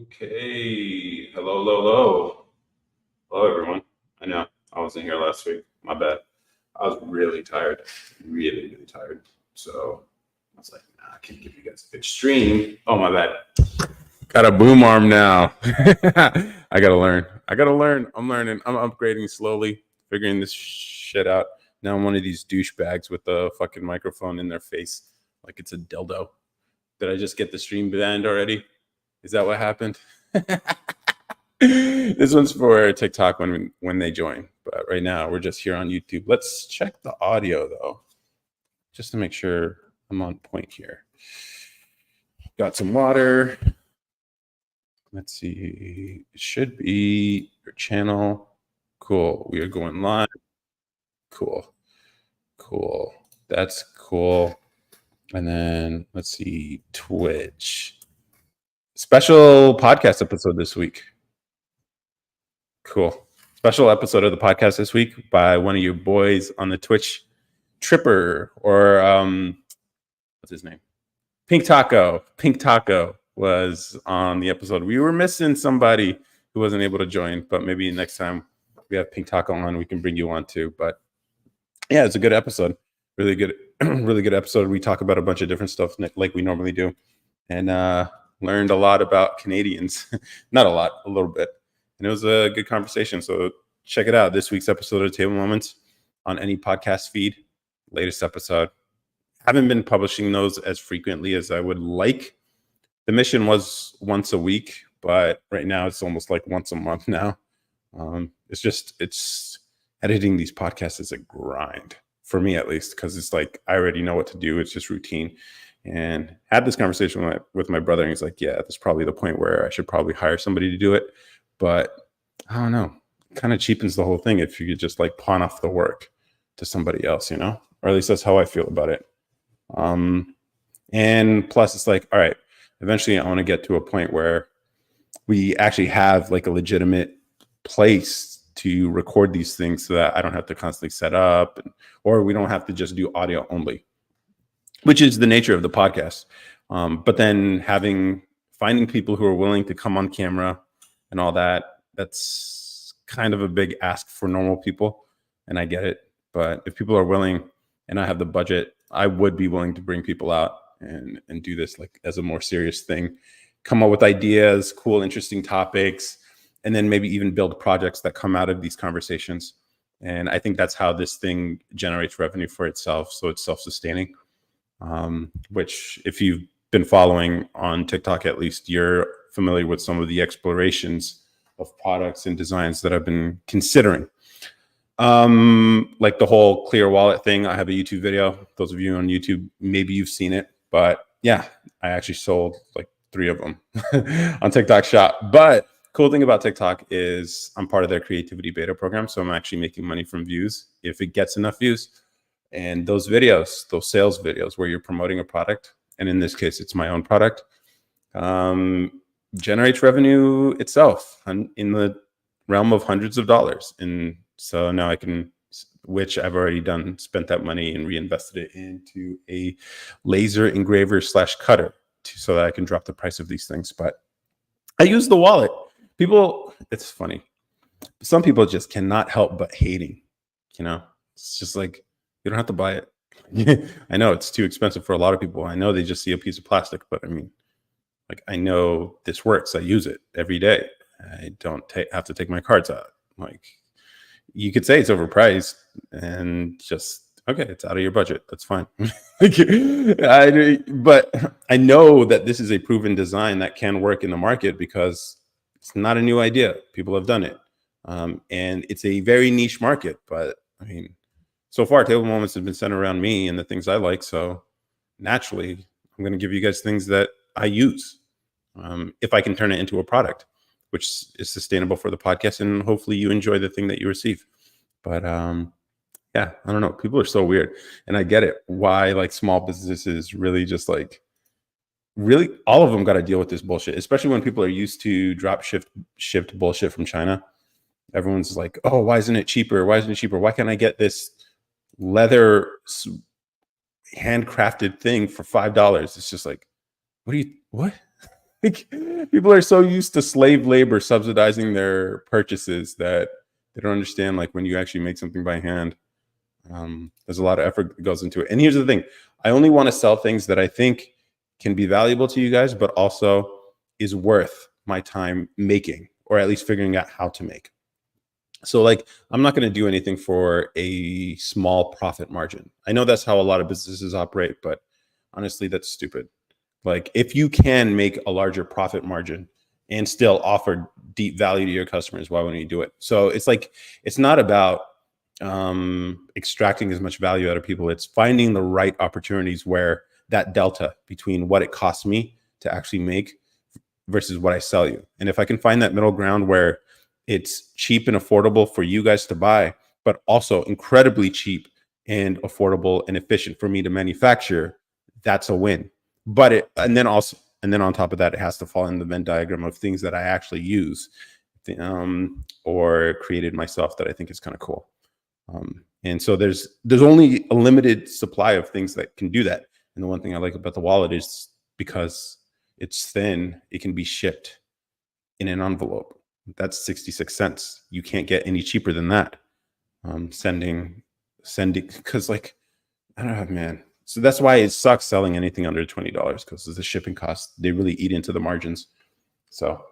Okay. Hello, hello, hello. Hello, everyone. I know I wasn't here last week. My bad. I was really tired. Really, really tired. So I was like, nah, I can't give you guys a good stream. Oh, my bad. Got a boom arm now. I gotta learn. I gotta learn. I'm learning. I'm upgrading slowly, figuring this shit out. Now I'm one of these douchebags with the fucking microphone in their face like it's a dildo. Did I just get the stream banned already? Is that what happened? This one's for TikTok when they join, but right now we're just here on YouTube. Let's check the audio though, just to make sure I'm on point here. Got some water. Let's see. It should be your channel. Cool. We are going live. Cool. Cool. That's cool. And then let's see. Twitch. Special podcast episode this week. Cool. Special episode of the podcast this week by one of your boys on the Twitch, Tripper, or what's his name? Pink Taco. Pink Taco was on the episode. We were missing somebody who wasn't able to join, but maybe next time we have Pink Taco on, we can bring you on too. But yeah, it's a good episode. Really good, really good episode. We talk about a bunch of different stuff like we normally do, and learned a lot about Canadians. Not a lot, a little bit. And it was a good conversation. So check it out. This week's episode of Table Moments on any podcast feed. Latest episode. Haven't been publishing those as frequently as I would like. The mission was once a week, but right now it's almost like once a month now. It's editing these podcasts is a grind for me, at least, because it's like I already know what to do. It's just routine. And had this conversation with my brother, and he's like, yeah, that's probably the point where I should probably hire somebody to do it. But I don't know, it kind of cheapens the whole thing if you could just like pawn off the work to somebody else, you know, or at least that's how I feel about it. And plus it's like, all right, eventually I want to get to a point where we actually have like a legitimate place to record these things so that I don't have to constantly set up, or we don't have to just do audio only, which is the nature of the podcast. But then finding people who are willing to come on camera and all that, that's kind of a big ask for normal people. And I get it. But if people are willing and I have the budget, I would be willing to bring people out and do this like as a more serious thing, come up with ideas, cool, interesting topics, and then maybe even build projects that come out of these conversations. And I think that's how this thing generates revenue for itself. So it's self-sustaining, which if you've been following on TikTok, at least you're familiar with some of the explorations of products and designs that I've been considering. Like the whole clear wallet thing. I have a YouTube video. Those of you on YouTube, maybe you've seen it, but yeah, I actually sold like 3 of them on TikTok Shop. But cool thing about TikTok is I'm part of their creativity beta program. So I'm actually making money from views if it gets enough views. And those videos, those sales videos where you're promoting a product, and in this case, it's my own product, generates revenue itself in the realm of hundreds of dollars. And so now I can, which I've already done, spent that money and reinvested it into a laser engraver / cutter so that I can drop the price of these things. But I use the wallet. People, it's funny. Some people just cannot help but hating, you know, it's just like, you don't have to buy it. I know it's too expensive for a lot of people. I know they just see a piece of plastic, but I mean, like, I know this works. I use it every day. I don't have to take my cards out. Like, you could say it's overpriced and just, okay, it's out of your budget. That's fine. But I know that this is a proven design that can work in the market because it's not a new idea. People have done it. And it's a very niche market. But I mean, so far, Table Moments have been centered around me and the things I like. So naturally, I'm going to give you guys things that I use if I can turn it into a product, which is sustainable for the podcast, and hopefully you enjoy the thing that you receive. But yeah, I don't know. People are so weird, and I get it. Why like small businesses really just like really all of them got to deal with this bullshit, especially when people are used to shipped bullshit from China. Everyone's like, oh, why isn't it cheaper? Why isn't it cheaper? Why can't I get this leather handcrafted thing for $5? It's just like, what? Like, people are so used to slave labor subsidizing their purchases that they don't understand, like, when you actually make something by hand, there's a lot of effort that goes into it. And here's the thing: I only want to sell things that I think can be valuable to you guys, but also is worth my time making, or at least figuring out how to make. So, like, I'm not going to do anything for a small profit margin. I know that's how a lot of businesses operate, but honestly, that's stupid. Like, if you can make a larger profit margin and still offer deep value to your customers, why wouldn't you do it? So it's like, it's not about extracting as much value out of people. It's finding the right opportunities where that delta between what it costs me to actually make versus what I sell you. And if I can find that middle ground where it's cheap and affordable for you guys to buy, but also incredibly cheap and affordable and efficient for me to manufacture, that's a win. But and then on top of that, it has to fall in the Venn diagram of things that I actually use, or created myself, that I think is kind of cool. And so there's only a limited supply of things that can do that. And the one thing I like about the wallet is, because it's thin, it can be shipped in an envelope. That's 66 cents. You can't get any cheaper than that. Sending, because, like, I don't know, man. So that's why it sucks selling anything under $20, because the shipping costs, they really eat into the margins. So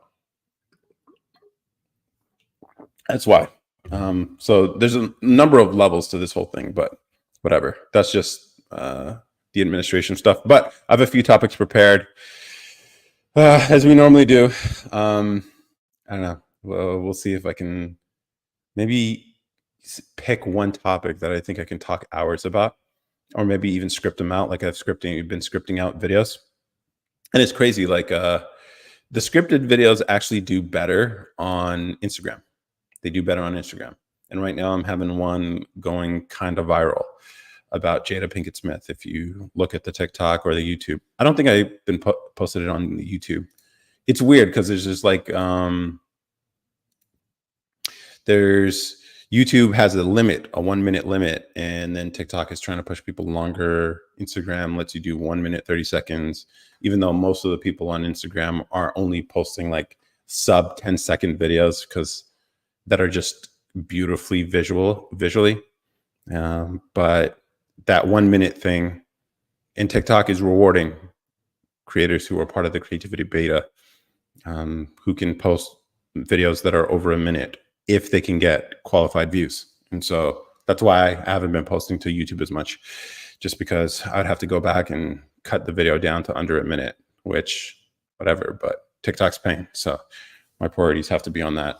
that's why. So there's a number of levels to this whole thing, but whatever. That's just the administration stuff. But I have a few topics prepared, as we normally do. I don't know. We'll see if I can maybe pick one topic that I think I can talk hours about, or maybe even script them out, like been scripting out videos. And it's crazy, like, the scripted videos actually do better on Instagram. They do better on Instagram. And right now I'm having one going kind of viral about Jada Pinkett Smith. If you look at the TikTok or the YouTube, I don't think I've been posted it on the YouTube. It's weird because there's just like, there's YouTube has a limit, a 1 minute limit, and then TikTok is trying to push people longer. Instagram lets you do 1 minute, 30 seconds, even though most of the people on Instagram are only posting like sub 10-second videos, because that are just beautifully visually. But that 1 minute thing in TikTok is rewarding creators who are part of the creativity beta, who can post videos that are over a minute if they can get qualified views. And so that's why I haven't been posting to YouTube as much, just because I'd have to go back and cut the video down to under a minute, which whatever, but TikTok's paying. So my priorities have to be on that,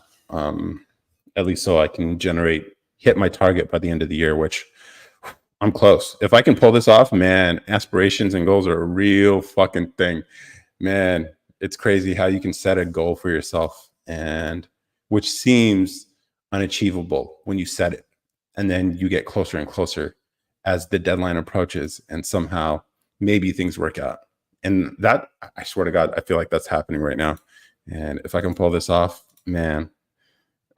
at least so I can hit my target by the end of the year, which I'm close. If I can pull this off, man, aspirations and goals are a real fucking thing. Man, it's crazy how you can set a goal for yourself, and which seems unachievable when you set it. And then you get closer and closer as the deadline approaches, and somehow maybe things work out. And that, I swear to God, I feel like that's happening right now. And if I can pull this off, man,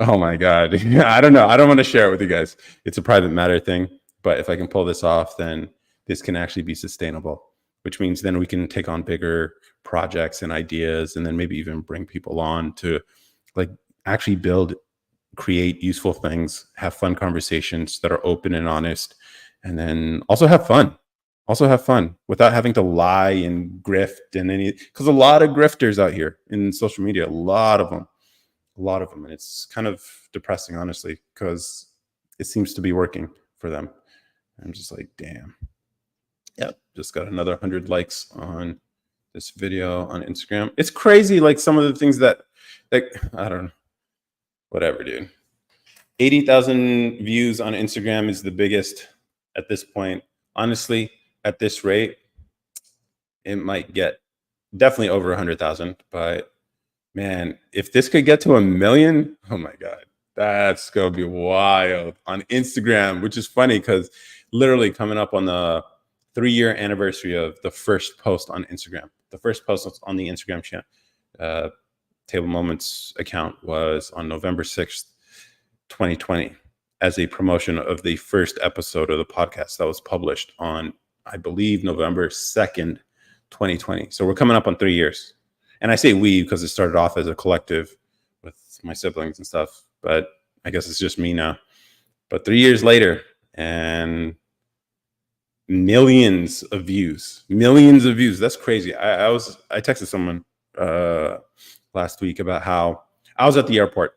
oh my God. I don't know. I don't want to share it with you guys. It's a private matter thing. But if I can pull this off, then this can actually be sustainable, which means then we can take on bigger projects and ideas, and then maybe even bring people on to like actually create useful things, have fun conversations that are open and honest, and then also have fun. Without having to lie and grift because a lot of grifters out here in social media, a lot of them. And it's kind of depressing, honestly, because it seems to be working for them. I'm just like, damn. Yep. Just got another 100 likes on this video on Instagram. It's crazy. Like some of the things that, like, I don't know, whatever, dude. 80,000 views on Instagram is the biggest at this point. Honestly, at this rate, it might get definitely over 100,000, but man, if this could get to 1 million, oh my God, that's going to be wild on Instagram, which is funny because literally coming up on the 3-year anniversary of the first post on Instagram. The first post on the Instagram channel, Table Moments account, was on November 6th, 2020, as a promotion of the first episode of the podcast that was published on, I believe, November 2nd, 2020. So we're coming up on 3 years. And I say we because it started off as a collective with my siblings and stuff, but I guess it's just me now. But 3 years later, and millions of views, millions of views. That's crazy. I texted someone last week about how I was at the airport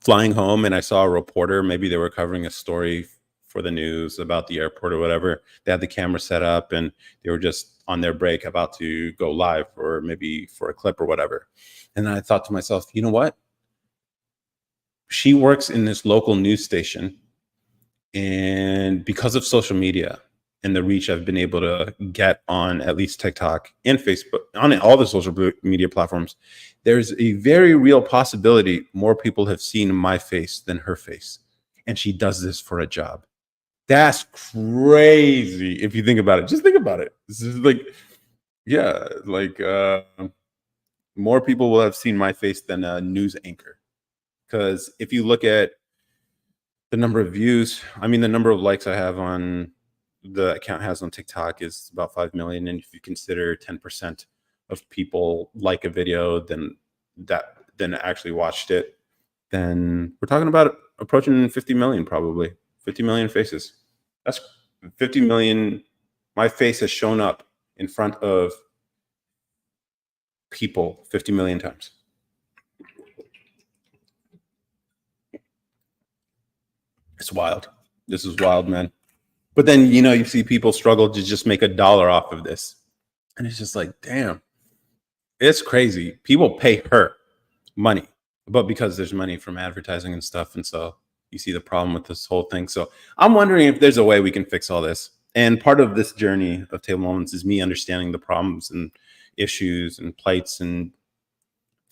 flying home and I saw a reporter. Maybe they were covering a story for the news about the airport or whatever. They had the camera set up and they were just on their break about to go live or maybe for a clip or whatever. And I thought to myself, you know what? She works in this local news station. And because of social media and the reach I've been able to get on at least TikTok and Facebook, on all the social media platforms, there's a very real possibility more people have seen my face than her face. And she does this for a job. That's crazy if you think about it. Just think about it. This is like, yeah, like more people will have seen my face than a news anchor. Because if you look at the number of views, I mean, the number of likes I have on the account has on TikTok is about 5 million. And if you consider 10% of people like a video, then actually watched it, then we're talking about approaching 50 million, probably 50 million faces. That's 50 million. My face has shown up in front of people 50 million times. It's wild. This is wild, man. But then, you see people struggle to just make $1 off of this. And it's just like, damn, it's crazy. People pay her money, but because there's money from advertising and stuff. And so you see the problem with this whole thing. So I'm wondering if there's a way we can fix all this. And part of this journey of Table Moments is me understanding the problems and issues and plights and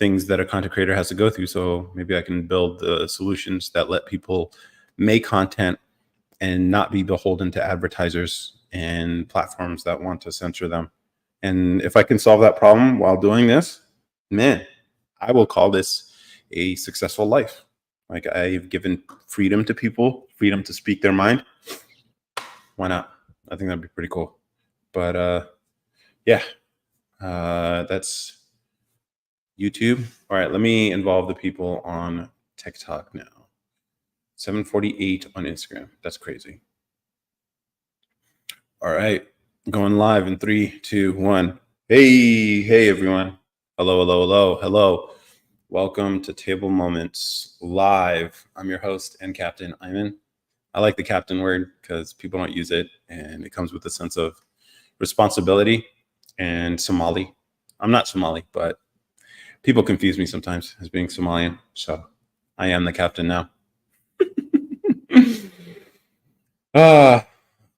things that a content creator has to go through. So maybe I can build the solutions that let people make content and not be beholden to advertisers and platforms that want to censor them. And if I can solve that problem while doing this, man, I will call this a successful life. Like, I've given freedom to people, freedom to speak their mind. Why not? I think that'd be pretty cool. But yeah, that's YouTube. All right, let me involve the people on TikTok now. 748 on Instagram. That's crazy. All right, going live in 3, 2, 1. Hey, everyone. Hello. Welcome to Table Moments Live. I'm your host and captain, Ayman. I like the captain word because people don't use it, and it comes with a sense of responsibility and Somali. I'm not Somali, but people confuse me sometimes as being Somalian, so I am the captain now.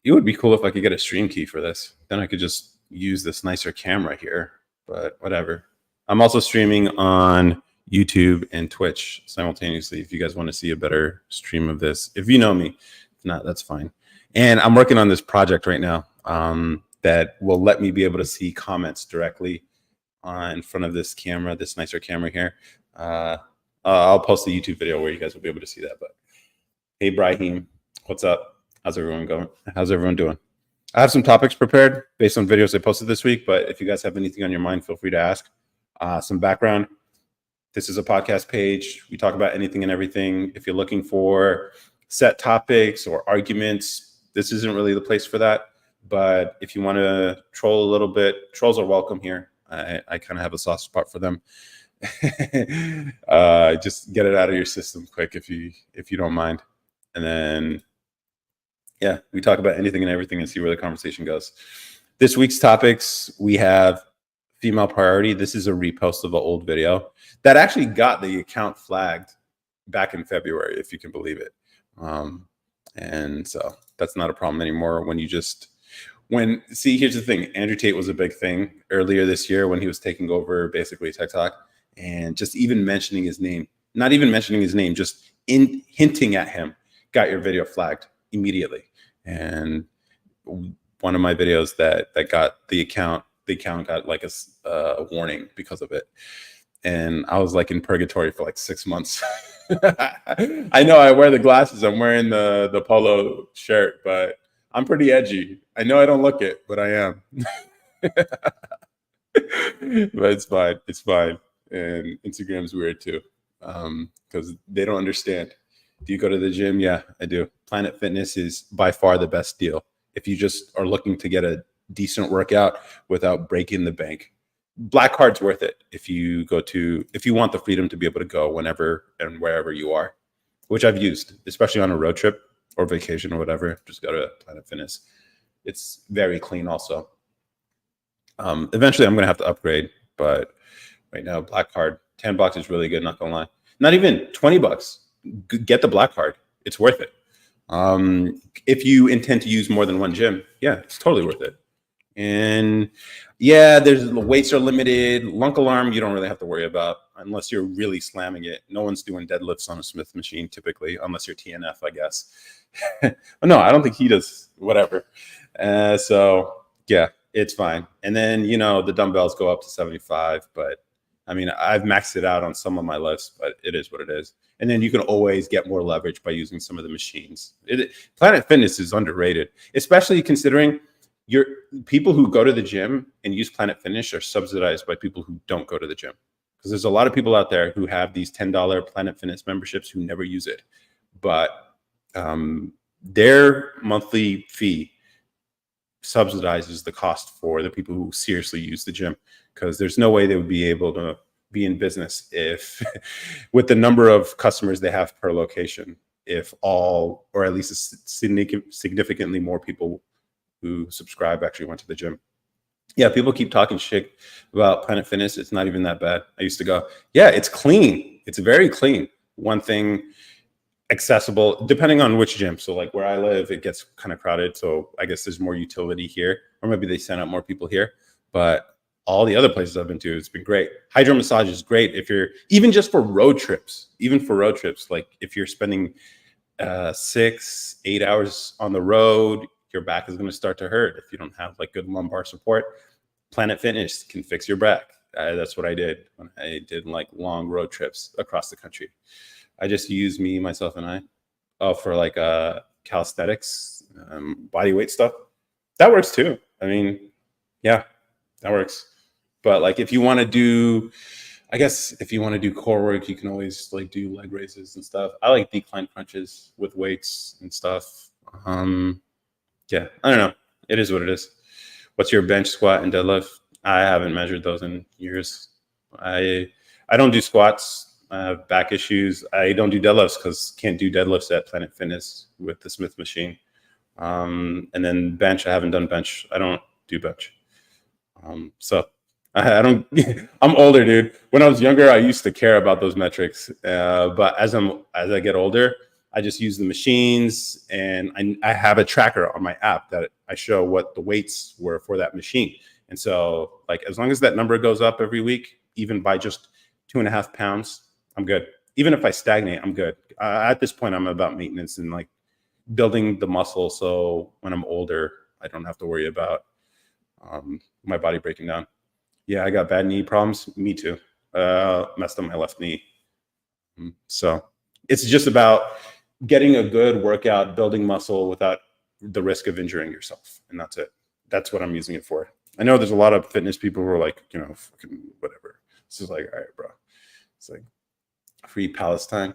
It would be cool if I could get a stream key for this. Then I could just use this nicer camera here, but whatever. I'm also streaming on YouTube and Twitch simultaneously if you guys want to see a better stream of this. If you know me, if not, that's fine. And I'm working on this project right now that will let me be able to see comments directly in front of this camera, this nicer camera here. I'll post a YouTube video where you guys will be able to see that. But hey, Brahim, what's up? How's everyone going? How's everyone doing? I have some topics prepared based on videos I posted this week, but if you guys have anything on your mind, feel free to ask. Some background. This is a podcast page. We talk about anything and everything. If you're looking for set topics or arguments, this isn't really the place for that. But if you want to troll a little bit, trolls are welcome here. I kind of have a soft spot for them. Just get it out of your system quick if you don't mind. And then, yeah, we talk about anything and everything and see where the conversation goes. This week's topics, we have female priority. This is a repost of an old video that actually got the account flagged back in February, if you can believe it. And so that's not a problem anymore see, here's the thing. Andrew Tate was a big thing earlier this year when he was taking over basically TikTok, and just even mentioning his name, not even mentioning his name, just hinting at him got your video flagged immediately. And one of my videos that got the account got like a warning because of it. And I was like in purgatory for like 6 months. I know I wear the glasses. I'm wearing the polo shirt, but I'm pretty edgy. I know I don't look it, but I am. But it's fine. It's fine. And Instagram's weird too, because they don't understand. Do you go to the gym? Yeah, I do. Planet Fitness is by far the best deal if you just are looking to get a decent workout without breaking the bank. Black Card's worth it if you want the freedom to be able to go whenever and wherever you are, which I've used, especially on a road trip or vacation or whatever. Just go to Planet Fitness. It's very clean also. Eventually, I'm going to have to upgrade, but right now, Black Card, $10 is really good. Not gonna lie, not even $20. Get the Black Card; it's worth it. If you intend to use more than one gym, yeah, it's totally worth it. And yeah, there's the weights are limited. Lunk alarm, you don't really have to worry about unless you're really slamming it. No one's doing deadlifts on a Smith machine typically, unless you're TNF, I guess. No, I don't think he does. Whatever. So yeah, it's fine. And then the dumbbells go up to 75, but I mean I've maxed it out on some of my lifts, but it is what it is. And then you can always get more leverage by using some of the machines. Planet Fitness is underrated, especially considering your people who go to the gym and use Planet Fitness are subsidized by people who don't go to the gym. Because there's a lot of people out there who have these $10 Planet Fitness memberships who never use it. But their monthly fee subsidizes the cost for the people who seriously use the gym, because there's no way they would be able to be in business if with the number of customers they have per location, if all or at least significantly more people who subscribe actually went to the gym. Yeah, people keep talking shit about Planet Fitness. It's not even that bad. I used to go, yeah, it's clean. It's very clean. One thing, accessible depending on which gym. So like where I live, it gets kind of crowded. So I guess there's more utility here, or maybe they send out more people here. But all the other places I've been to, it's been great. Hydro massage is great if you're even just for road trips. Even for road trips, like if you're spending 6-8 hours on the road, your back is going to start to hurt if you don't have like good lumbar support. Planet Fitness can fix your back. That's what I did when I did like long road trips across the country. I just used me, myself, and I for like calisthenics, body weight stuff. That works too. I mean, yeah, that works. But like if you want to do, I guess if you want to do core work, you can always like do leg raises and stuff. I like decline crunches with weights and stuff. Yeah, I don't know. It is what it is. What's your bench, squat, and deadlift? I haven't measured those in years. I don't do squats. I have back issues. I don't do deadlifts because can't do deadlifts at Planet Fitness with the Smith machine. And then bench, I haven't done bench. I don't do bench. So I don't. I'm older, dude. When I was younger, I used to care about those metrics. But as I get older, I just use the machines, and I have a tracker on my app that I show what the weights were for that machine. And so, like, as long as that number goes up every week, even by just 2.5 pounds, I'm good. Even if I stagnate, I'm good. At this point, I'm about maintenance and like building the muscle. So when I'm older, I don't have to worry about my body breaking down. Yeah, I got bad knee problems. Me too. Messed up my left knee. So it's just about getting a good workout, building muscle without the risk of injuring yourself. And that's it. That's what I'm using it for. I know there's a lot of fitness people who are like, fucking whatever. This is like, all right, bro. It's like free Palestine.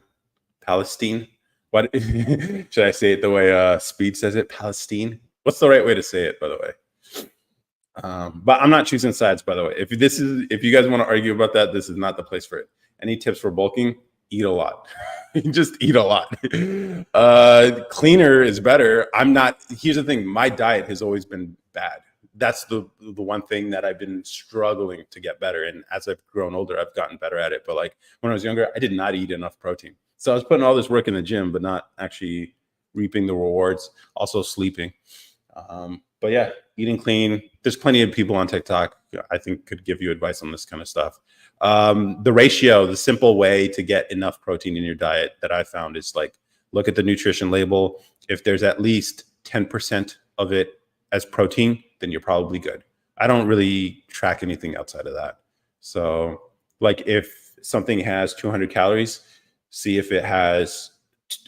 What should I say it the way Speed says it? Palestine. What's the right way to say it, by the way? But I'm not choosing sides, by the way. If you guys want to argue about that, this is not the place for it. Any tips for bulking? Eat a lot. Just eat a lot. Cleaner is better. Here's the thing. My diet has always been bad. That's the one thing that I've been struggling to get better. And as I've grown older, I've gotten better at it. But like when I was younger, I did not eat enough protein. So I was putting all this work in the gym, but not actually reaping the rewards. Also sleeping. But yeah, eating clean. There's plenty of people on TikTok I think could give you advice on this kind of stuff. The ratio, the simple way to get enough protein in your diet that I found is like, look at the nutrition label. If there's at least 10% of it as protein, then you're probably good. I don't really track anything outside of that. So like if something has 200 calories, see if it has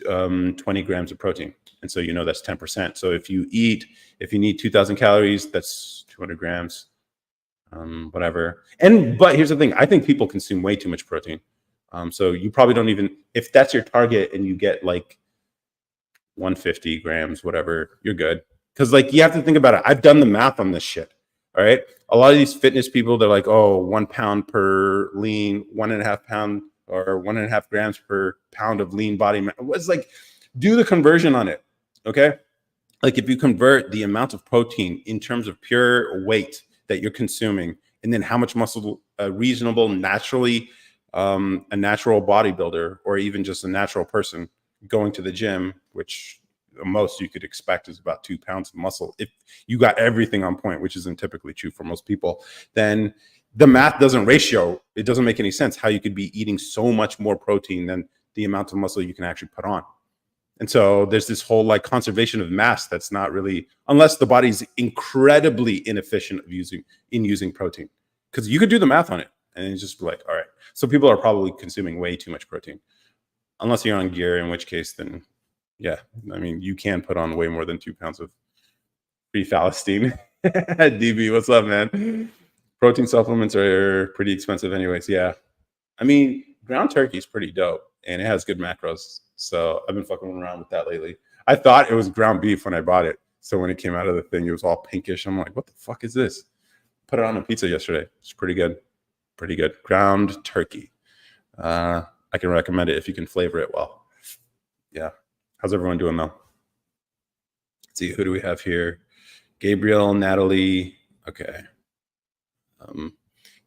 20 grams of protein. And so, that's 10%. So if you need 2000 calories, that's 200 grams. whatever. But here's the thing: I think people consume way too much protein. So you probably don't even, if that's your target and you get like 150 grams, whatever, you're good. Because like you have to think about it. I've done the math on this shit. All right. A lot of these fitness people, they're like, oh, 1 pound per lean, 1.5 pound or 1.5 grams per pound of lean body mass. It's like, do the conversion on it. Okay. Like if you convert the amount of protein in terms of pure weight that you're consuming, and then how much muscle a reasonable, naturally, a natural bodybuilder or even just a natural person going to the gym, which the most you could expect is about 2 pounds of muscle. If you got everything on point, which isn't typically true for most people, then the math doesn't ratio. It doesn't make any sense how you could be eating so much more protein than the amount of muscle you can actually put on. And so there's this whole like conservation of mass that's not really, unless the body's incredibly inefficient of using protein, because you could do the math on it and it's just like, all right. So people are probably consuming way too much protein, unless you're on gear, in which case then, yeah, I mean, you can put on way more than 2 pounds of free phallistine. DB, what's up, man? Protein supplements are pretty expensive anyways. Yeah. I mean, ground turkey is pretty dope and it has good macros. So I've been fucking around with that lately. I thought it was ground beef when I bought it. So when it came out of the thing, it was all pinkish. I'm like, what the fuck is this? Put it on a pizza yesterday. It's pretty good. Pretty good. Ground turkey. I can recommend it if you can flavor it well. Yeah. How's everyone doing though? Let's see, who do we have here? Gabriel, Natalie. Okay.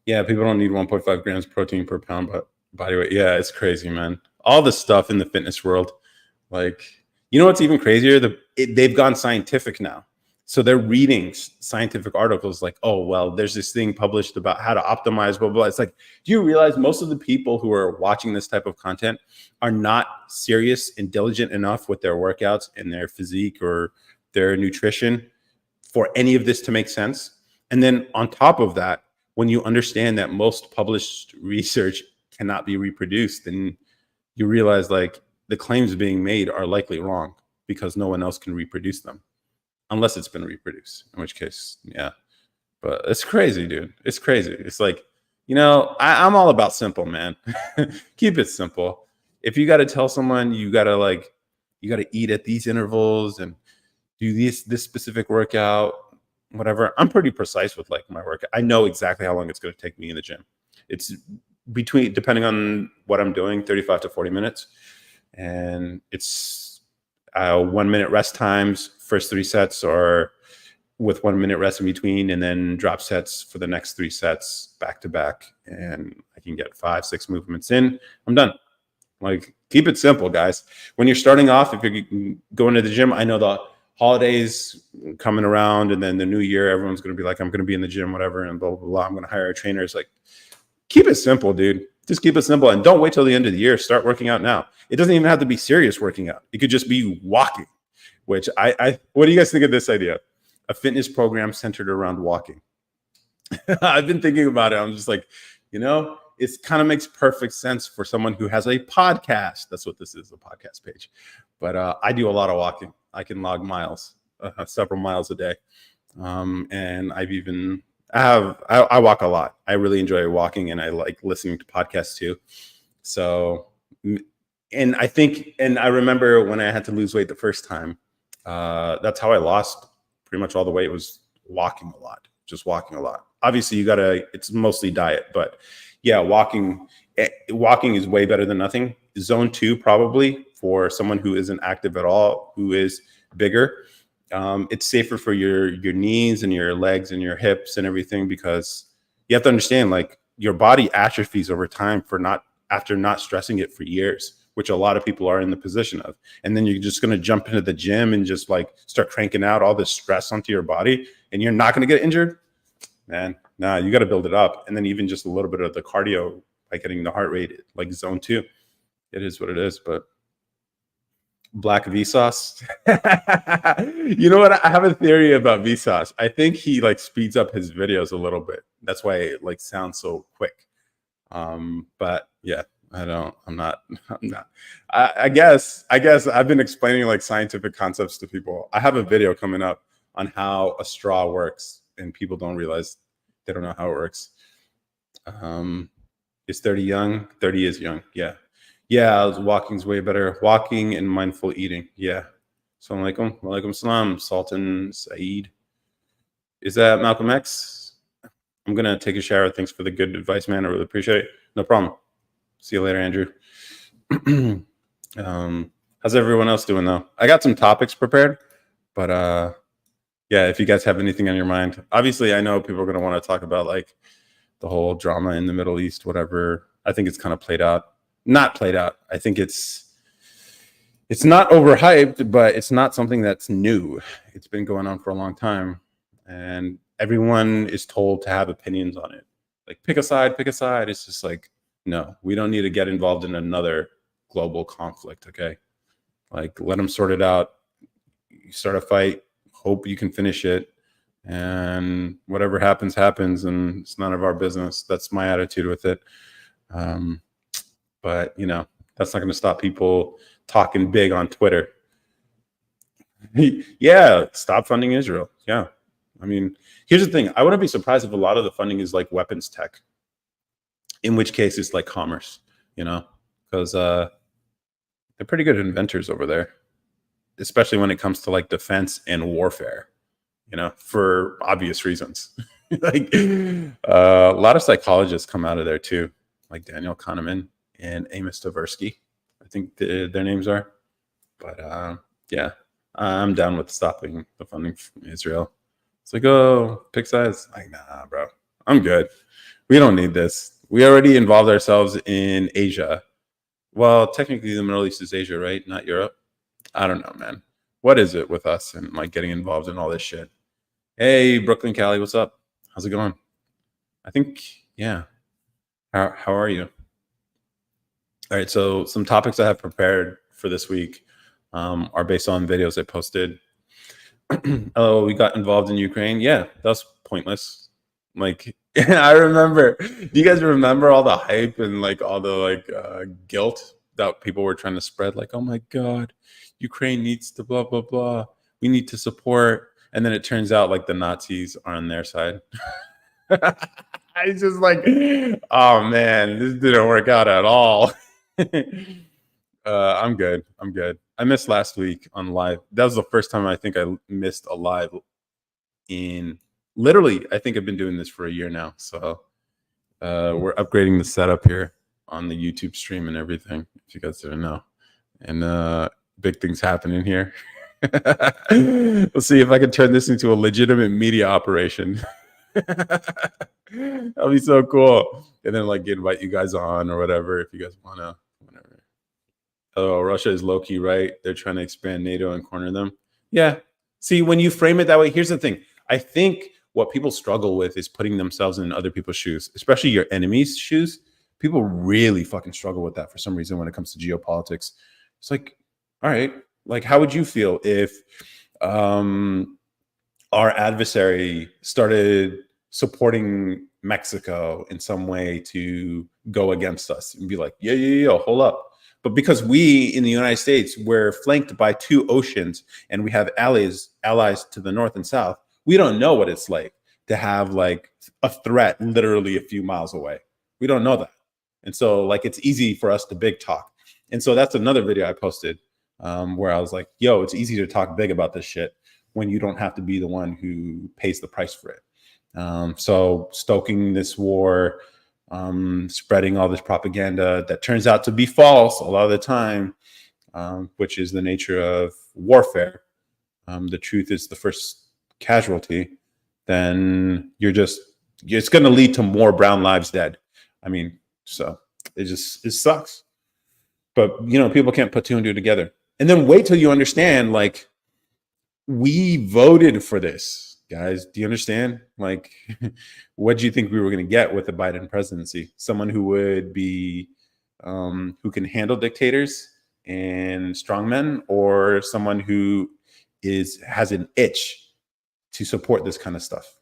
Yeah, people don't need 1.5 grams protein per pound body weight. Yeah, it's crazy, man. All the stuff in the fitness world, like, you know what's even crazier? They've gone scientific now. So they're reading scientific articles like, oh, well, there's this thing published about how to optimize, blah, blah, blah. It's like, do you realize most of the people who are watching this type of content are not serious and diligent enough with their workouts and their physique or their nutrition for any of this to make sense? And then on top of that, when you understand that most published research cannot be reproduced, then you realize like the claims being made are likely wrong because no one else can reproduce them unless it's been reproduced, in which case, yeah. But it's crazy, dude. It's crazy. It's like, I'm all about simple, man. Keep it simple. If you got to tell someone you got to eat at these intervals and do this specific workout, whatever, I'm pretty precise with like my workout. I know exactly how long it's going to take me in the gym. It's depending on what I'm doing, 35 to 40 minutes. And it's 1 minute rest times, first 3 sets, or with 1 minute rest in between, and then drop sets for the next 3 sets back to back. And I can get 5-6 movements in. I'm done. Like, keep it simple, guys. When you're starting off, if you're going to the gym, I know the holidays coming around and then the new year, everyone's going to be like, I'm going to be in the gym, whatever, and blah, blah, blah. I'm going to hire a trainer. It's like, keep it simple, dude. Just keep it simple and don't wait till the end of the year. Start working out now. It doesn't even have to be serious working out. It could just be walking, which what do you guys think of this idea? A fitness program centered around walking. I've been thinking about it. I'm just like, it kind of makes perfect sense for someone who has a podcast. That's what this is, a podcast page. But I do a lot of walking. I can log miles, several miles a day. And I walk a lot. I really enjoy walking and I like listening to podcasts too. So, and I remember when I had to lose weight the first time, that's how I lost pretty much all the weight, was walking a lot, just walking a lot. Obviously it's mostly diet, but yeah, walking is way better than nothing. Zone 2, probably for someone who isn't active at all, who is bigger. It's safer for your knees and your legs and your hips and everything, because you have to understand, like, your body atrophies over time after not stressing it for years, which a lot of people are in the position of. And then you're just going to jump into the gym and just like start cranking out all this stress onto your body and you're not going to get injured, man. Nah, you got to build it up. And then even just a little bit of the cardio, like getting the heart rate, like zone 2, it is what it is. But Black Vsauce. You know what? I have a theory about Vsauce. I think he like speeds up his videos a little bit. That's why it like sounds so quick. But yeah, I'm not. I guess I've been explaining like scientific concepts to people. I have a video coming up on how a straw works, and people don't realize They don't know how it works. Is 30 young? 30 is young. Yeah. Yeah, walking's way better. Walking and mindful eating. Yeah. Assalamu alaikum. Wa alaikum salam. Sultan Saeed. Is that Malcolm X? I'm going to take a shower. Thanks for the good advice, man. I really appreciate it. No problem. See you later, Andrew. How's everyone else doing, though? I got some topics prepared, but yeah, if you guys have anything on your mind. Obviously, I know people are going to want to talk about like the whole drama in the Middle East, whatever. I think it's kind of played out. Not played out. I think it's not overhyped, but it's not something that's new. It's been going on for a long time, and everyone is told to have opinions on it. Like pick a side, pick a side. It's just like, no, we don't need to get involved in another global conflict. Okay, like let them sort it out. You start a fight, hope you can finish it, and whatever happens, and it's none of our business. That's my attitude with it. But you know, that's not going to stop people talking big on Twitter. Yeah, stop funding Israel. Yeah. I mean, here's the thing. I wouldn't be surprised if a lot of the funding is like weapons tech, in which case it's like commerce, you know, because they're pretty good inventors over there, especially when it comes to like defense and warfare, you know, for obvious reasons. Like a lot of psychologists come out of there too, like Daniel Kahneman and Amos Tversky, I think their names are. But yeah, I'm down with stopping the funding from Israel. It's like, oh, pick sides. Like, nah, bro, I'm good. We don't need this. We already involved ourselves in Asia. Well, technically, the Middle East is Asia, right? Not Europe. I don't know, man. What is it with us and like getting involved in all this shit? Hey, Brooklyn, Cali, what's up? How's it going? I think, yeah. How are you? All right, so some topics I have prepared for this week are based on videos I posted. Oh, we got involved in Ukraine. Yeah, that's pointless. Like, I remember. Do you guys remember all the hype and like all the like guilt that people were trying to spread? Like, oh my God, Ukraine needs to blah blah blah. We need to support. And then it turns out like the Nazis are on their side. It's just like, oh man, this didn't work out at all. I'm good. I'm good. I missed last week on live. That was the first time I think I missed a live in literally. I think I've been doing this for a year now. So we're upgrading the setup here on the YouTube stream and everything. If you guys didn't know, and big things happening here. We'll see if I can turn this into a legitimate media operation. That'll be so cool. And then like invite you guys on or whatever if you guys want to. Whatever. Oh, Russia is low key, right? They're trying to expand NATO and corner them. Yeah. See, when you frame it that way, here's the thing. I think what people struggle with is putting themselves in other people's shoes, especially your enemies' shoes. People really fucking struggle with that for some reason when it comes to geopolitics. It's like, all right, like how would you feel if our adversary started supporting Mexico in some way to go against us and be like, yeah, hold up. But because we in the United States, we're flanked by two oceans and we have allies to the north and south, we don't know what it's like to have like a threat literally a few miles away. We don't know that. And so like it's easy for us to big talk. And so that's another video I posted where I was like, yo, it's easy to talk big about this shit when you don't have to be the one who pays the price for it. So stoking this war, spreading all this propaganda that turns out to be false a lot of the time, which is the nature of warfare. The truth is the first casualty. Then it's going to lead to more brown lives dead. I mean, so it sucks. But you know, people can't put two and two together. And then wait till you understand, like, we voted for this, guys. Do you understand? Like, what do you think we were going to get with the Biden presidency? Someone who would be, who can handle dictators and strongmen, or someone who has an itch to support this kind of stuff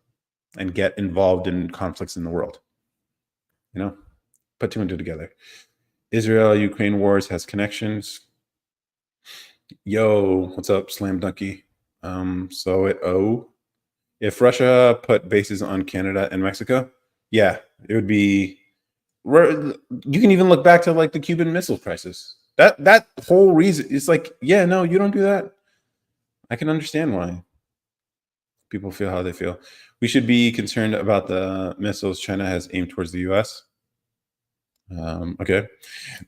and get involved in conflicts in the world? You know, put two and two together. Israel-Ukraine wars has connections. Yo, what's up, Slam Dunky? If Russia put bases on Canada and Mexico, yeah, it would be. You can even look back to like the Cuban Missile Crisis. That whole reason, it's like, yeah, no, you don't do that. I can understand why people feel how they feel. We should be concerned about the missiles China has aimed towards the U.S. Okay.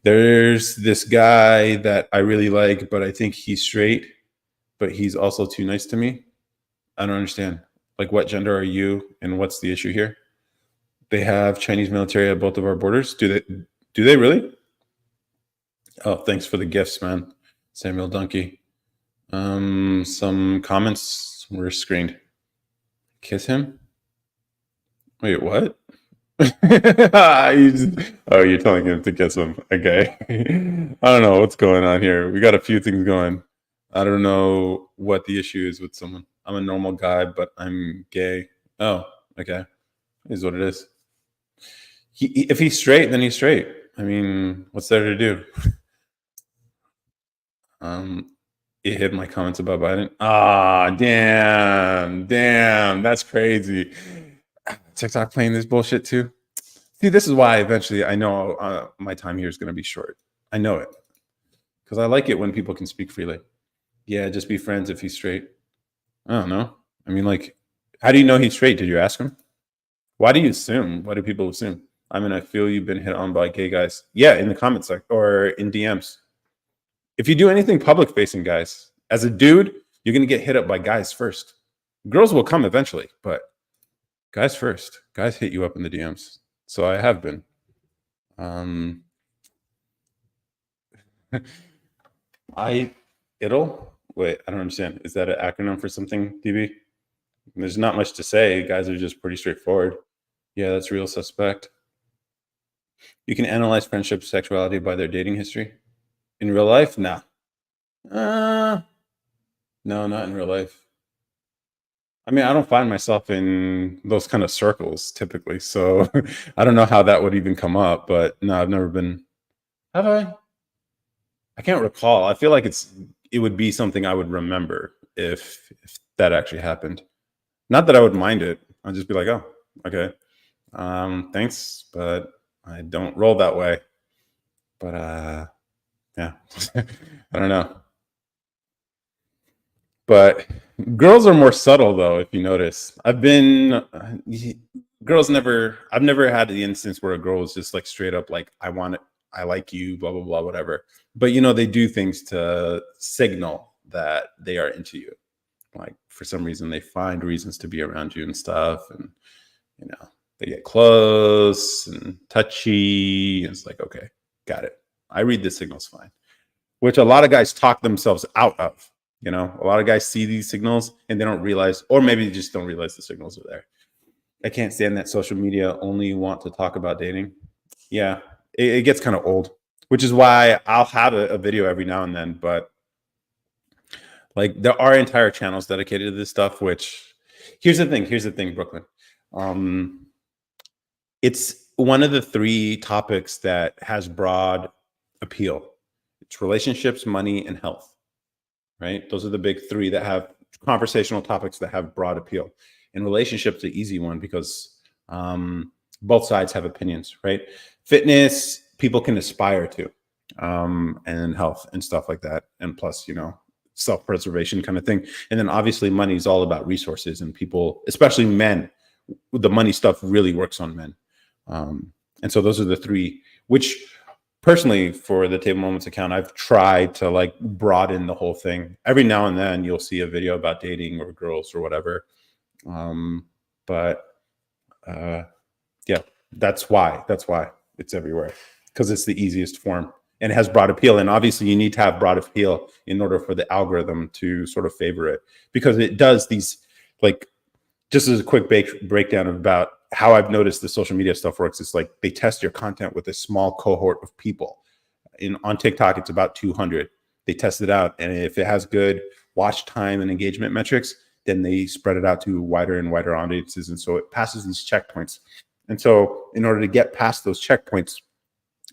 There's this guy that I really like, but I think he's straight, but he's also too nice to me. I don't understand. Like, what gender are you, and what's the issue here? They have Chinese military at both of our borders. Do they? Do they really? Oh, thanks for the gifts, man. Samuel Donkey. Some comments were screened. Kiss him? Wait, what? Oh, you're telling him to kiss him. Okay. I don't know what's going on here. We got a few things going. I don't know what the issue is with someone. I'm a normal guy, but I'm gay. Oh, okay. Is what it is. If he's straight, then he's straight. I mean, what's there to do? It hid my comments about Biden. Ah, damn, that's crazy. TikTok playing this bullshit too. See, this is why eventually I know my time here is going to be short. I know it because I like it when people can speak freely. Yeah, just be friends if he's straight. I don't know. I mean, like, how do you know he's straight? Did you ask him? Why do you assume? Why do people assume? I mean, I feel you've been hit on by gay guys. Yeah, in the comments or in DMs. If you do anything public facing, guys, as a dude, you're going to get hit up by guys first. Girls will come eventually, but guys first. Guys hit you up in the DMs. So I have been. It'll wait. I don't understand. Is that an acronym for something, DB? There's not much to say. Guys are just pretty straightforward. Yeah, that's real suspect. You can analyze friendship sexuality by their dating history. In real life, nah. No, not in real life. I mean, I don't find myself in those kind of circles typically, so I don't know how that would even come up. But no, I've never been. Have I? I can't recall. I feel like it would be something I would remember if that actually happened. Not that I would mind it. I'd just be like, oh, okay, thanks, but I don't roll that way. But yeah, I don't know. But girls are more subtle, though. If you notice, I've never had the instance where a girl is just like straight up like, I want it, I like you, blah blah blah, whatever. But they do things to signal that they are into you. Like, for some reason, they find reasons to be around you and stuff, and they get close and touchy. And it's like, okay, got it. I read the signals fine, which a lot of guys talk themselves out of. A lot of guys see these signals and they don't realize, or maybe they just don't realize the signals are there. I can't stand that social media only want to talk about dating. Yeah, it gets kind of old, which is why I'll have a video every now and then. But like, there are entire channels dedicated to this stuff, which here's the thing, Brooklyn. It's one of the 3 topics that has broad appeal. It's relationships, money, and health. Right? Those are the big 3 that have conversational topics that have broad appeal. And relationships, the easy one, because both sides have opinions, right? Fitness, people can aspire to, and health and stuff like that. And plus, self-preservation kind of thing. And then obviously money is all about resources, and people, especially men, the money stuff really works on men. And so those are the 3, which personally, for the Table Moments account, I've tried to like broaden the whole thing. Every now and then you'll see a video about dating or girls or whatever. Yeah, that's why it's everywhere, because it's the easiest form and it has broad appeal. And obviously you need to have broad appeal in order for the algorithm to sort of favor it, because it does these, like, just as a quick breakdown about how I've noticed the social media stuff works. It's like they test your content with a small cohort of people. On TikTok, it's about 200. They test it out, and if it has good watch time and engagement metrics, then they spread it out to wider and wider audiences. And so it passes these checkpoints. And so in order to get past those checkpoints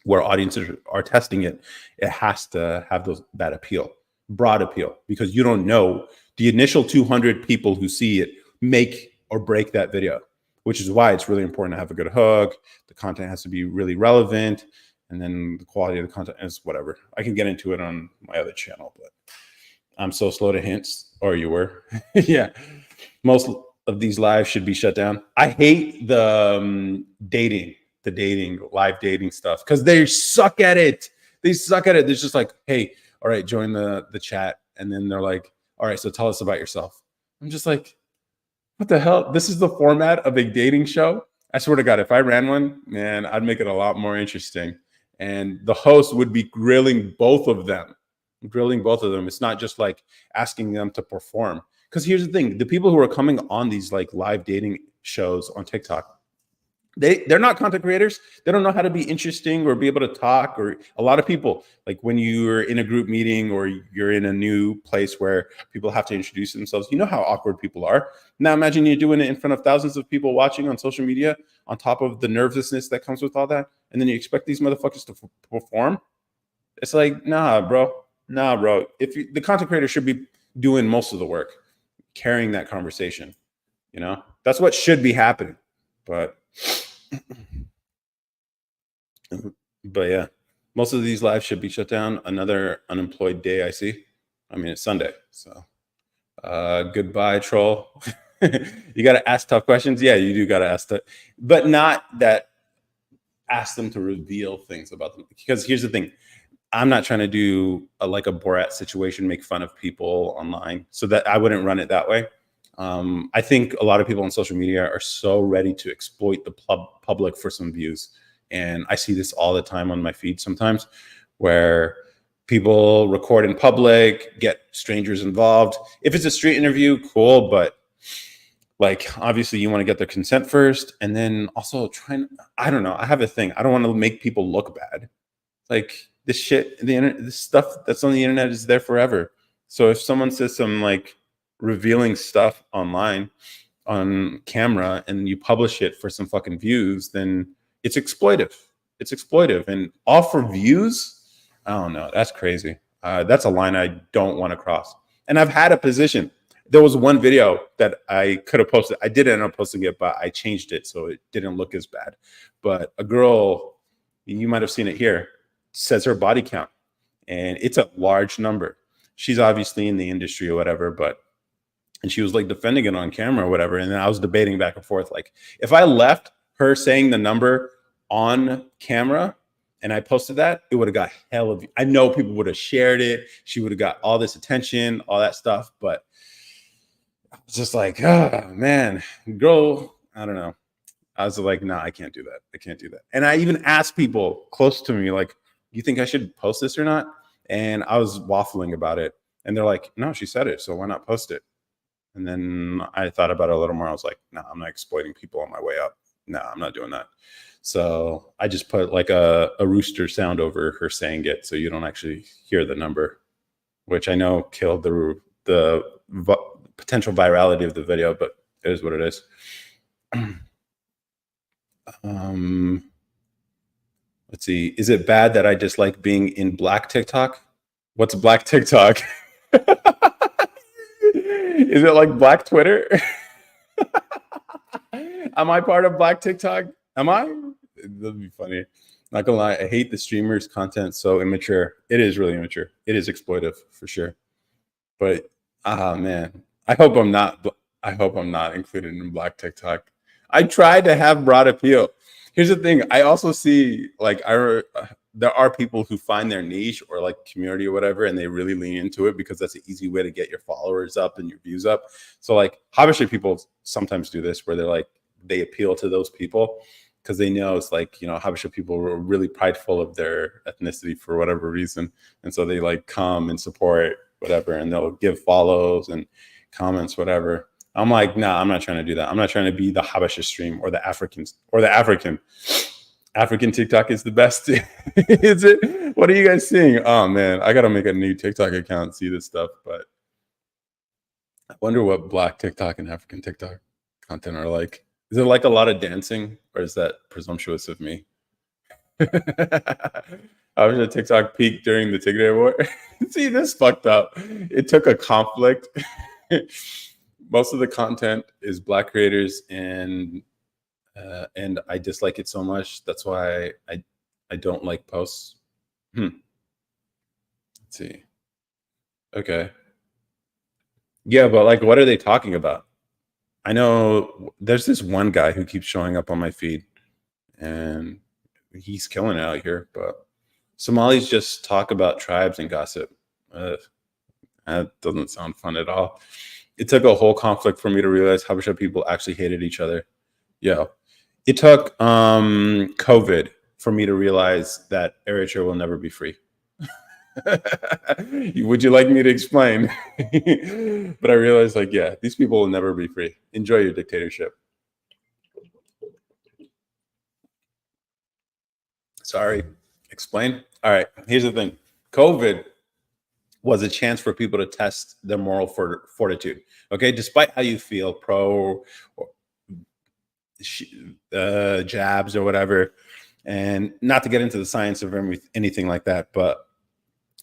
where audiences are testing it, it has to have that appeal, broad appeal, because you don't know, the initial 200 people who see it make or break that video, which is why it's really important to have a good hook. The content has to be really relevant, and then the quality of the content is whatever. I can get into it on my other channel, but I'm so slow to hints, or you were. Yeah. Most of these lives should be shut down. I hate the dating, live dating stuff because they suck at it. They suck at it. They're just like, hey, all right, join the chat. And then they're like, all right, so tell us about yourself. I'm just like, what the hell? This is the format of a dating show? I swear to God, if I ran one, man, I'd make it a lot more interesting. And the host would be grilling both of them. It's not just like asking them to perform. Because here's the thing, the people who are coming on these like live dating shows on TikTok, they're not content creators. They don't know how to be interesting or be able to talk. Or a lot of people, like when you're in a group meeting or you're in a new place where people have to introduce themselves, you know how awkward people are. Now imagine you're doing it in front of thousands of people watching on social media, on top of the nervousness that comes with all that, and then you expect these motherfuckers to perform. It's like, nah, bro. The content creator should be doing most of the work, carrying that conversation. That's what should be happening. But yeah, most of these lives should be shut down. Another unemployed day I see. I mean, it's Sunday, so goodbye, troll. You got to ask tough questions. Yeah, you do got to ask that, but not that ask them to reveal things about them. Because here's the thing. I'm not trying to do like a Borat situation, make fun of people online. So that I wouldn't run it that way. I think a lot of people on social media are so ready to exploit the public for some views. And I see this all the time on my feed sometimes, where people record in public, get strangers involved. If it's a street interview, cool. But like, obviously you want to get their consent first. And then also I don't know. I have a thing. I don't want to make people look bad. Like this shit, this stuff that's on the internet is there forever. So if someone says some like revealing stuff online on camera and you publish it for some fucking views, then it's exploitive. And all for views. I don't know. That's crazy. That's a line I don't want to cross. And I've had a position. There was one video that I could have posted. I did end up posting it, but I changed it so it didn't look as bad. But a girl, you might have seen it here, says her body count, and it's a large number. She's obviously in the industry or whatever, and she was like defending it on camera or whatever. And then I was debating back and forth. Like, if I left her saying the number on camera and I posted that, it would have got hell of, I know people would have shared it. She would have got all this attention, all that stuff. But I was just like, oh man, girl, I don't know. I was like, nah, I can't do that. And I even asked people close to me, like, you think I should post this or not? And I was waffling about it. And they're like, no, she said it, so why not post it? And then I thought about it a little more. I was like, no, I'm not exploiting people on my way up. No, I'm not doing that. So I just put like a rooster sound over her saying it, so you don't actually hear the number, which I know killed the potential virality of the video, but it is what it is. Let's see. Is it bad that I dislike being in Black TikTok? What's Black TikTok? Is it like Black Twitter? Am I part of Black TikTok? Am I? That'd be funny. Not gonna lie, I hate the streamers' content. So immature. It is really immature. It is exploitive for sure. But man, I hope I'm not. I hope I'm not included in Black TikTok. I tried to have broad appeal. Here's the thing. I also see like there are people who find their niche or like community or whatever, and they really lean into it because that's an easy way to get your followers up and your views up. So like Habesha people sometimes do this where they appeal to those people because they know it's like, Habesha people were really prideful of their ethnicity for whatever reason. And so they like come and support whatever, and they'll give follows and comments, whatever. I'm like, nah, I'm not trying to do that. I'm not trying to be the Habesha stream or the Africans or the African. African TikTok is the best. Is it? What are you guys seeing? Oh man, I gotta make a new TikTok account and see this stuff. But I wonder what Black TikTok and African TikTok content are like. Is it like a lot of dancing, or is that presumptuous of me? I was a TikTok peak during the Tigray War. See, this fucked up. It took a conflict Most of the content is black creators, and I dislike it so much. That's why I don't like posts. Hmm. Let's see. Okay. Yeah, but like, what are they talking about? I know there's this one guy who keeps showing up on my feed, and he's killing it out here. But Somalis just talk about tribes and gossip. Uh, that doesn't sound fun at all. It took a whole conflict for me to realize Habesha people actually hated each other. Yeah. It took COVID for me to realize that Eritrea will never be free. Would you like me to explain? But I realized, like, yeah, these people will never be free. Enjoy your dictatorship. Sorry. Explain. All right. Here's the thing. COVID was a chance for people to test their moral fortitude. Okay, despite how you feel, pro or jabs or whatever, and not to get into the science of anything like that, but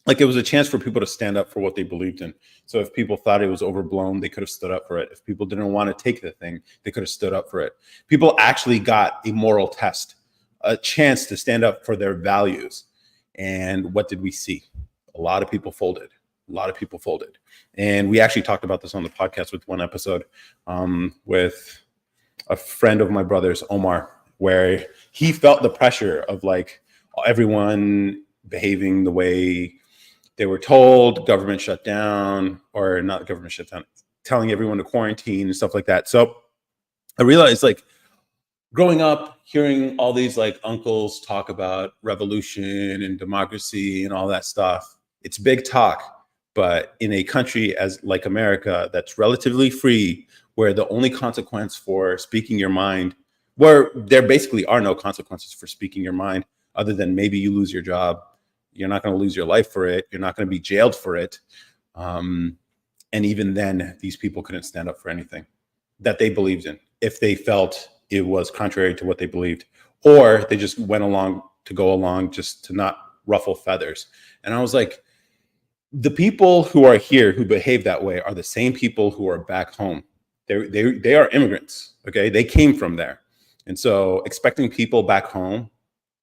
like it was a chance for people to stand up for what they believed in. So if people thought it was overblown, they could have stood up for it. If people didn't want to take the thing, they could have stood up for it. People actually got a moral test, a chance to stand up for their values. And what did we see? A lot of people folded. A lot of people folded. And we actually talked about this on the podcast with one episode with a friend of my brother's, Omar, where he felt the pressure of like everyone behaving the way they were told, government shut down, or not government shut down, telling everyone to quarantine and stuff like that. So I realized, like, growing up, hearing all these like uncles talk about revolution and democracy and all that stuff, it's big talk. But in a country as like America that's relatively free, where the only consequence for speaking your mind, where there basically are no consequences for speaking your mind, other than maybe you lose your job, you're not going to lose your life for it, you're not going to be jailed for it. And even then, these people couldn't stand up for anything that they believed in if they felt it was contrary to what they believed, or they just went along to go along just to not ruffle feathers. And I was like, the people who are here who behave that way are the same people who are back home. They are immigrants. Okay, they came from there, and so expecting people back home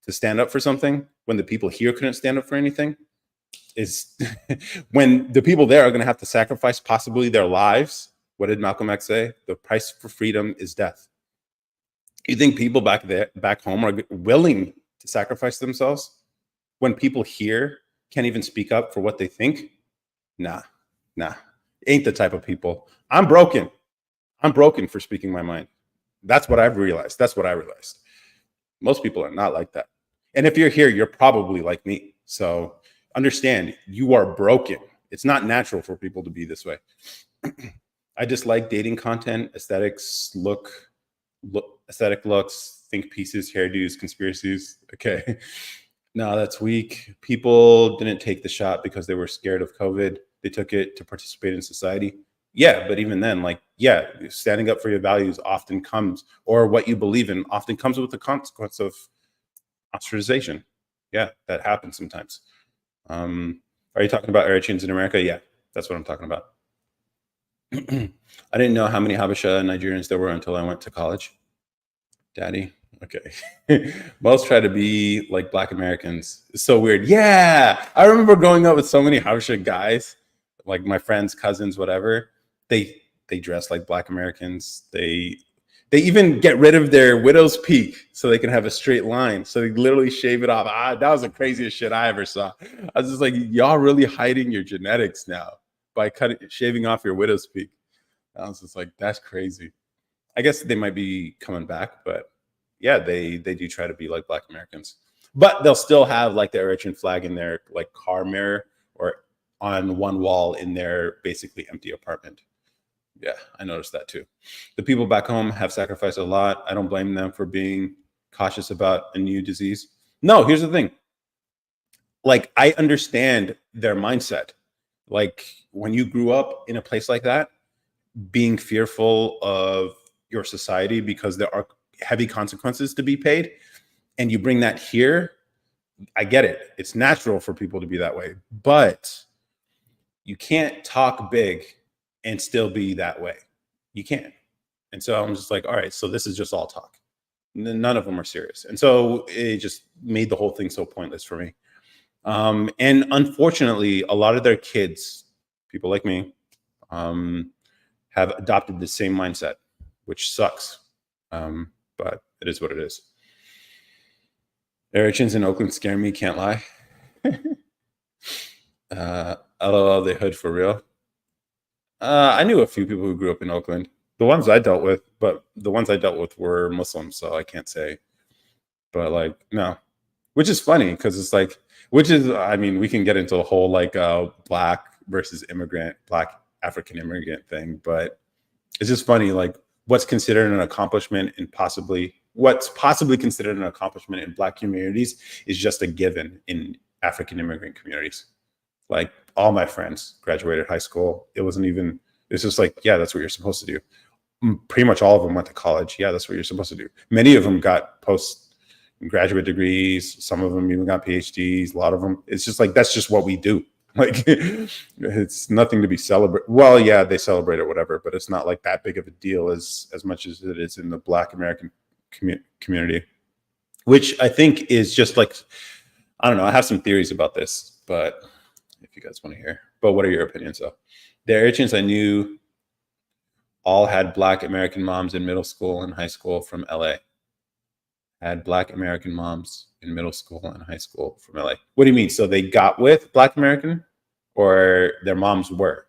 to stand up for something when the people here couldn't stand up for anything is when the people there are going to have to sacrifice possibly their lives. What did Malcolm X say? The price for freedom is death. You think people back home are willing to sacrifice themselves when people here can't even speak up for what they think? Nah, nah, ain't the type of people. I'm broken. I'm broken for speaking my mind. That's what I've realized. That's what I realized. Most people are not like that. And if you're here, you're probably like me. So understand, you are broken. It's not natural for people to be this way. I just like dating content, aesthetics, aesthetic looks, think pieces, hairdos, conspiracies. Okay. No, that's weak. People didn't take the shot because they were scared of COVID. They took it to participate in society. Yeah, but even then, like, yeah, standing up for your values often comes, or what you believe in often comes with the consequence of ostracization. Yeah, that happens sometimes. Are you talking about Eritreans in America? Yeah, that's what I'm talking about. I didn't know how many Habesha Nigerians there were until I went to college. Daddy. Okay. Most try to be like Black Americans. It's so weird. Yeah. I remember growing up with so many Habesha guys, like my friends, cousins, whatever. They dress like Black Americans. They even get rid of their widow's peak so they can have a straight line. So they literally shave it off. That was the craziest shit I ever saw. I was just like, y'all really hiding your genetics now by shaving off your widow's peak. I was just like, that's crazy. I guess they might be coming back, but yeah, they do try to be like Black Americans. But they'll still have like the Eritrean flag in their like car mirror or on one wall in their basically empty apartment. Yeah, I noticed that too. The people back home have sacrificed a lot. I don't blame them for being cautious about a new disease. No, here's the thing. Like, I understand their mindset. Like, when you grew up in a place like that, being fearful of your society because there are heavy consequences to be paid, and you bring that here, I get it. It's natural for people to be that way, but you can't talk big and still be that way. You can't. And so I'm just like, all right, so this is just all talk. None of them are serious. And so it just made the whole thing so pointless for me. And unfortunately, a lot of their kids, people like me, um, have adopted the same mindset, which sucks. But it is what it is. Urchins in Oakland scare me, can't lie. LOL, they hood for real. I knew a few people who grew up in Oakland. The ones I dealt with, but the ones I dealt with were Muslim, so I can't say. But like, no, which is funny because it's like, which is, I mean, we can get into the whole like black versus immigrant, black African immigrant thing, but it's just funny, like what's considered an accomplishment and what's possibly considered an accomplishment in black communities is just a given in African immigrant communities. Like all my friends graduated high school. It's just like, yeah, that's what you're supposed to do. Pretty much all of them went to college. Yeah, that's what you're supposed to do. Many of them got postgraduate degrees. Some of them even got PhDs. A lot of them, it's just like, that's just what we do. Like it's nothing to be celebrated. Well, yeah, they celebrate it, whatever, but it's not like that big of a deal as much as it is in the Black American community, which I think is just like, I don't know. I have some theories about this, but if you guys want to hear, but what are your opinions though? The urchins I knew all had Black American moms in middle school and high school from LA. Had Black American moms in middle school and high school from LA. What do you mean? So they got with Black American, or their moms were?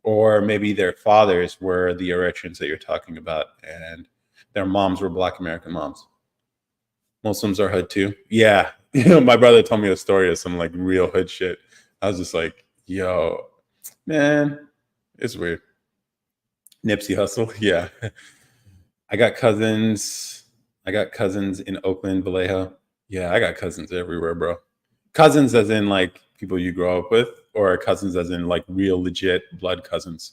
Or maybe their fathers were the urchins that you're talking about and their moms were Black American moms. Muslims are hood too. Yeah. My brother told me a story of some like real hood shit. I was just like, yo, man, it's weird. Nipsey Hussle. Yeah. I got cousins in Oakland, Vallejo. Yeah, I got cousins everywhere, bro. Cousins as in like people you grow up with, or cousins as in like real legit blood cousins.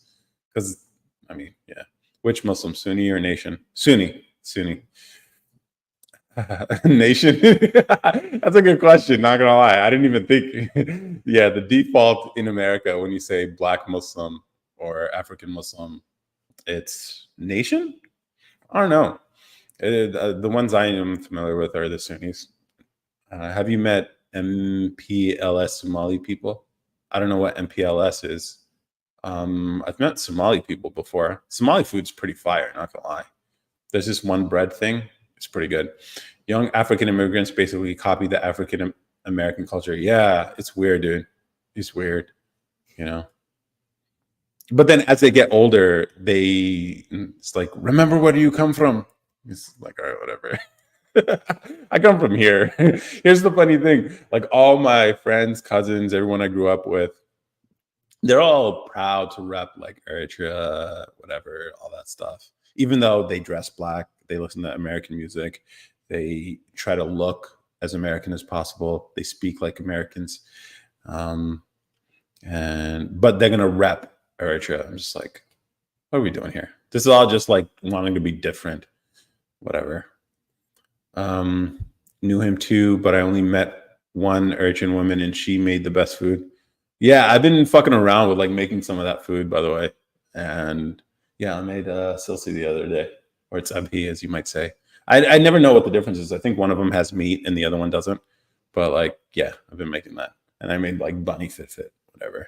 Because I mean, yeah. Which Muslim, Sunni or nation? Sunni. Sunni. Nation. That's a good question. Not gonna lie, I didn't even think. Yeah, the default in America when you say Black Muslim or African Muslim, it's nation. I don't know. The ones I am familiar with are the Sunnis. Have you met MPLS Somali people? I don't know what MPLS is. I've met Somali people before. Somali food's pretty fire, not gonna lie. There's this one bread thing. It's pretty good. Young African immigrants basically copy the African American culture. Yeah, it's weird, dude. It's weird, you know. But then as they get older, it's like, remember where you come from? It's like, all right, whatever. I come from here. Here's the funny thing. Like all my friends, cousins, everyone I grew up with, they're all proud to rep like Eritrea, whatever, all that stuff. Even though they dress black, they listen to American music, they try to look as American as possible, they speak like Americans, but they're gonna rep Eritrea. I'm just like, what are we doing here? This is all just like wanting to be different, whatever. Knew him too, but I only met one urchin woman and she made the best food. Yeah, I've been fucking around with like making some of that food, by the way. And yeah, I made silsi the other day, or it's abhi, as you might say. I never know what the difference is. I think one of them has meat and the other one doesn't. But like, yeah, I've been making that. And I made like bunny fit, whatever.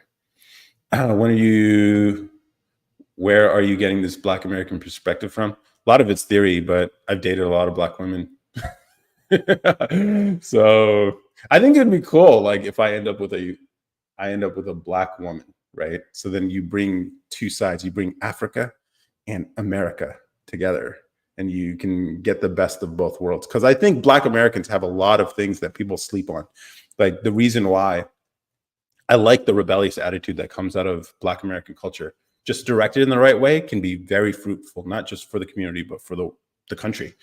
Where are you getting this Black American perspective from? A lot of it's theory, but I've dated a lot of Black women. So I think it'd be cool. Like if I end up with a Black woman, right? So then you bring two sides, you bring Africa and America together and you can get the best of both worlds. Because I think Black Americans have a lot of things that people sleep on. Like the reason why I like the rebellious attitude that comes out of Black American culture, just directed in the right way, can be very fruitful, not just for the community, but for the country.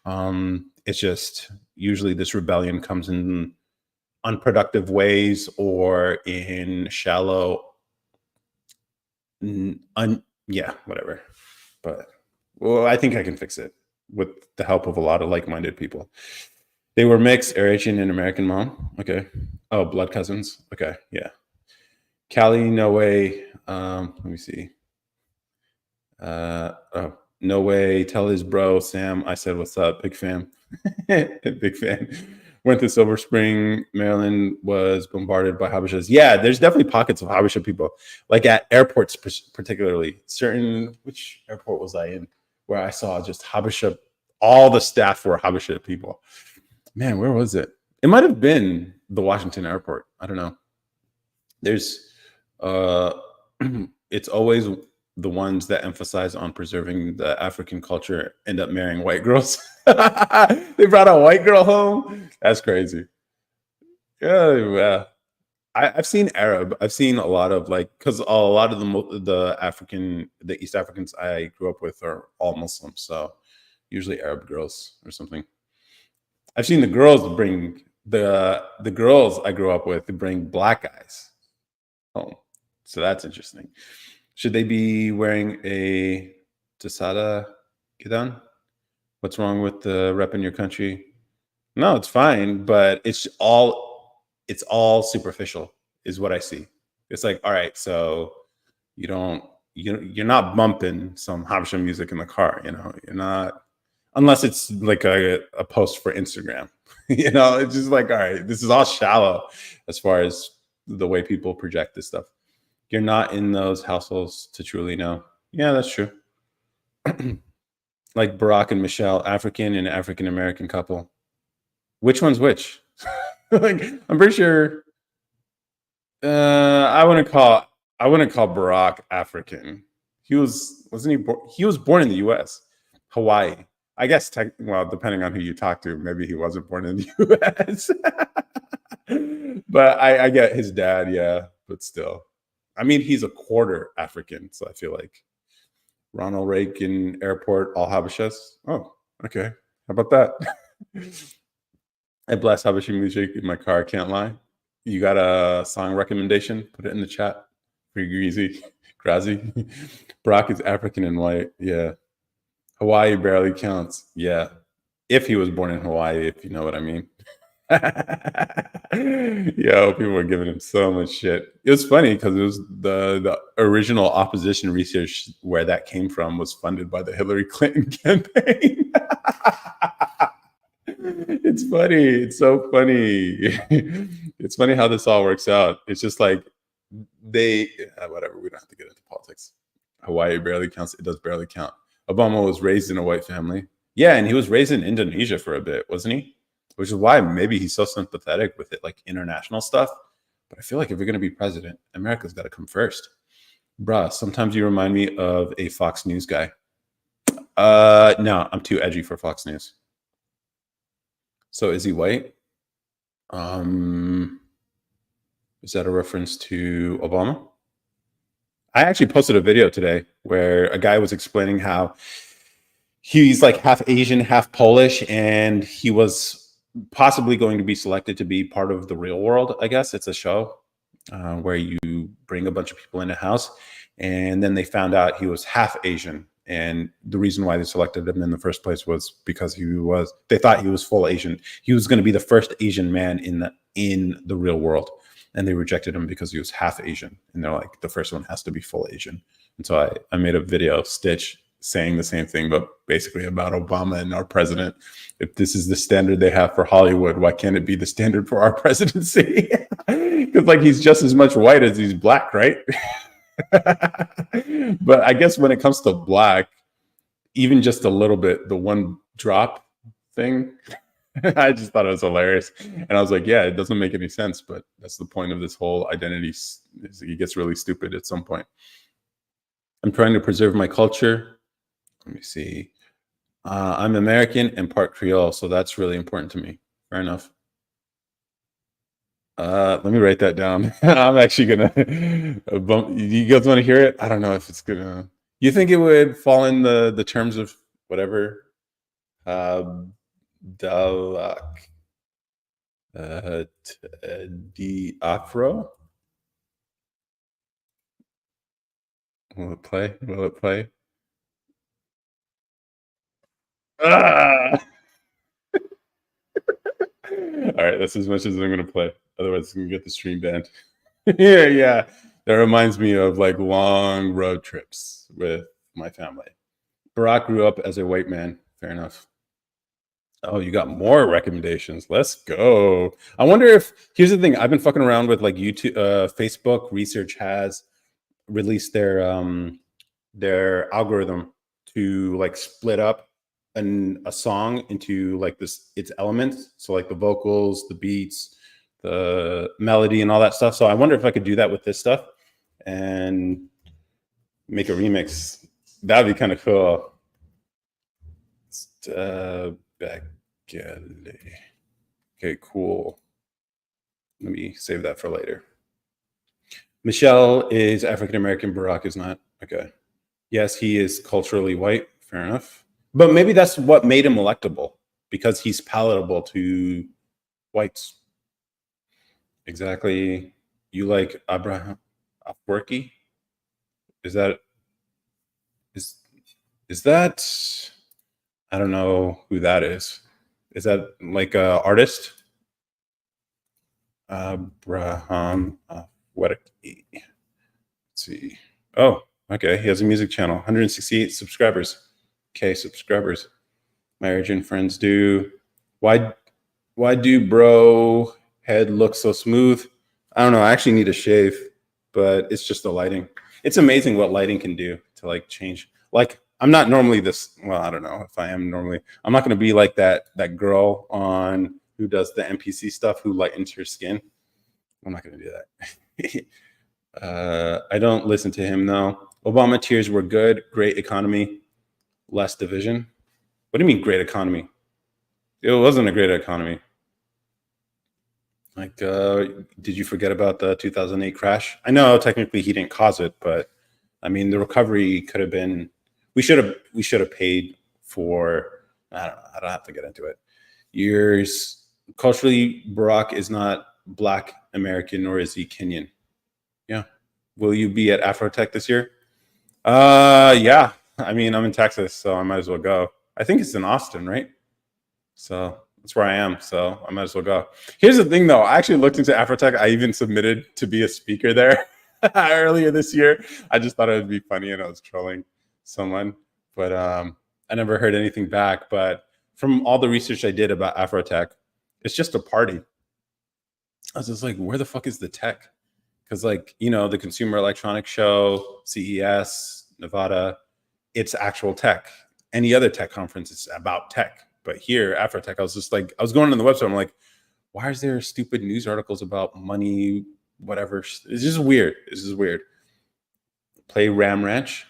It's just usually this rebellion comes in unproductive ways or in shallow, yeah, whatever. But well, I think I can fix it with the help of a lot of like-minded people. They were mixed, Eritrean and American mom. Okay. Oh, blood cousins. Okay. Yeah. Cali, no way. Let me see. Oh, no way. Tell his bro Sam I said what's up. Big fan. Big fan. Went to Silver Spring, Maryland. Was bombarded by Habeshas. Yeah, there's definitely pockets of Habesha people, like at airports, particularly. Certain which airport was I in where I saw just Habesha. All the staff were Habesha people. Man, where was it? It might have been the Washington airport. I don't know. There's uh it's always the ones that emphasize on preserving the African culture end up marrying white girls. They brought a white girl home. That's crazy. Yeah, I've seen Arab. I've seen a lot of like because a lot of the East Africans I grew up with are all Muslims, so usually Arab girls or something. I've seen the girls bring the girls I grew up with bring black guys home, so that's interesting. Should they be wearing a Tasada Kidan? What's wrong with the rep in your country? No, it's fine, but it's all superficial, is what I see. It's like, all right, so you don't you're not bumping some Habesha music in the car, you're not unless it's like a post for Instagram. It's just like, all right, this is all shallow as far as the way people project this stuff. You're not in those households to truly know. Yeah, that's true. Like Barack and Michelle, African and African American couple. Which one's which? Like, I'm pretty sure. I wouldn't call Barack African. He wasn't he? He was born in the U.S., Hawaii. I guess. Well, depending on who you talk to, maybe he wasn't born in the U.S. But I get his dad, yeah. But still, I mean, he's a quarter African, so I feel like Ronald Reagan Airport, all Habeshas. Oh, okay. How about that? I blast Habesha music in my car. I can't lie. You got a song recommendation? Put it in the chat. Pretty greasy, Grazi. Brock is African and white. Yeah. Hawaii barely counts. Yeah. If he was born in Hawaii, if you know what I mean. Yo, people were giving him so much shit. It was funny because it was the original opposition research where that came from was funded by the Hillary Clinton campaign. It's funny. It's so funny. It's funny how this all works out. It's just like whatever. We don't have to get into politics. Hawaii barely counts. It does barely count. Obama was raised in a white family. Yeah, and he was raised in Indonesia for a bit, wasn't he? Which is why maybe he's so sympathetic with it, like international stuff. But I feel like if you're going to be president, America's got to come first. Bruh, sometimes you remind me of a Fox News guy. No, I'm too edgy for Fox News. So is he white? Is that a reference to Obama? I actually posted a video today where a guy was explaining how he's like half Asian, half Polish, and he was possibly going to be selected to be part of The Real World. I guess it's a show where you bring a bunch of people in a house, and then they found out he was half Asian. And the reason why they selected him in the first place was because they thought he was full Asian. He was going to be the first Asian man in the real world. And they rejected him because he was half Asian. And they're like, the first one has to be full Asian. And so I made a video of Stitch saying the same thing, but basically about Obama and our president. If this is the standard they have for Hollywood, why can't it be the standard for our presidency? Because like he's just as much white as he's black, right? But I guess when it comes to black, even just a little bit, the one drop thing, I just thought it was hilarious. And I was like, yeah, it doesn't make any sense, but that's the point of this whole identity. It gets really stupid at some point. I'm trying to preserve my culture. Let me see. I'm American and part Creole, so that's really important to me. Fair enough. Let me write that down. I'm actually gonna bump. You guys want to hear it? I don't know if it's gonna. You think it would fall in the terms of whatever? Dalak, di afro. Will it play? Will it play? Ah! All right, that's as much as I'm gonna play. Otherwise, it's gonna get the stream banned. Yeah, yeah. That reminds me of like long road trips with my family. Barack grew up as a white man. Fair enough. Oh, you got more recommendations. Let's go. I wonder if here's the thing. I've been fucking around with like YouTube, Facebook research has released their algorithm to like split up a song into like this its elements. So like the vocals, the beats, the melody, and all that stuff. So I wonder if I could do that with this stuff and make a remix. That'd be kind of cool. Back. Okay, cool. Let me save that for later. Michelle is African American. Barack is not. Okay. Yes, he is culturally white. Fair enough. But maybe that's what made him electable, because he's palatable to whites. Exactly. You like Abraham Afwerki? Is that is that? I don't know who that is. Is that like a artist? Abraham Afwerki. Let's see. Oh, okay. He has a music channel. 168 subscribers. Okay, subscribers. My urgent friends do. Why do bro head look so smooth? I don't know. I actually need a shave, but it's just the lighting. It's amazing what lighting can do to like change. Like I'm not normally this. Well, I don't know if I am normally. I'm not going to be like that girl on who does the NPC stuff who lightens her skin. I'm not going to do that. I don't listen to him though. Obama tears were good. Great economy. Less division. What do you mean great economy? It wasn't a great economy. Like, did you forget about the 2008 crash? I know technically he didn't cause it, but I mean the recovery could have been. We should have paid for. I don't know. I don't have to get into it. Years culturally, Barack is not Black American, nor is he Kenyan. Yeah. Will you be at Afrotech this year? Yeah. I mean, I'm in Texas, so I might as well go. I think it's in Austin, right? So that's where I am. So I might as well go. Here's the thing, though. I actually looked into Afrotech. I even submitted to be a speaker there earlier this year. I just thought it would be funny, and I was trolling someone, but I never heard anything back. But from all the research I did about Afrotech, it's just a party. I was just like, where the fuck is the tech? Because like, the Consumer Electronics Show, CES, Nevada, it's actual tech. Any other tech conference is about tech. But here, Afrotech, I was just like, I was going on the website. I'm like, why is there stupid news articles about money, whatever? It's just weird. This is weird. Play Ram Ranch.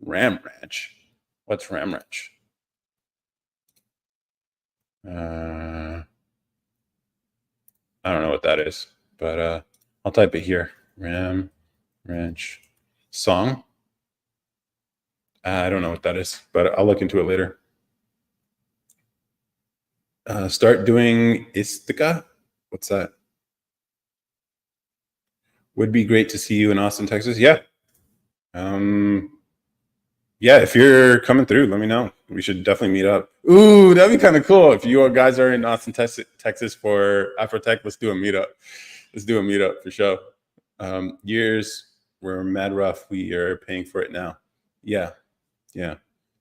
Ram Ranch. What's Ram Ranch? I don't know what that is, but I'll type it here. Ram Ranch song. I don't know what that is, but I'll look into it later. Start doing Istika. What's that? Would be great to see you in Austin, Texas. Yeah. Yeah, if you're coming through, let me know. We should definitely meet up. Ooh, that'd be kind of cool. If you guys are in Austin, Texas for Afrotech, let's do a meetup. Let's do a meetup for sure. Years were mad rough. We are paying for it now. Yeah.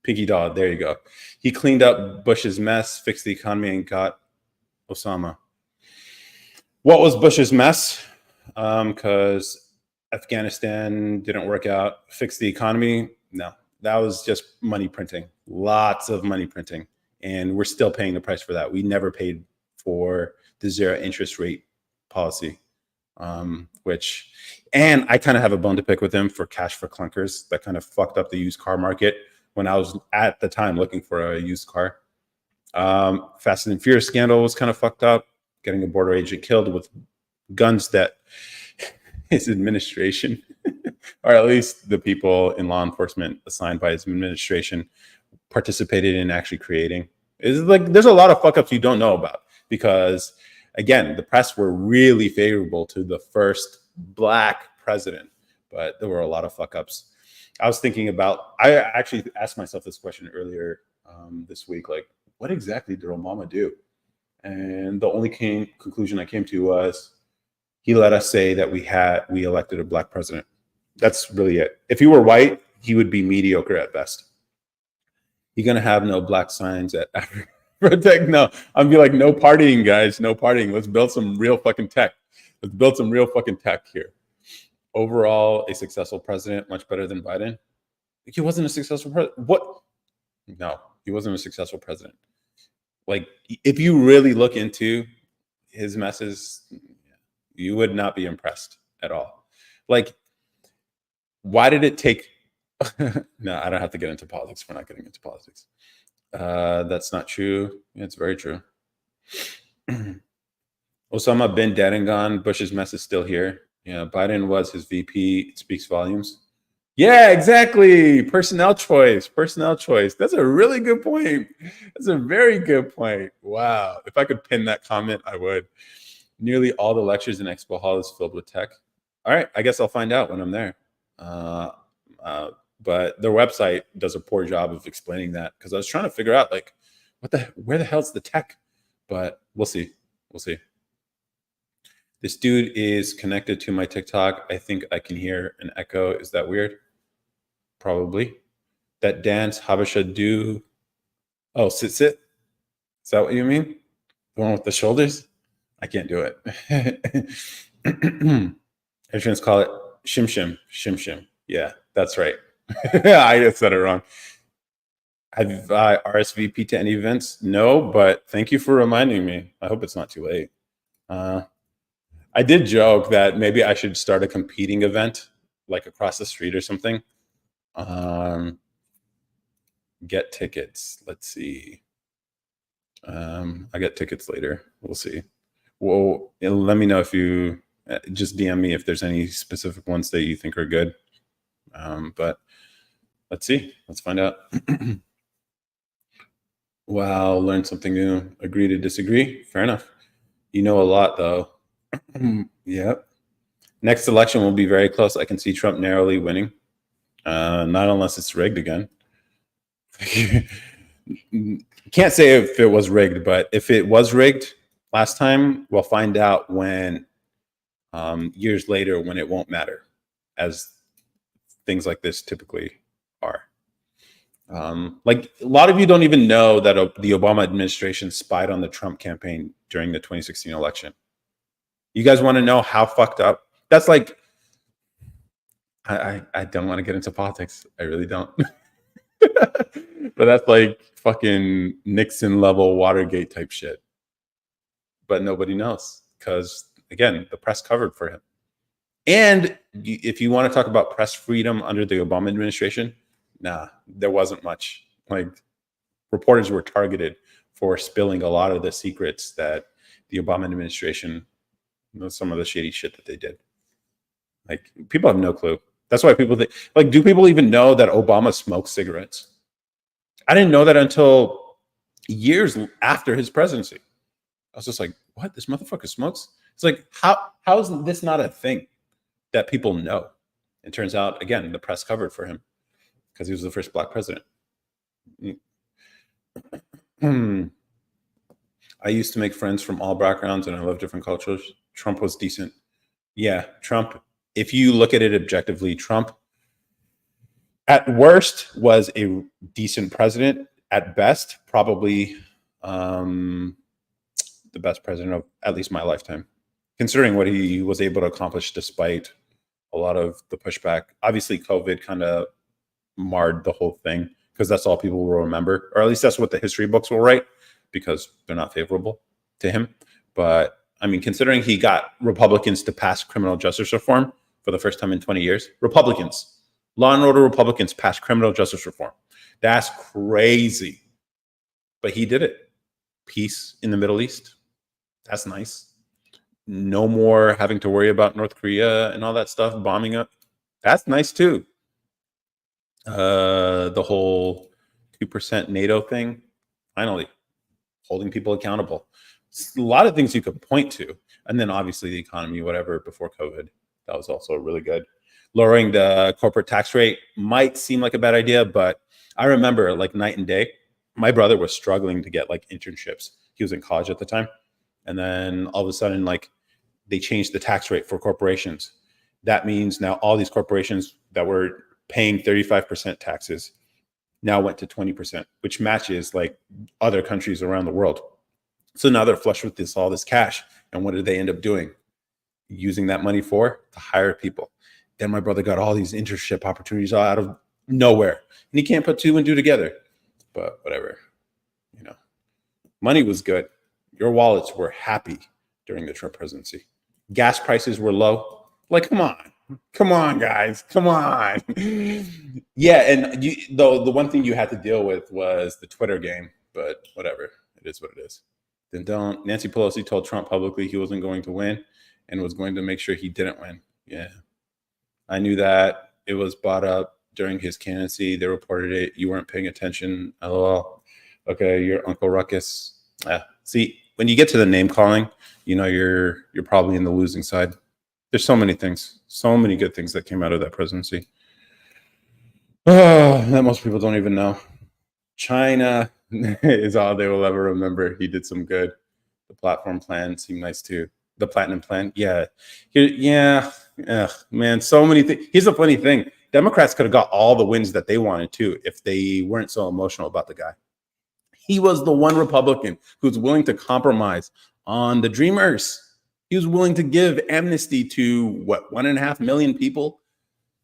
Pinky Doll, there you go. He cleaned up Bush's mess, fixed the economy, and got Osama. What was Bush's mess? Because Afghanistan didn't work out. Fixed the economy? No, that was just money printing. Lots of money printing. And we're still paying the price for that. We never paid for the zero interest rate policy. And I kind of have a bone to pick with him for cash for clunkers. That kind of fucked up the used car market when I was at the time looking for a used car. Fast and Furious scandal was kind of fucked up. Getting a border agent killed with guns that his administration, or at least the people in law enforcement assigned by his administration, participated in actually creating. It's like there's a lot of fuck ups you don't know about because, again, the press were really favorable to the first Black president, but there were a lot of fuck ups. I was thinking about, I actually asked myself this question earlier this week, like, what exactly did Obama do? And the only conclusion I came to was he let us say that we elected a Black president. That's really it. If he were white, he would be mediocre at best. You're gonna have no black signs at Protect. No, I'm be like, no partying, guys, no partying. Let's build some real fucking tech. Let's build some real fucking tech here. Overall, a successful president, much better than Biden. He wasn't a successful president. What? No, he wasn't a successful president. Like, if you really look into his messes, you would not be impressed at all. Like, why did it take? No, I don't have to get into politics. We're not getting into politics. That's not true. It's very true. Osama bin dead and gone. Bush's mess is still here. Yeah, Biden was his VP. It speaks volumes. Yeah, exactly. Personnel choice. Personnel choice. That's a really good point. That's a very good point. Wow. If I could pin that comment, I would. Nearly all the lectures in Expo Hall is filled with tech. All right. I guess I'll find out when I'm there. But their website does a poor job of explaining that, because I was trying to figure out, like, where the hell's the tech? But we'll see. We'll see. This dude is connected to my TikTok. I think I can hear an echo. Is that weird? Probably. That dance, Habesha do. Oh, sit. Is that what you mean? The one with the shoulders? I can't do it. Asians call it shim shim. Yeah, that's right. I just said it wrong. Have I RSVP to any events? No, but thank you for reminding me. I hope it's not too late. I did joke that maybe I should start a competing event, like across the street or something. Get tickets. Let's see. I get tickets later. We'll see. Well, let me know if you just DM me if there's any specific ones that you think are good. But let's see. Let's find out. Wow, learn something new. Agree to disagree. Fair enough. You know a lot, though. Yep. Next election will be very close. I can see Trump narrowly winning. Not unless it's rigged again. Can't say if it was rigged, but if it was rigged last time, we'll find out when years later, when it won't matter, as things like this typically are. Like, a lot of you don't even know that the Obama administration spied on the Trump campaign during the 2016 election. You guys want to know how fucked up? That's like, I don't want to get into politics. I really don't. But that's like fucking Nixon level Watergate type shit. But nobody knows, because, again, the press covered for him. And if you want to talk about press freedom under the Obama administration, nah, there wasn't much. Like, reporters were targeted for spilling a lot of the secrets that the Obama administration, some of the shady shit that they did. Like, people have no clue. That's why people think, like, do people even know that Obama smoked cigarettes? I didn't know that until years after his presidency. I was just like, what? This motherfucker smokes? It's like, how is this not a thing that people know? It turns out, again, the press covered for him because he was the first black president. I used to make friends from all backgrounds, and I love different cultures. Trump was decent. Yeah, Trump, if you look at it objectively, Trump, at worst, was a decent president. At best, probably the best president of at least my lifetime, considering what he was able to accomplish despite a lot of the pushback. Obviously, COVID kind of marred the whole thing, because that's all people will remember, or at least that's what the history books will write, because they're not favorable to him. But I mean, considering he got Republicans to pass criminal justice reform for the first time in 20 years, Republicans, law and order Republicans passed criminal justice reform. That's crazy. But he did it. Peace in the Middle East. That's nice. No more having to worry about North Korea and all that stuff bombing up. That's nice too. The whole 2% NATO thing, finally holding people accountable. A lot of things you could point to. And then obviously the economy, whatever, before COVID, that was also really good. Lowering the corporate tax rate might seem like a bad idea, but I remember, like, night and day. My brother was struggling to get, like, internships. He was in college at the time. And then all of a sudden, like, they changed the tax rate for corporations. That means now all these corporations that were paying 35% taxes now went to 20%, which matches like other countries around the world. So now they're flush with all this cash. And what did they end up doing? Using that money for to hire people. Then my brother got all these internship opportunities all out of nowhere. And he can't put two and two together. But whatever, you know, money was good. Your wallets were happy during the Trump presidency. Gas prices were low. Like, come on, guys, come on. Yeah, and the one thing you had to deal with was the Twitter game. But whatever, it is what it is. Then don't. Nancy Pelosi told Trump publicly he wasn't going to win, and was going to make sure he didn't win. Yeah, I knew that. It was brought up during his candidacy. They reported it. You weren't paying attention. LOL. Okay, you're Uncle Ruckus. See, when you get to the name calling, you know you're probably in the losing side. There's so many things, so many good things that came out of that presidency. Oh, that most people don't even know. China is all they will ever remember. He did some good. The platform plan seemed nice too. The platinum plan, yeah, man. So many things. Here's the funny thing: Democrats could have got all the wins that they wanted to if they weren't so emotional about the guy. He was the one Republican who's willing to compromise on the Dreamers. He was willing to give amnesty to what 1.5 million people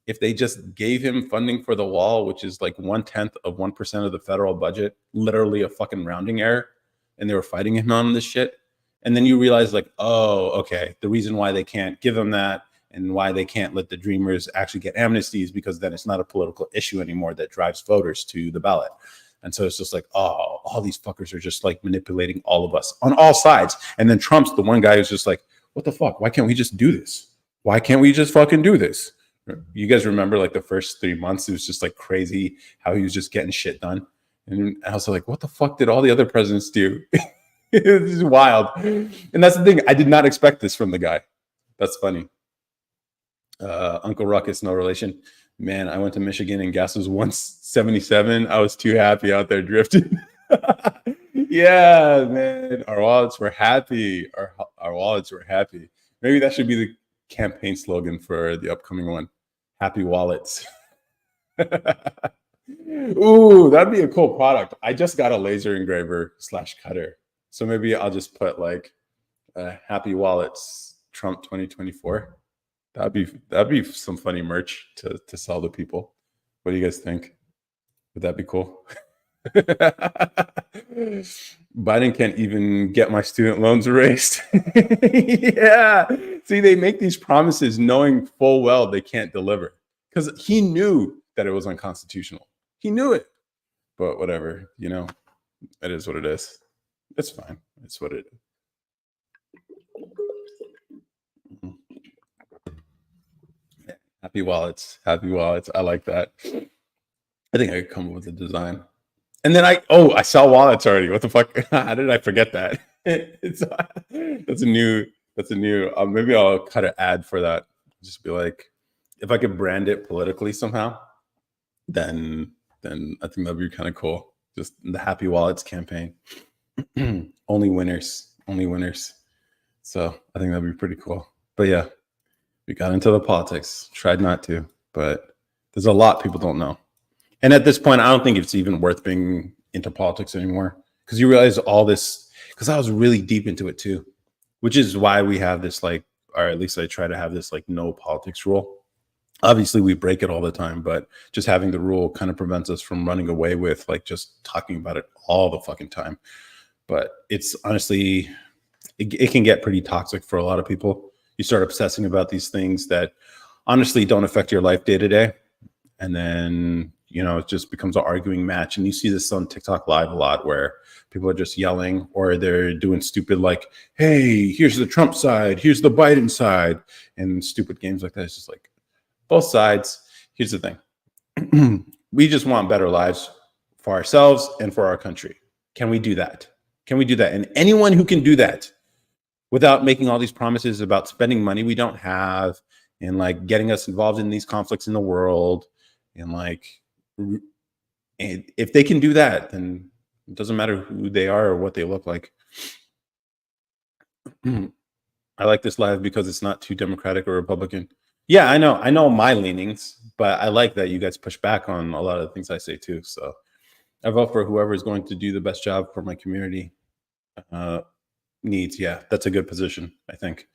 if they just gave him funding for the wall, which is like 1/10 of 1% of the federal budget, literally a fucking rounding error, and they were fighting him on this shit. And then you realize, like, oh, okay, the reason why they can't give them that and why they can't let the Dreamers actually get amnesty is because then it's not a political issue anymore that drives voters to the ballot. And so it's just like, oh, all these fuckers are just like manipulating all of us on all sides. And then Trump's the one guy who's just like, what the fuck? Why can't we just do this? Why can't we just fucking do this? You guys remember like the first 3 months, it was just like crazy how he was just getting shit done. And I was like, what the fuck did all the other presidents do? It's just wild. And that's the thing. I did not expect this from the guy. That's funny. Uncle Ruckus, no relation. Man, I went to Michigan and gas was 177. I was too happy out there drifting. Yeah, man. Our wallets were happy. Our wallets were happy. Maybe that should be the campaign slogan for the upcoming one. Happy wallets. Ooh, that'd be a cool product. I just got a laser engraver / cutter. So maybe I'll just put like Happy Wallets Trump 2024. That'd be some funny merch to sell to people. What do you guys think? Would that be cool? Biden can't even get my student loans erased. Yeah. See, they make these promises knowing full well they can't deliver because he knew that it was unconstitutional. He knew it. But whatever, you know, it is what it is. It's fine. It's what it is. Happy wallets. Happy wallets. I like that. I think I could come up with a design. And then I sell wallets already. What the fuck? How did I forget that? That's a new maybe I'll cut an ad for that. Just be like, if I could brand it politically somehow, then I think that'd be kind of cool. Just the Happy Wallets campaign. Only winners. So I think that'd be pretty cool. But yeah, we got into the politics. Tried not to, but there's a lot people don't know. And at this point, I don't think it's even worth being into politics anymore because you realize all this, because I was really deep into it too, which is why we have this like, or at least I try to have this like no politics rule. Obviously, we break it all the time, but just having the rule kind of prevents us from running away with like just talking about it all the fucking time. But it's honestly, it can get pretty toxic for a lot of people. You start obsessing about these things that honestly don't affect your life day to day. And then, you know, it just becomes an arguing match. And you see this on TikTok Live a lot where people are just yelling or they're doing stupid like, hey, here's the Trump side, here's the Biden side, and stupid games like that. It's just like both sides. Here's the thing. We just want better lives for ourselves and for our country. Can we do that? Can we do that? And anyone who can do that without making all these promises about spending money we don't have and like getting us involved in these conflicts in the world and like, and if they can do that, then it doesn't matter who they are or what they look like. I like this live because it's not too Democratic or Republican. Yeah, I know my leanings, But I like that you guys push back on a lot of the things I say too. So I vote for whoever is going to do the best job for my community uh, needs. Yeah, that's a good position, I think.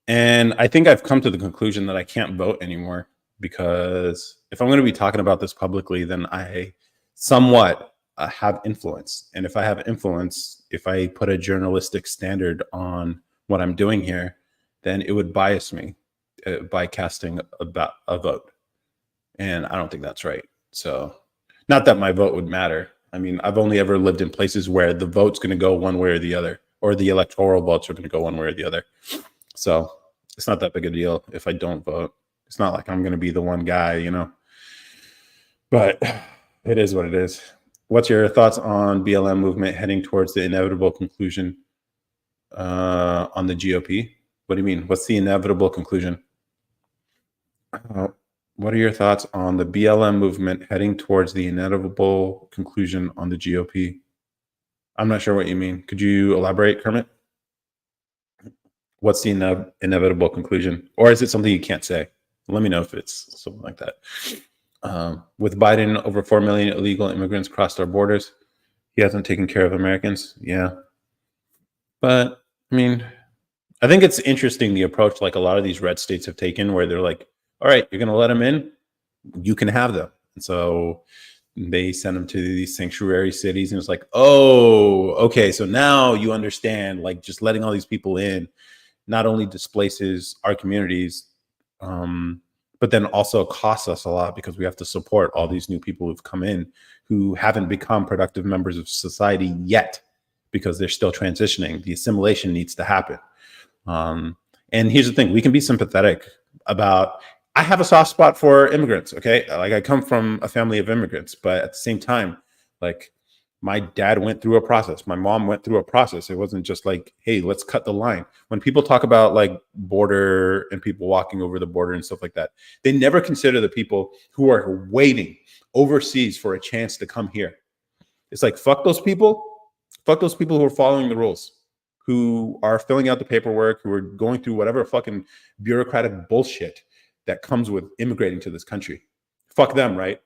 And I think I've come to the conclusion that I can't vote anymore because if I'm going to be talking about this publicly, then I somewhat have influence. And if I have influence, if I put a journalistic standard on what I'm doing here, then it would bias me by casting a vote. And I don't think that's right. So, not that my vote would matter. I mean, I've only ever lived in places where the vote's going to go one way or the other, or the electoral votes are going to go one way or the other. So, it's not that big a deal if I don't vote. It's not like I'm going to be the one guy, but it is what it is. What's your thoughts on BLM movement heading towards the inevitable conclusion on the GOP? What do you mean? What's the inevitable conclusion? What are your thoughts on the BLM movement heading towards the inevitable conclusion on the GOP? I'm not sure what you mean. Could you elaborate, Kermit? What's the inevitable conclusion? Or is it something you can't say? Let me know if it's something like that. With Biden, over 4 million illegal immigrants crossed our borders. He hasn't taken care of Americans. Yeah. But, I mean, I think it's interesting the approach like a lot of these red states have taken where they're like, all right, you're going to let them in, you can have them. And so they send them to these sanctuary cities. And it's like, oh, okay. So now you understand, like just letting all these people in not only displaces our communities, but then also costs us a lot because we have to support all these new people who've come in who haven't become productive members of society yet because they're still transitioning. The assimilation needs to happen. And here's the thing, we can be sympathetic about, I have a soft spot for immigrants. Okay. Like I come from a family of immigrants, but at the same time, like my dad went through a process. My mom went through a process. It wasn't just like, hey, let's cut the line. When people talk about like border and people walking over the border and stuff like that, they never consider the people who are waiting overseas for a chance to come here. It's like, fuck those people. Fuck those people who are following the rules, who are filling out the paperwork, who are going through whatever fucking bureaucratic bullshit that comes with immigrating to this country. Fuck them, right?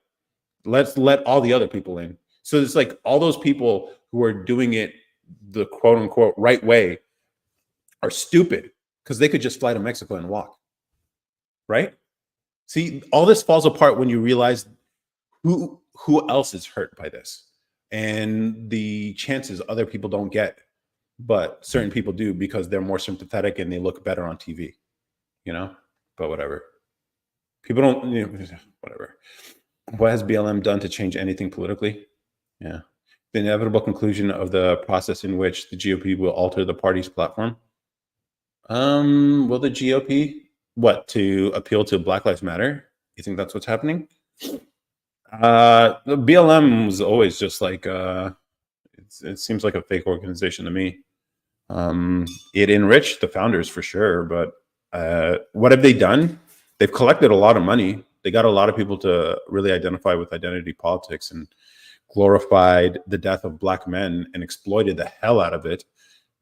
Let's let all the other people in. So it's like all those people who are doing it the quote unquote right way are stupid because they could just fly to Mexico and walk, right? See, all this falls apart when you realize who else is hurt by this and the chances other people don't get, but certain people do because they're more sympathetic and they look better on TV, but whatever. People don't, whatever. What has BLM done to change anything politically? Yeah. The inevitable conclusion of the process in which the GOP will alter the party's platform. Will the GOP to appeal to Black Lives Matter? You think that's what's happening? The BLM was always just like it seems like a fake organization to me. It enriched the founders for sure, but what have they done? They've collected a lot of money. They got a lot of people to really identify with identity politics and glorified the death of Black men and exploited the hell out of it.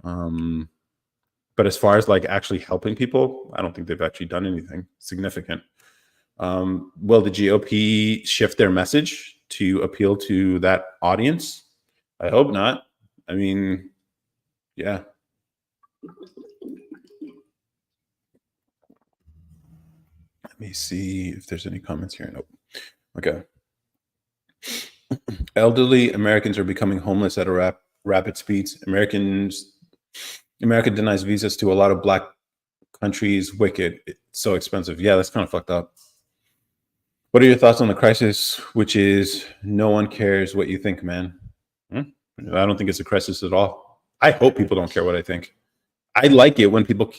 But as far as like actually helping people, I don't think they've actually done anything significant. Will the GOP shift their message to appeal to that audience? I hope not. I mean, yeah. Let me see if there's any comments here. Nope. Okay. Elderly Americans are becoming homeless at a rapid speeds. America denies visas to a lot of Black countries. Wicked. It's so expensive. Yeah, that's kind of fucked up. What are your thoughts on the crisis, which is no one cares what you think, man? I don't think it's a crisis at all. I hope people don't care what I think. I like it when people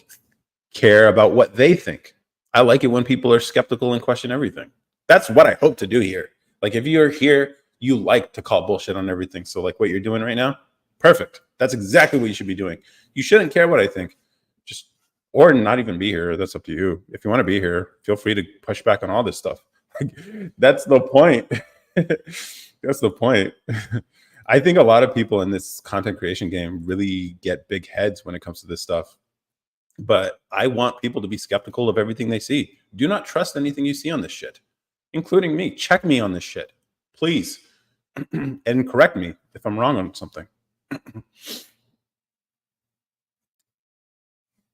care about what they think. I like it when people are skeptical and question everything. That's what I hope to do here. Like if you're here, you like to call bullshit on everything. So like what you're doing right now, perfect. That's exactly what you should be doing. You shouldn't care what I think. Just, or not even be here. That's up to you. If you want to be here, feel free to push back on all this stuff. That's the point. That's the point. I think a lot of people in this content creation game really get big heads when it comes to this stuff. But I want people to be skeptical of everything they see. Do not trust anything you see on this shit. including me. Check me on this shit, please, and correct me if I'm wrong on something.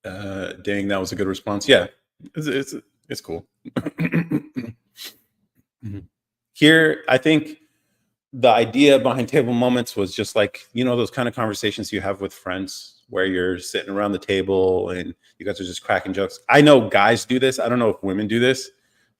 Dang, that was a good response. Yeah, it's cool. Here, I think the idea behind table moments was just like, those kind of conversations you have with friends where you're sitting around the table and you guys are just cracking jokes. I know guys do this. I don't know if women do this.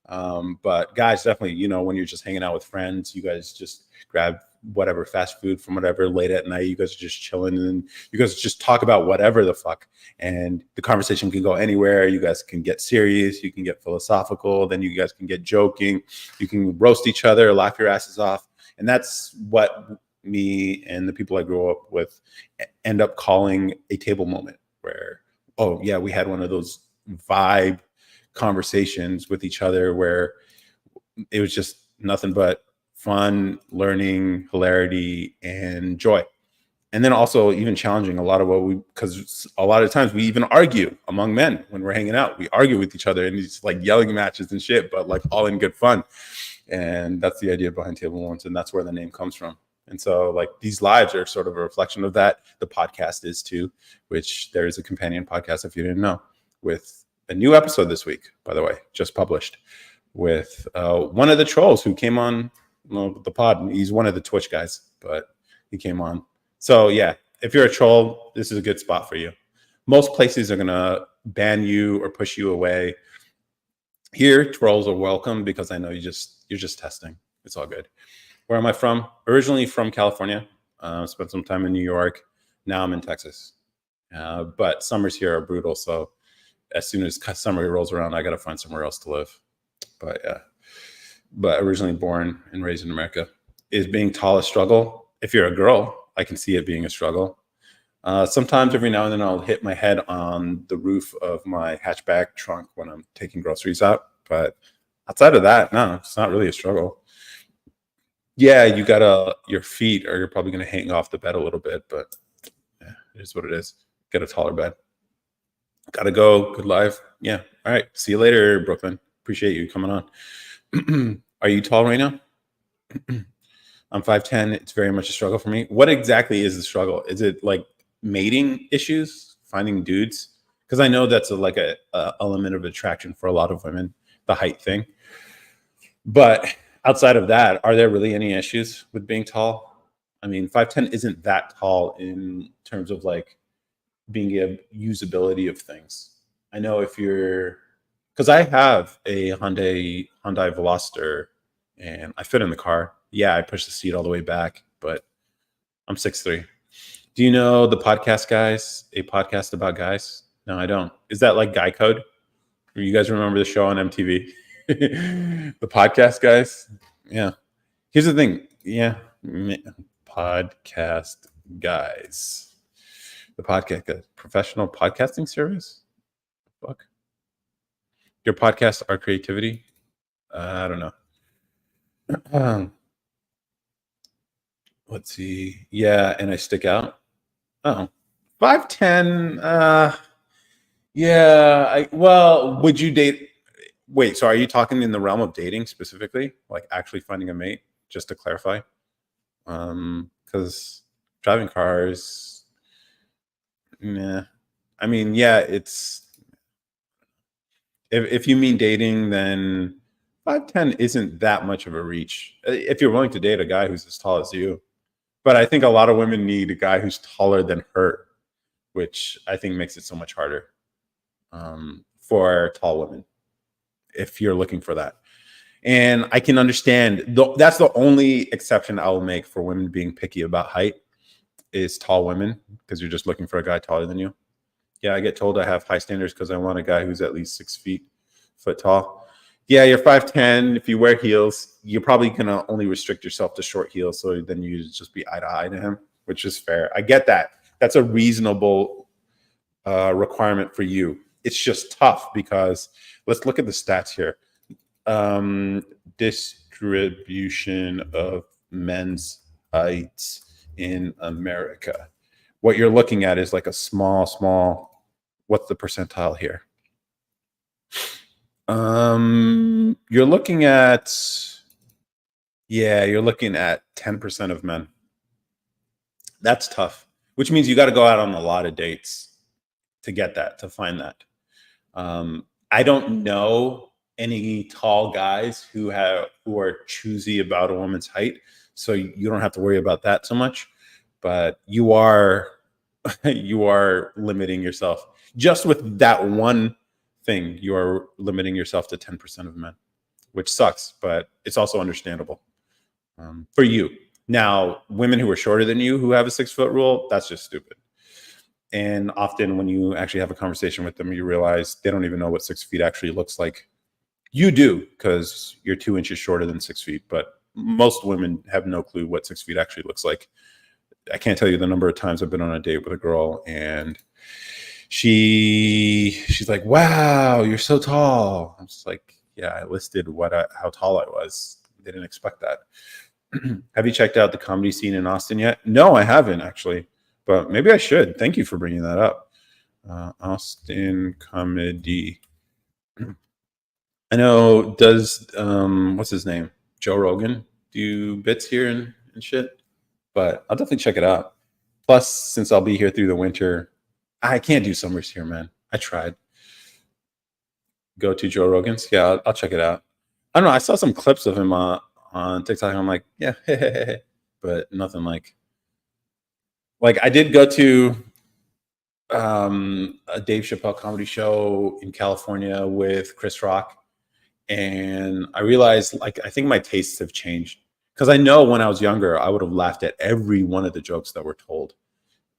But guys, definitely, when you're just hanging out with friends, you guys just grab whatever fast food from whatever late at night. You guys are just chilling and you guys just talk about whatever the fuck. And the conversation can go anywhere. You guys can get serious. You can get philosophical. Then you guys can get joking. You can roast each other, laugh your asses off. And that's what me and the people I grew up with end up calling a table moment where, oh, yeah, we had one of those vibe conversations with each other where it was just nothing but fun, learning, hilarity, and joy. And then also even challenging a lot of because a lot of times we even argue among men when we're hanging out. We argue with each other and it's like yelling matches and shit, but like all in good fun. And that's the idea behind Table Moments, and that's where the name comes from. And so like these lives are sort of a reflection of that. The podcast is too, which there is a companion podcast, if you didn't know, with a new episode this week, by the way, just published, with one of the trolls who came on the pod. He's one of the Twitch guys, but he came on. So yeah, if you're a troll, this is a good spot for you. Most places are going to ban you or push you away. Here, trolls are welcome because I know you're just testing. It's all good. Where am I from? Originally from California. Spent some time in New York. Now I'm in Texas. But summers here are brutal. So as soon as summer rolls around, I got to find somewhere else to live. But yeah, but originally born and raised in America. Is being tall a struggle? If you're a girl, I can see it being a struggle. Sometimes every now and then I'll hit my head on the roof of my hatchback trunk when I'm taking groceries out. But outside of that, no, it's not really a struggle. Yeah, your feet are probably going to hang off the bed a little bit, but yeah, it is what it is. Get a taller bed. Gotta go. Good life. Yeah. All right. See you later, Brooklyn. Appreciate you coming on. Are you tall right now? I'm 5'10". It's very much a struggle for me. What exactly is the struggle? Is it like mating issues, finding dudes? Because I know that's like a element of attraction for a lot of women, the height thing. But outside of that, are there really any issues with being tall? I mean, 5'10" isn't that tall in terms of like being a usability of things. I know if you're, because I have a Hyundai Veloster and I fit in the car. Yeah, I push the seat all the way back, but I'm 6'3". Do you know the podcast guys? A podcast about guys? No, I don't. Is that like Guy Code? Or you guys remember the show on MTV? The podcast guys? Yeah. Here's the thing. Yeah. Podcast guys. The podcast, professional podcasting service. Fuck. Your podcast, our creativity. I don't know. Let's see. Yeah, and I stick out. Oh, 5'10". Yeah. Well, would you date? Wait, so are you talking in the realm of dating specifically, like actually finding a mate? Just to clarify, because driving cars. Nah. I mean, yeah, it's if you mean dating, then 5'10" isn't that much of a reach. If you're willing to date a guy who's as tall as you. But I think a lot of women need a guy who's taller than her, which I think makes it so much harder for tall women if you're looking for that. And I can understand that's the only exception I will make for women being picky about height is tall women, because you're just looking for a guy taller than you. Yeah, I get told I have high standards because I want a guy who's at least 6 foot tall. Yeah, you're 5'10". If you wear heels, you're probably gonna only restrict yourself to short heels. So then you just be eye to eye to him, which is fair. I get that. That's a reasonable requirement for you. It's just tough because let's look at the stats here. Distribution of men's heights in America. What you're looking at is like a small, what's the percentile here? You're looking at yeah, you're looking at 10% of men. That's tough, which means you got to go out on a lot of dates to get that, to find that. I don't know any tall guys who are choosy about a woman's height, so you don't have to worry about that so much. But you are you are limiting yourself just with that one thing. You are limiting yourself to 10% of men, which sucks, but it's also understandable for you. Now, women who are shorter than you who have a 6 foot rule, that's just stupid. And often when you actually have a conversation with them, you realize they don't even know what 6 feet actually looks like. You do because you're 2 inches shorter than 6 feet, but most women have no clue what 6 feet actually looks like. I can't tell you the number of times I've been on a date with a girl and she's like, "Wow, you're so tall." I'm just like, "Yeah, I listed how tall I was. They didn't expect that." Have you checked out the comedy scene in Austin yet? No, I haven't actually, but maybe I should. Thank you for bringing that up. Austin comedy. I know. Does what's his name? Joe Rogan do bits here and shit? But I'll definitely check it out. Plus, since I'll be here through the winter, I can't do summers here, man. I tried. Go to Joe Rogan's. Yeah, I'll check it out. I don't know. I saw some clips of him on TikTok. I'm like, yeah, but nothing like I did go to a Dave Chappelle comedy show in California with Chris Rock, and I realized like I think my tastes have changed because I know when I was younger I would have laughed at every one of the jokes that were told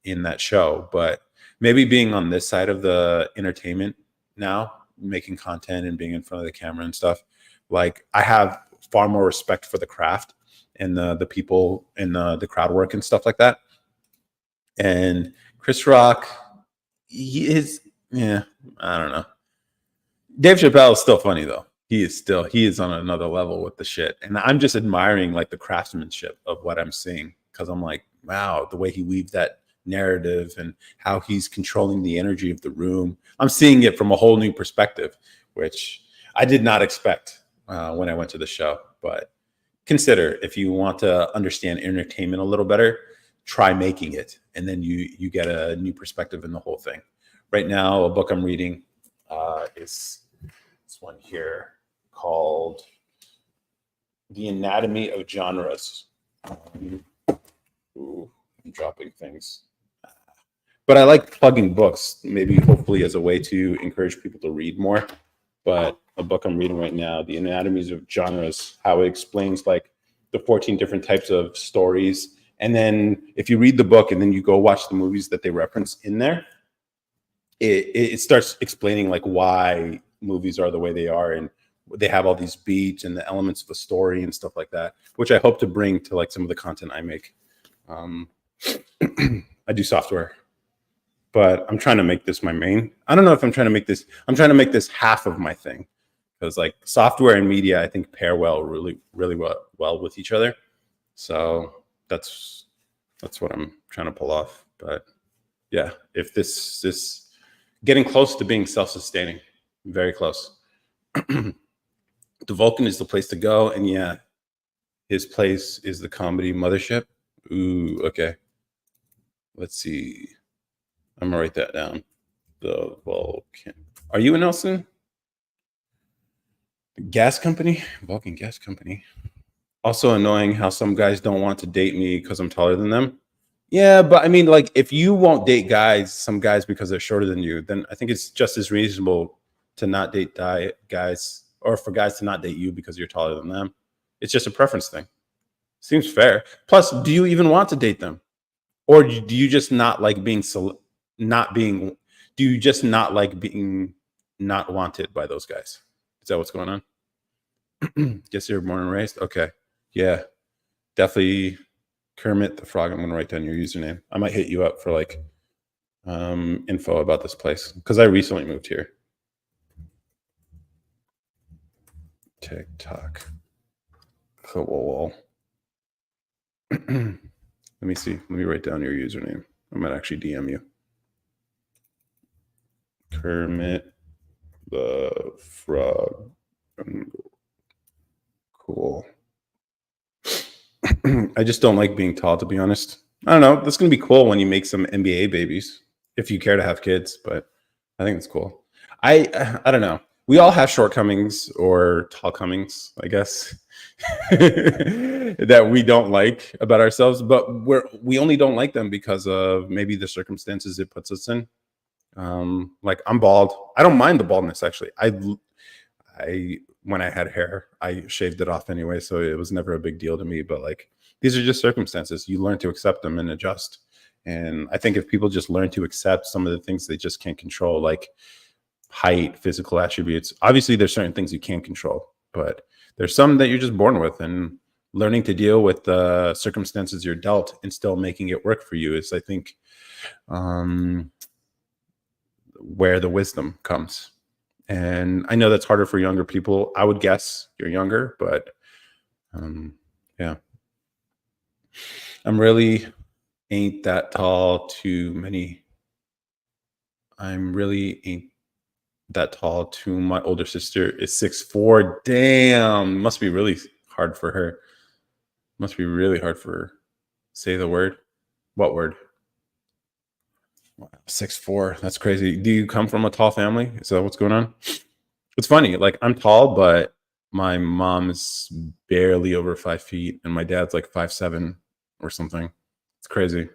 in that show, but maybe being on this side of the entertainment now, making content and being in front of the camera and stuff, like I have far more respect for the craft and the people and the crowd work and stuff like that. And Chris Rock, he is, yeah, I don't know. Dave Chappelle is still funny though. He is on another level with the shit. And I'm just admiring like the craftsmanship of what I'm seeing because I'm like, wow, the way he weaved that narrative and how he's controlling the energy of the room. I'm seeing it from a whole new perspective, which I did not expect when I went to the show. But consider if you want to understand entertainment a little better, try making it, and then you get a new perspective in the whole thing. Right now, a book I'm reading is this one here called The Anatomy of Genres. Ooh, I'm dropping things. But I like plugging books, maybe hopefully as a way to encourage people to read more. But a book I'm reading right now, The Anatomies of Genres, how it explains like the 14 different types of stories. And then if you read the book and then you go watch the movies that they reference in there, it starts explaining like why movies are the way they are and they have all these beats and the elements of the story and stuff like that, which I hope to bring to like some of the content I make. Um, I do software, but I'm trying to make this my main. I don't know if I'm trying to make this. I'm trying to make this half of my thing because like software and media, I think pair really well with each other. So that's what I'm trying to pull off. But yeah, if this getting close to being self-sustaining, very close. The Vulcan is the place to go, and yeah, his place is the comedy mothership. Ooh, okay. Let's see. I'm gonna write that down. The Vulcan. Are you in Nelson? Gas company? Vulcan Gas Company. Also annoying how some guys don't want to date me because I'm taller than them. Yeah, but I mean, like, if you won't date some guys because they're shorter than you, then I think it's just as reasonable to not date guys, or for guys to not date you because you're taller than them. It's just a preference thing. Seems fair. Plus, do you even want to date them, or do you just not like being not being? Do you just not like being not wanted by those guys? Is that what's going on? Guess you're born and raised. Okay, yeah, definitely. Kermit the Frog. I'm gonna write down your username. I might hit you up for like info about this place because I recently moved here. TikTok. Cool. Let me see. Let me write down your username. I might actually DM you. Kermit The frog. Cool. I just don't like being tall, to be honest. I don't know. That's going to be cool when you make some NBA babies, if you care to have kids. But I think it's cool. I don't know. We all have shortcomings or tall comings, I guess, that we don't like about ourselves. But we only don't like them because of maybe the circumstances it puts us in. Like I'm bald. I don't mind the baldness actually. I when I had hair, I shaved it off anyway, so it was never a big deal to me. But like these are just circumstances. You learn to accept them and adjust. And I think if people just learn to accept some of the things they just can't control, like height, physical attributes, obviously there's certain things you can't control, but there's some that you're just born with, and learning to deal with the circumstances you're dealt and still making it work for you is, I think, um, where the wisdom comes. And I know that's harder for younger people. I would guess you're younger, but yeah, I'm really ain't that tall to many. I'm really ain't that tall to my older sister is 6'4". Damn, must be really hard for her. Must be really hard for her. Say the word. What word? Wow, 6'4". That's crazy. Do you come from a tall family? Is that what's going on? It's funny. Like I'm tall, but my mom's barely over 5 feet, and my dad's like 5'7" or something. It's crazy.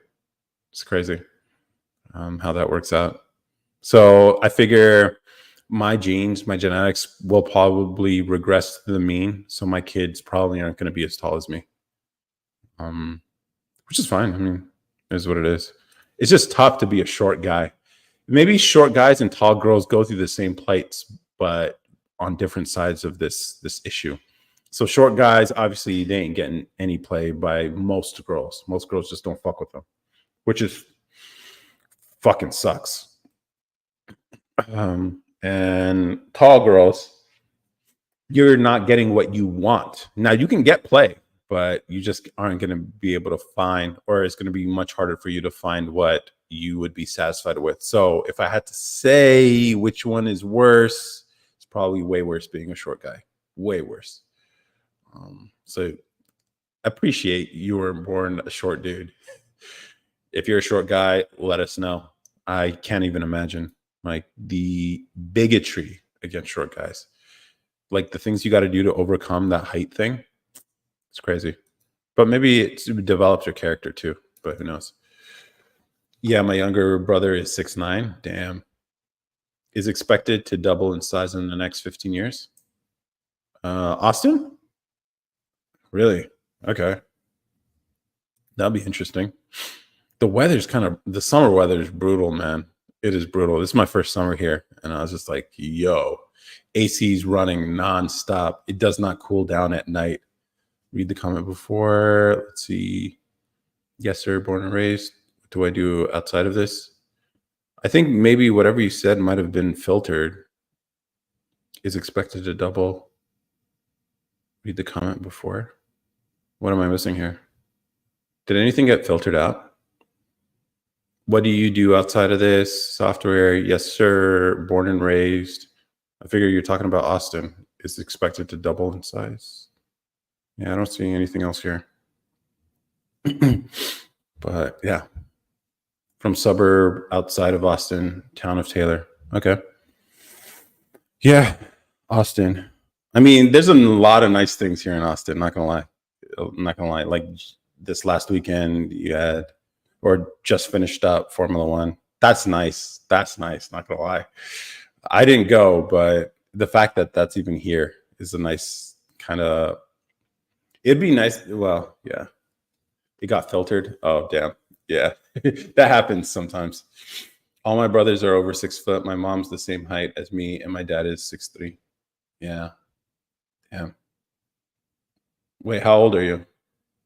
It's crazy how that works out. So I figure my genes, my genetics will probably regress to the mean. So my kids probably aren't going to be as tall as me, um, which is fine. I mean, it is what it is. It's just tough to be a short guy. Maybe short guys and tall girls go through the same plights, but on different sides of this issue. So short guys, obviously, they ain't getting any play by most girls. Most girls just don't fuck with them, which is fucking sucks. And tall girls, you're not getting what you want. Now you can get play, but you just aren't going to be able to find, or it's going to be much harder for you to find what you would be satisfied with. So if I had to say which one is worse, it's probably way worse being a short guy. Way worse. So appreciate you were born a short dude. If you're a short guy, let us know. I can't even imagine like the bigotry against short guys. Like the things you got to do to overcome that height thing. It's crazy. But maybe it develops your character too. But who knows? Yeah, my younger brother is 6'9". Damn. Is expected to double in size in the next 15 years. Austin? Really? Okay. That'll be interesting. The summer weather is brutal, man. It is brutal. This is my first summer here. And I was just like, yo, AC's running nonstop. It does not cool down at night. Read the comment before. Let's see. Yes, sir. Born and raised. What do I do outside of this? I think maybe whatever you said might have been filtered. Is expected to double. Read the comment before. What am I missing here? Did anything get filtered out? What do you do outside of this? Software. Yes, sir. Born and raised. I figure you're talking about Austin. Is expected to double in size. Yeah, I don't see anything else here. But yeah, from suburb outside of Austin, town of Taylor. Okay. Yeah, Austin. I mean, there's a lot of nice things here in Austin. Not gonna lie. I'm not gonna lie. Like this last weekend, you had or just finished up Formula One. That's nice. That's nice. Not gonna lie. I didn't go, but the fact that that's even here is a nice kind of. It'd be nice. Well, yeah. It got filtered. Oh, damn. Yeah, that happens sometimes. All my brothers are over 6 foot. My mom's the same height as me, and my dad is 6'3". Yeah. Damn. Wait, how old are you?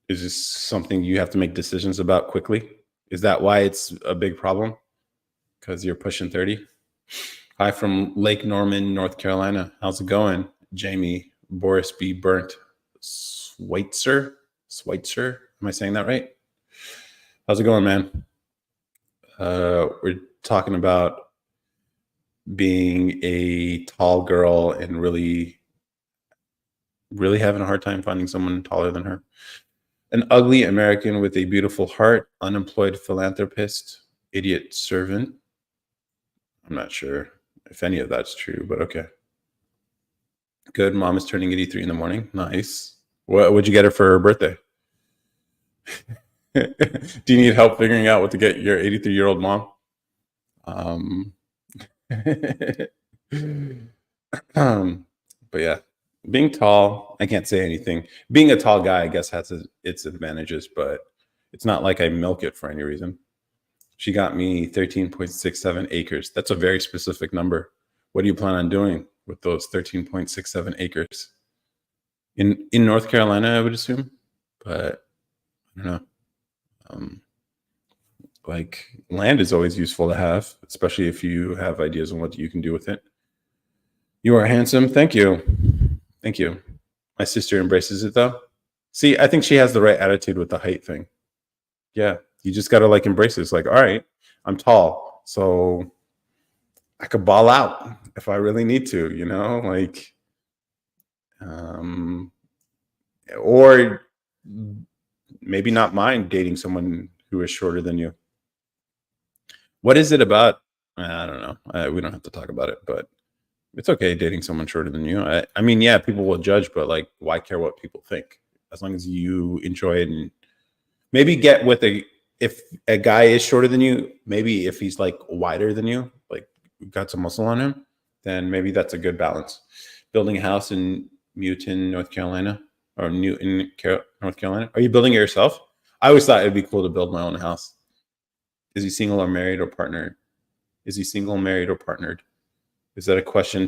Is this something you have to make decisions about quickly? Is that why it's a big problem? Because you're pushing 30? Hi from Lake Norman, North Carolina. How's it going? Jamie, Boris B. Burnt, Schweitzer? Am I saying that right? How's it going, man? We're talking about being a tall girl and really, really having a hard time finding someone taller than her. An ugly American with a beautiful heart, unemployed philanthropist, idiot servant. I'm not sure if any of that's true, but okay. Good. Mom is turning 83 in the morning. Nice. What would you get her for her birthday? Do you need help figuring out what to get your 83-year-old mom? Um, um, but yeah, being tall, I can't say anything. Being a tall guy, I guess, has its advantages, but it's not like I milk it for any reason. She got me 13.67 acres. That's a very specific number. What do you plan on doing with those 13.67 acres? In North Carolina, I would assume, but I don't know. Um, like land is always useful to have, especially if you have ideas on what you can do with it. You are handsome. Thank you. Thank you. My sister embraces it though. See, I think she has the right attitude with the height thing. Yeah. You just got to like embrace it. It's like, all right, I'm tall. So I could ball out if I really need to, like, um, or maybe not mind dating someone who is shorter than you. What is it about? I don't know. We don't have to talk about it, but it's okay dating someone shorter than you. I mean, yeah, people will judge, but like, why care what people think? As long as you enjoy it, and maybe get with if a guy is shorter than you, maybe if he's like wider than you, like got some muscle on him, then maybe that's a good balance. Building a house in Newton, North Carolina, or North Carolina. Are you building it yourself? I always thought it'd be cool to build my own house. Is he single or married or partnered? Is he single, married, or partnered? Is that a question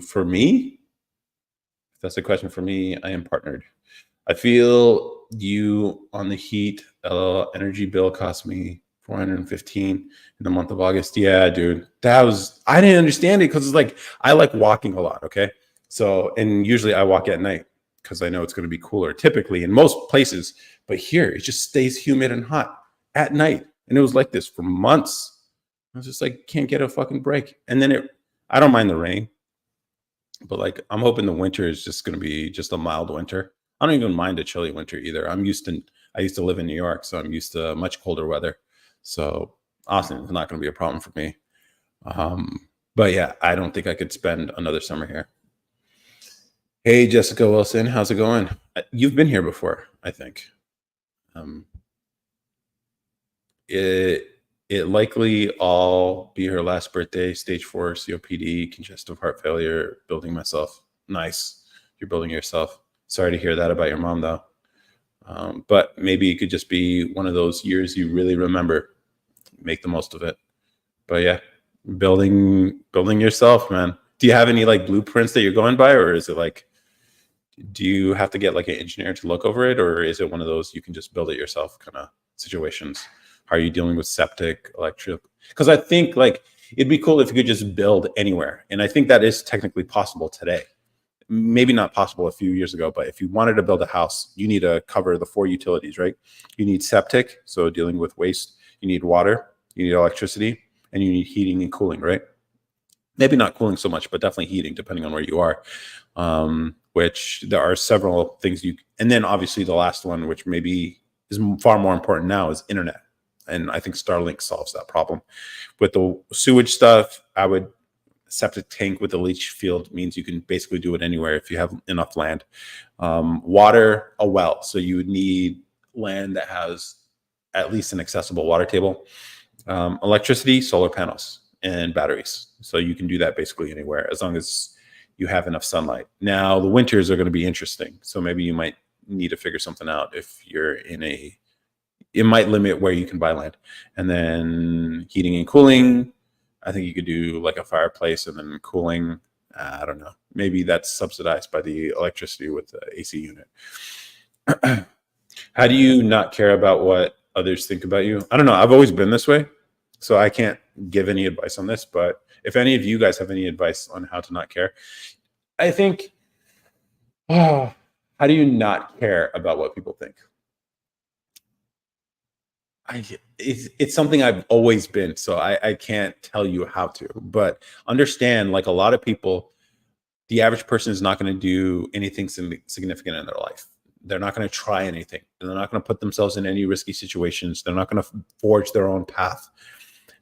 for me? If that's a question for me, I am partnered. I feel you on the heat. Energy bill cost me 415 in the month of August. Yeah, dude. I didn't understand it because it's like, I like walking a lot. Okay. So, and usually I walk at night because I know it's going to be cooler typically in most places. But here it just stays humid and hot at night. And it was like this for months. I was just like, can't get a fucking break. And then I don't mind the rain, but like, I'm hoping the winter is just going to be just a mild winter. I don't even mind a chilly winter either. I used to live in New York, so I'm used to much colder weather. So Austin is not going to be a problem for me. But yeah, I don't think I could spend another summer here. Hey, Jessica Wilson, how's it going? You've been here before, I think. Um, it it likely all be her last birthday. Stage 4 COPD, congestive heart failure. Building myself. Nice, you're building yourself. Sorry to hear that about your mom, though. But maybe it could just be one of those years you really remember. Make the most of it. But yeah, building yourself, man. Do you have any like blueprints that you're going by, or is it like, do you have to get like an engineer to look over it, or is it one of those you can just build it yourself kind of situations? How are you dealing with septic, electric? Because I think like it'd be cool if you could just build anywhere, and I think that is technically possible today. Maybe not possible a few years ago, but if you wanted to build a house, you need to cover the 4 utilities, right? You need septic, so dealing with waste. You need water, you need electricity, and you need heating and cooling, right? Maybe not cooling so much, but definitely heating, depending on where you are. Which there are several things and then obviously the last one, which maybe is far more important now, is internet. And I think Starlink solves that problem. With the sewage stuff, septic tank with a leach field means you can basically do it anywhere if you have enough land. Water, a well. So you would need land that has at least an accessible water table. Electricity, solar panels, and batteries. So you can do that basically anywhere as long as you have enough sunlight. Now, the winters are going to be interesting. So maybe you might need to figure something out if you're it might limit where you can buy land. And then heating and cooling, I think you could do like a fireplace, and then cooling, I don't know. Maybe that's subsidized by the electricity with the AC unit. How do you not care about what others think about you? I don't know. I've always been this way, so I can't give any advice on this. But if any of you guys have any advice on how to not care, I think, how do you not care about what people think? I it's something I've always been, so I can't tell you how to, but understand, like a lot of people, the average person is not going to do anything significant in their life. They're not going to try anything. They're not going to put themselves in any risky situations. They're not going to forge their own path.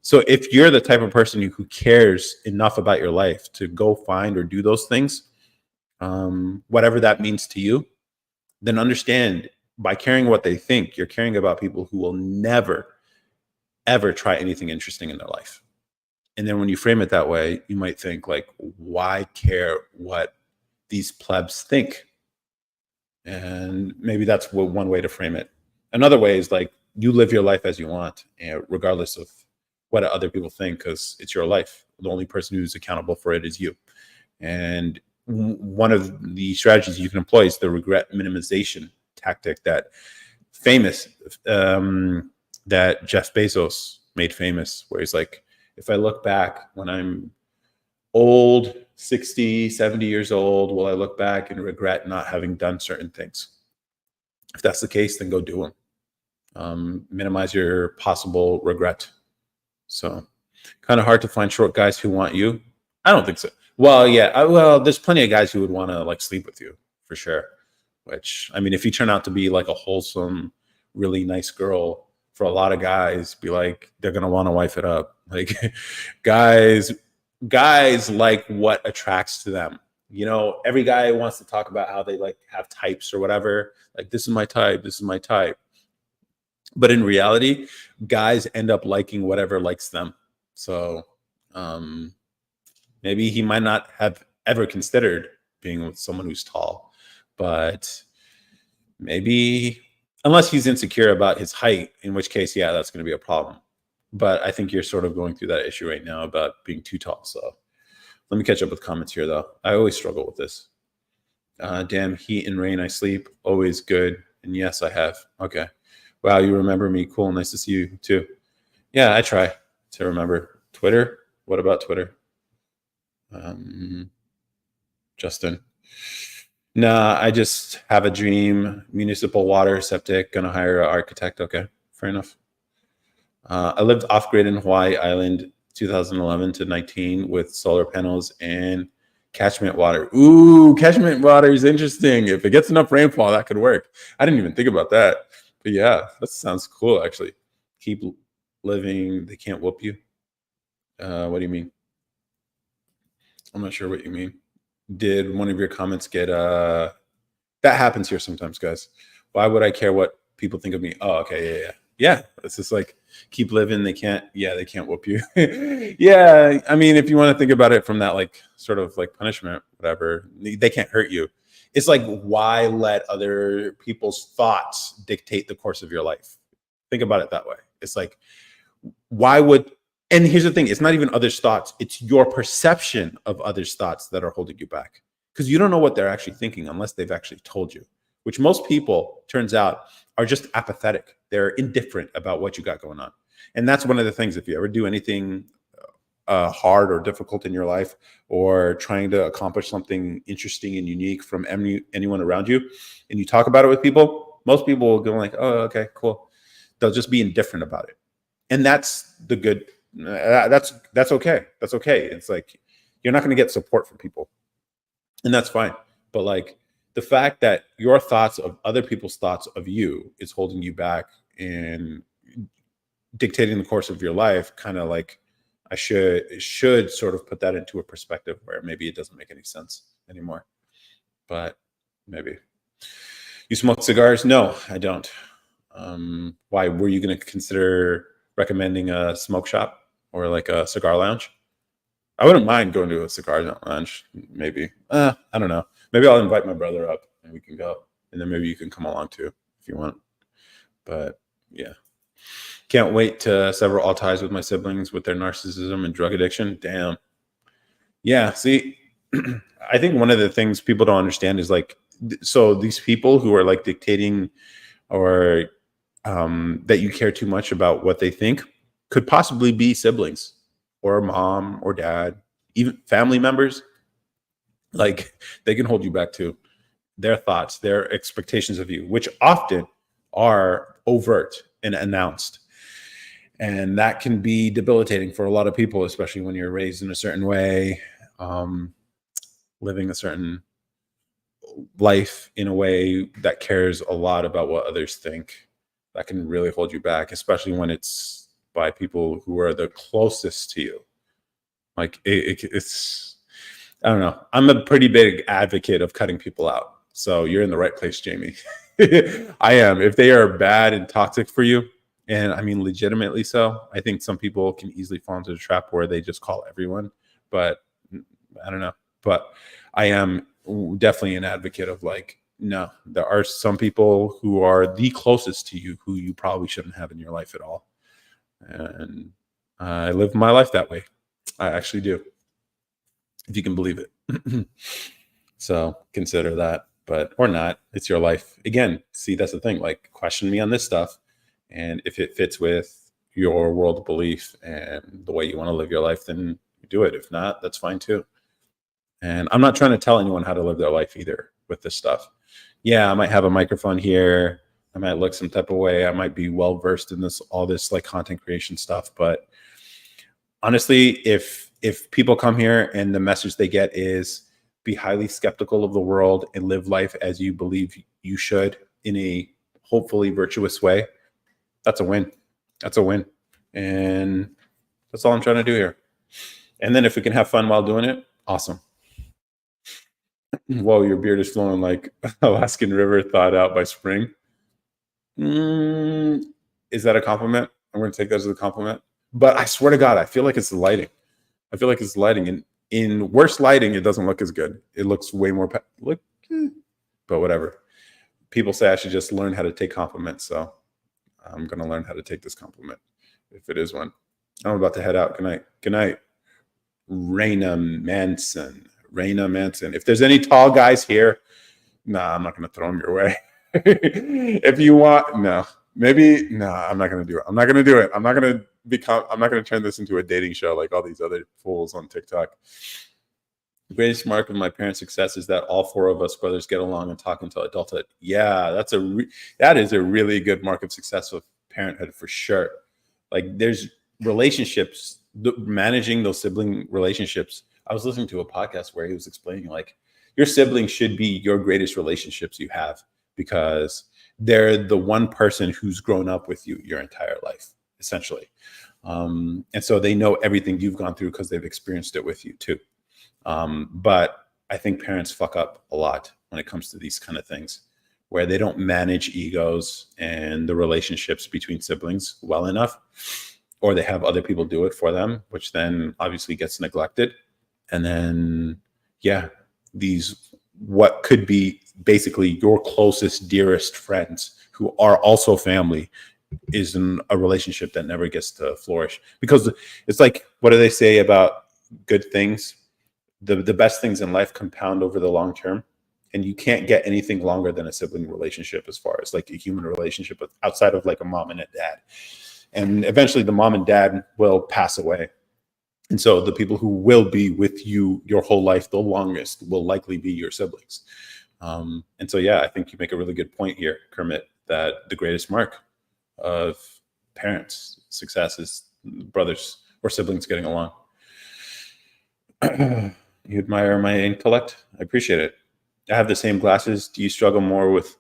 So if you're the type of person who cares enough about your life to go find or do those things, whatever that means to you, then understand, by caring what they think, you're caring about people who will never, ever try anything interesting in their life. And then when you frame it that way, you might think like, why care what these plebs think? And maybe that's one way to frame it. Another way is like, you live your life as you want, and regardless of what other people think, because it's your life. The only person who's accountable for it is you. And one of the strategies you can employ is the regret minimization tactic famous that Jeff Bezos made famous, where he's like, if I look back when I'm old, 60, 70 years old, will I look back and regret not having done certain things? If that's the case, then go do them. Minimize your possible regret. So kind of hard to find short guys who want you. I don't think so. Well, yeah. Well, there's plenty of guys who would want to like sleep with you for sure. Which, I mean, if you turn out to be like a wholesome, really nice girl, for a lot of guys, be like, they're gonna want to wife it up. Like, guys, guys like what attracts to them. You know, every guy wants to talk about how they like have types or whatever. Like, this is my type. This is my type. But in reality, guys end up liking whatever likes them. So maybe he might not have ever considered being with someone who's tall, but maybe, unless he's insecure about his height, in which case, yeah, that's going to be a problem. But I think you're sort of going through that issue right now about being too tall. So let me catch up with comments here, though. I always struggle with this. Damn, heat and rain, I sleep. Always good. And yes, I have. Okay. Wow, you remember me. Cool. Nice to see you, too. Yeah, I try to remember. Twitter? What about Twitter? Justin. Nah, I just have a dream. Municipal water, septic, gonna hire an architect. Okay, fair enough. I lived off grid in Hawaii Island 2011 to 19 with solar panels and catchment water. Ooh, catchment water is interesting. If it gets enough rainfall, that could work. I didn't even think about that. But yeah, that sounds cool, actually. Keep living, they can't whoop you. What do you mean? I'm not sure what you mean. Did one of your comments get that happens here sometimes, guys. Why would I care what people think of me? Oh, okay, yeah. It's just like, keep living. They can't whoop you. Yeah, I mean, if you want to think about it from that like sort of like punishment, whatever, they can't hurt you. It's like, why let other people's thoughts dictate the course of your life? Think about it that way. It's like, why would, and here's the thing, it's not even others' thoughts, it's your perception of others' thoughts that are holding you back, because you don't know what they're actually thinking unless they've actually told you, which most people, turns out, are just apathetic. They're indifferent about what you got going on. And that's one of the things, if you ever do anything hard or difficult in your life, or trying to accomplish something interesting and unique from anyone around you, and you talk about it with people, most people will go like, oh, okay, cool. They'll just be indifferent about it. And that's the good, that's okay. That's okay. It's like, you're not going to get support from people, and that's fine. But like, the fact that your thoughts of other people's thoughts of you is holding you back and dictating the course of your life, kind of like, I should sort of put that into a perspective where maybe it doesn't make any sense anymore. But maybe. You smoke cigars? No, I don't. Why, were you going to consider recommending a smoke shop or like a cigar lounge? I wouldn't mind going to a cigar lounge, maybe. I don't know. Maybe I'll invite my brother up and we can go. And then maybe you can come along too if you want. But yeah. Can't wait to sever all ties with my siblings with their narcissism and drug addiction. Damn. Yeah. See, I think one of the things people don't understand is like, so these people who are like dictating, or that you care too much about what they think, could possibly be siblings or mom or dad, even family members. Like, they can hold you back too. Their thoughts, their expectations of you, which often are overt and announced. And that can be debilitating for a lot of people, especially when you're raised in a certain way, um, living a certain life in a way that cares a lot about what others think. That can really hold you back, especially when it's by people who are the closest to you. Like it's, I don't know. I'm a pretty big advocate of cutting people out. So you're in the right place, Jamie. I am. If they are bad and toxic for you, and I mean legitimately so, I think some people can easily fall into the trap where they just call everyone. But I don't know. But I am definitely an advocate of like, no, there are some people who are the closest to you who you probably shouldn't have in your life at all. And I live my life that way. I actually do, if you can believe it. So consider that, but or not. It's your life. Again, see, that's the thing. Like, question me on this stuff, and if it fits with your world belief and the way you want to live your life, then do it. If not, that's fine too. And I'm not trying to tell anyone how to live their life either with this stuff. Yeah, I might have a microphone here. I might look some type of way. I might be well versed in this, all this like content creation stuff. But honestly, if people come here and the message they get is be highly skeptical of the world and live life as you believe you should in a hopefully virtuous way, that's a win. That's a win. And that's all I'm trying to do here. And then if we can have fun while doing it, awesome. Whoa, your beard is flowing like Alaskan river thawed out by spring. Mm, is that a compliment? I'm going to take that as a compliment. But I swear to God, I feel like it's the lighting. I feel like it's lighting. And in worse lighting, it doesn't look as good. It looks way more, but whatever. People say I should just learn how to take compliments. So I'm going to learn how to take this compliment if it is one. I'm about to head out. Good night. Good night. Raina Manson. Raina Manson. If there's any tall guys here, nah, I'm not going to throw them your way. If you want, no, maybe, no, I'm not going to do it. I'm not going to do it. I'm not going to turn this into a dating show like all these other fools on TikTok. The greatest mark of my parents' success is that all four of us brothers get along and talk until adulthood. Yeah, that is a really good mark of success with parenthood for sure. Like there's relationships, managing those sibling relationships. I was listening to a podcast where he was explaining like your siblings should be your greatest relationships you have because they're the one person who's grown up with you your entire life, essentially. And so they know everything you've gone through because they've experienced it with you too. But I think parents fuck up a lot when it comes to these kind of things where they don't manage egos and the relationships between siblings well enough, or they have other people do it for them, which then obviously gets neglected. And then, yeah, these what could be basically your closest, dearest friends who are also family is in a relationship that never gets to flourish. Because it's like, what do they say about good things? The best things in life compound over the long term. And you can't get anything longer than a sibling relationship as far as like a human relationship outside of like a mom and a dad. And eventually the mom and dad will pass away. And so the people who will be with you your whole life, the longest, will likely be your siblings. And so, yeah, I think you make a really good point here, Kermit, that the greatest mark of parents' success is brothers or siblings getting along. You admire my intellect? I appreciate it. I have the same glasses. Do you struggle more with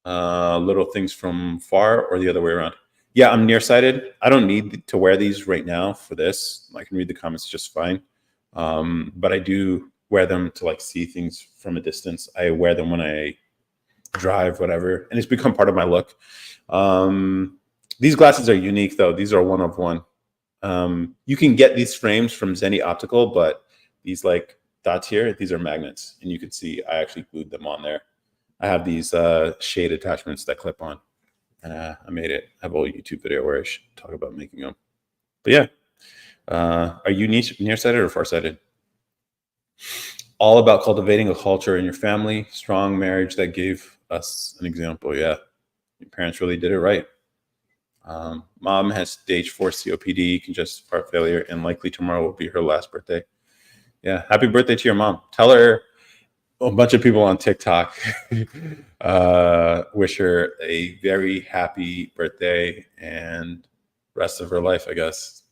little things from far or the other way around? Yeah, I'm nearsighted. I don't need to wear these right now for this. I can read the comments just fine. But I do wear them to like see things from a distance. I wear them when I drive, whatever, and it's become part of my look. These glasses are unique though. These are one of one. You can get these frames from Zenny Optical, but these like dots here, these are magnets, and you can see I actually glued them on there. I have these shade attachments that clip on. I made it. I have a whole YouTube video where I should talk about making them. But yeah, are you nearsighted or farsighted? All about cultivating a culture in your family, strong marriage that gave us an example. Yeah, your parents really did it right. Mom has stage 4 COPD, congestive heart failure, and likely tomorrow will be her last birthday. Yeah, happy birthday to your mom. Tell her a bunch of people on TikTok wish her a very happy birthday, and rest of her life, I guess.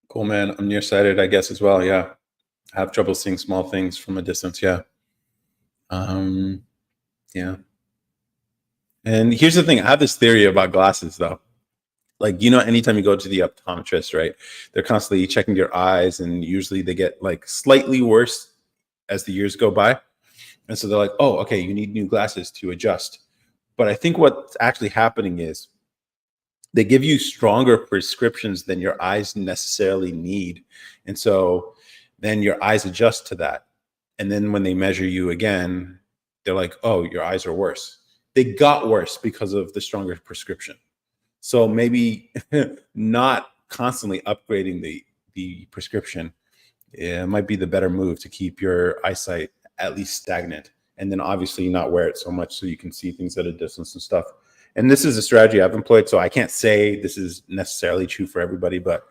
Cool, man. I'm nearsighted, I guess, as well. Yeah. I have trouble seeing small things from a distance. Yeah. Um, yeah. And here's the thing, I have this theory about glasses, though. Like, anytime you go to the optometrist, right, they're constantly checking your eyes, and usually they get like slightly worse as the years go by. And so they're like, oh, okay, you need new glasses to adjust. But I think what's actually happening is they give you stronger prescriptions than your eyes necessarily need. And so then your eyes adjust to that. And then when they measure you again, they're like, oh, your eyes are worse. They got worse because of the stronger prescription. So maybe not constantly upgrading the prescription, it might be the better move to keep your eyesight at least stagnant, and then obviously not wear it so much so you can see things at a distance and stuff. And this is a strategy I've employed, so I can't say this is necessarily true for everybody, but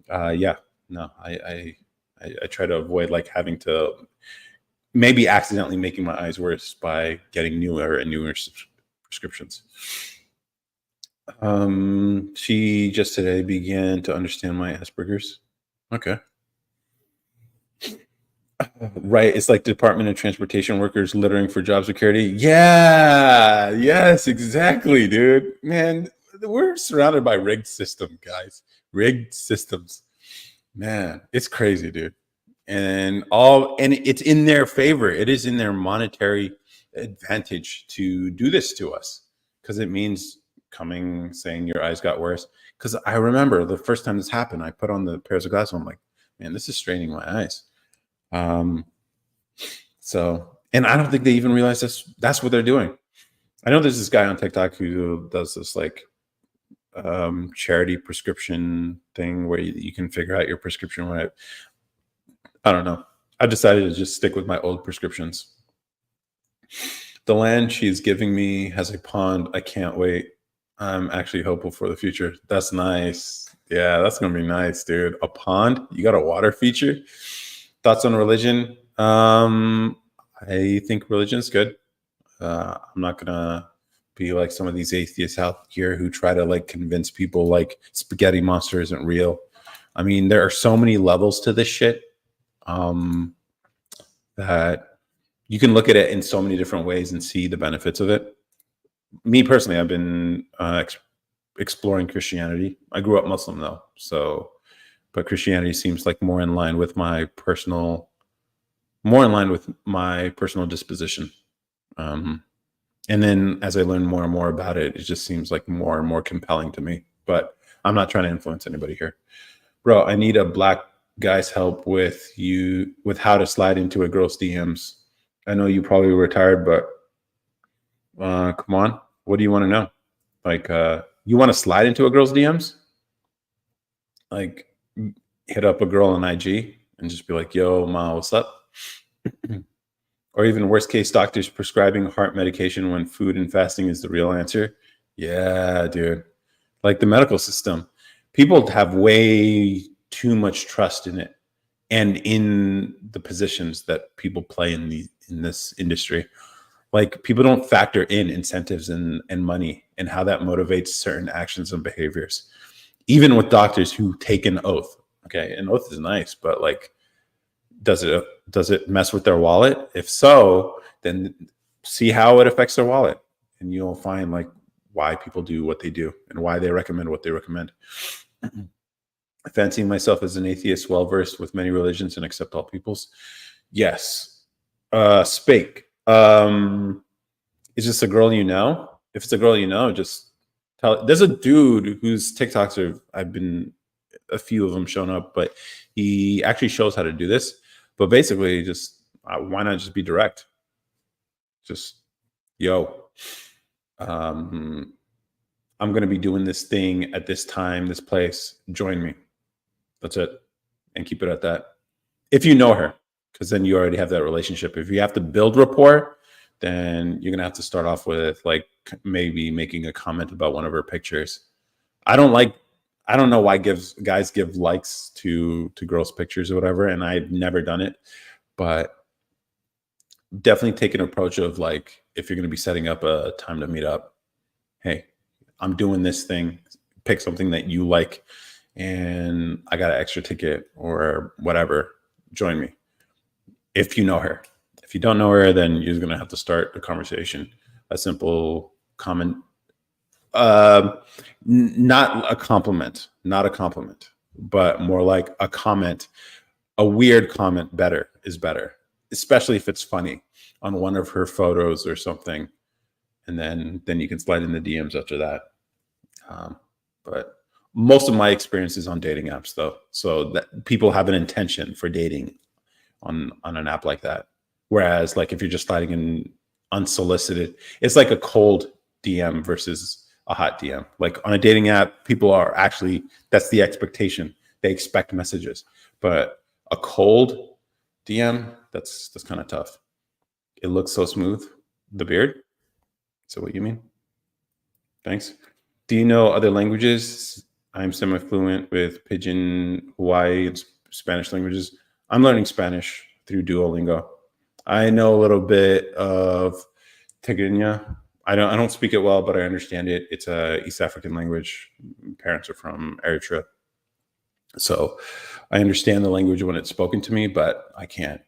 yeah, no, I try to avoid like having to maybe accidentally making my eyes worse by getting newer and newer prescriptions. She just today began to understand my Asperger's. Okay. Right. It's like Department of Transportation workers littering for job security. Yeah. Yes, exactly, dude. Man, we're surrounded by rigged system, guys. Rigged systems. Man, it's crazy, dude. And it's in their favor. It is in their monetary advantage to do this to us, because it means coming saying your eyes got worse. Because I remember the first time this happened, I put on the pairs of glasses. I'm like, man, this is straining my eyes. So, and I don't think they even realize that's what they're doing. I know there's this guy on TikTok who does this like charity prescription thing where you can figure out your prescription. I don't know. I decided to just stick with my old prescriptions. The land she's giving me has a pond. I can't wait. I'm actually hopeful for the future. That's nice. Yeah, that's gonna be nice, dude. A pond? You got a water feature? Thoughts on religion? I think religion's good. I'm not gonna be like some of these atheists out here who try to like convince people like spaghetti monster isn't real. I mean, there are so many levels to this shit, that you can look at it in so many different ways and see the benefits of it. Me personally, I've been exploring Christianity. I grew up Muslim though, so but Christianity seems like more in line with my personal disposition. Um, and then as I learn more and more about it, it just seems like more and more compelling to me. But I'm not trying to influence anybody here, bro. I need a black guy's help with how to slide into a girl's DMs. I know you probably retired, but come on, what do you want to know? Like, you want to slide into a girl's DMs? Like, hit up a girl on IG and just be like, "Yo, ma, what's up?" Or even worst case, doctors prescribing heart medication when food and fasting is the real answer. Yeah, dude. Like the medical system, people have way too much trust in it and in the positions that people play in this industry. Like people don't factor in incentives and money and how that motivates certain actions and behaviors. Even with doctors who take an oath. Okay, an oath is nice, but like, does it mess with their wallet? If so, then see how it affects their wallet, and you'll find like why people do what they do and why they recommend what they recommend. Fancying myself as an atheist, well versed with many religions and accept all peoples. Yes. Spake. Is this a girl you know? If it's a girl you know, just tell. There's a dude whose TikToks I've been a few of them shown up, but he actually shows how to do this. But basically, just why not just be direct? Just, yo, I'm going to be doing this thing at this time, this place. Join me. That's it, and keep it at that. If you know her, because then you already have that relationship. If you have to build rapport, then you're gonna have to start off with like maybe making a comment about one of her pictures. I don't know why guys give likes to girls' pictures or whatever, and I've never done it, but definitely take an approach of like, if you're going to be setting up a time to meet up, hey, I'm doing this thing, pick something that you like, and I got an extra ticket or whatever, join me. If you know her. If you don't know her, then you're going to have to start a conversation, a simple comment. uh, Not a compliment, not a compliment, but more like a comment. A weird comment better is better, especially if it's funny on one of her photos or something, and then you can slide in the DMs after that. But most of my experience is on dating apps, though, so that people have an intention for dating on an app like that. Whereas, like, if you're just sliding in unsolicited, it's like a cold DM versus a hot DM. Like on a dating app, people are actually, that's the expectation. They expect messages, but a cold DM, that's kind of tough. It looks so smooth. The beard. So what you mean? Thanks. Do you know other languages? I'm semi-fluent with Pidgin, Hawaii, and Spanish languages. I'm learning Spanish through Duolingo. I know a little bit of Tigrinya. I don't speak it well, but I understand it. It's a East African language. Parents are from Eritrea, so I understand the language when it's spoken to me, but I can't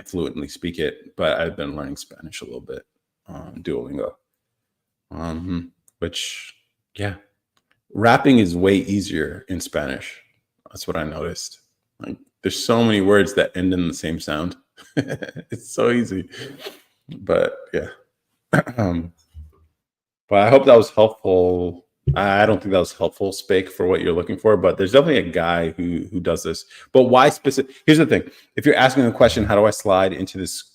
fluently speak it. But I've been learning Spanish a little bit on Duolingo. Which, yeah, rapping is way easier in Spanish. That's what I noticed. Like, there's so many words that end in the same sound. It's so easy. But yeah. um, but I hope that was helpful. I don't think that was helpful, Spake, for what you're looking for. But there's definitely a guy who does this. But why specific? Here's the thing: if you're asking the question, how do I slide into this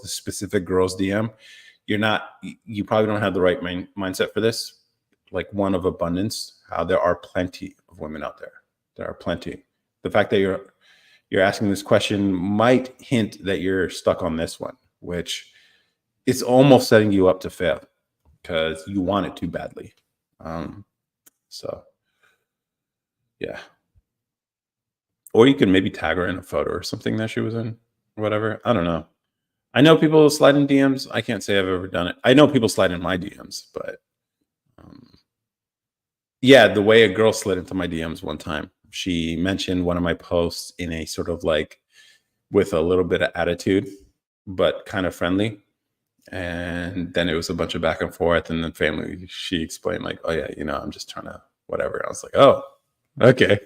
specific girl's DM? You probably don't have the right mindset for this. Like, one of abundance, how there are plenty of women out there. There are plenty. The fact that you're asking this question might hint that you're stuck on this one, which it's almost setting you up to fail because you want it too badly. So yeah. Or you can maybe tag her in a photo or something that she was in, or whatever. I don't know. I know people slide in DMs. I can't say I've ever done it. I know people slide in my DMs, but yeah, the way a girl slid into my DMs one time, she mentioned one of my posts in a sort of like, with a little bit of attitude, but kind of friendly. And then it was a bunch of back and forth. And then she explained, like, oh, yeah, I'm just trying to whatever. I was like, oh, okay.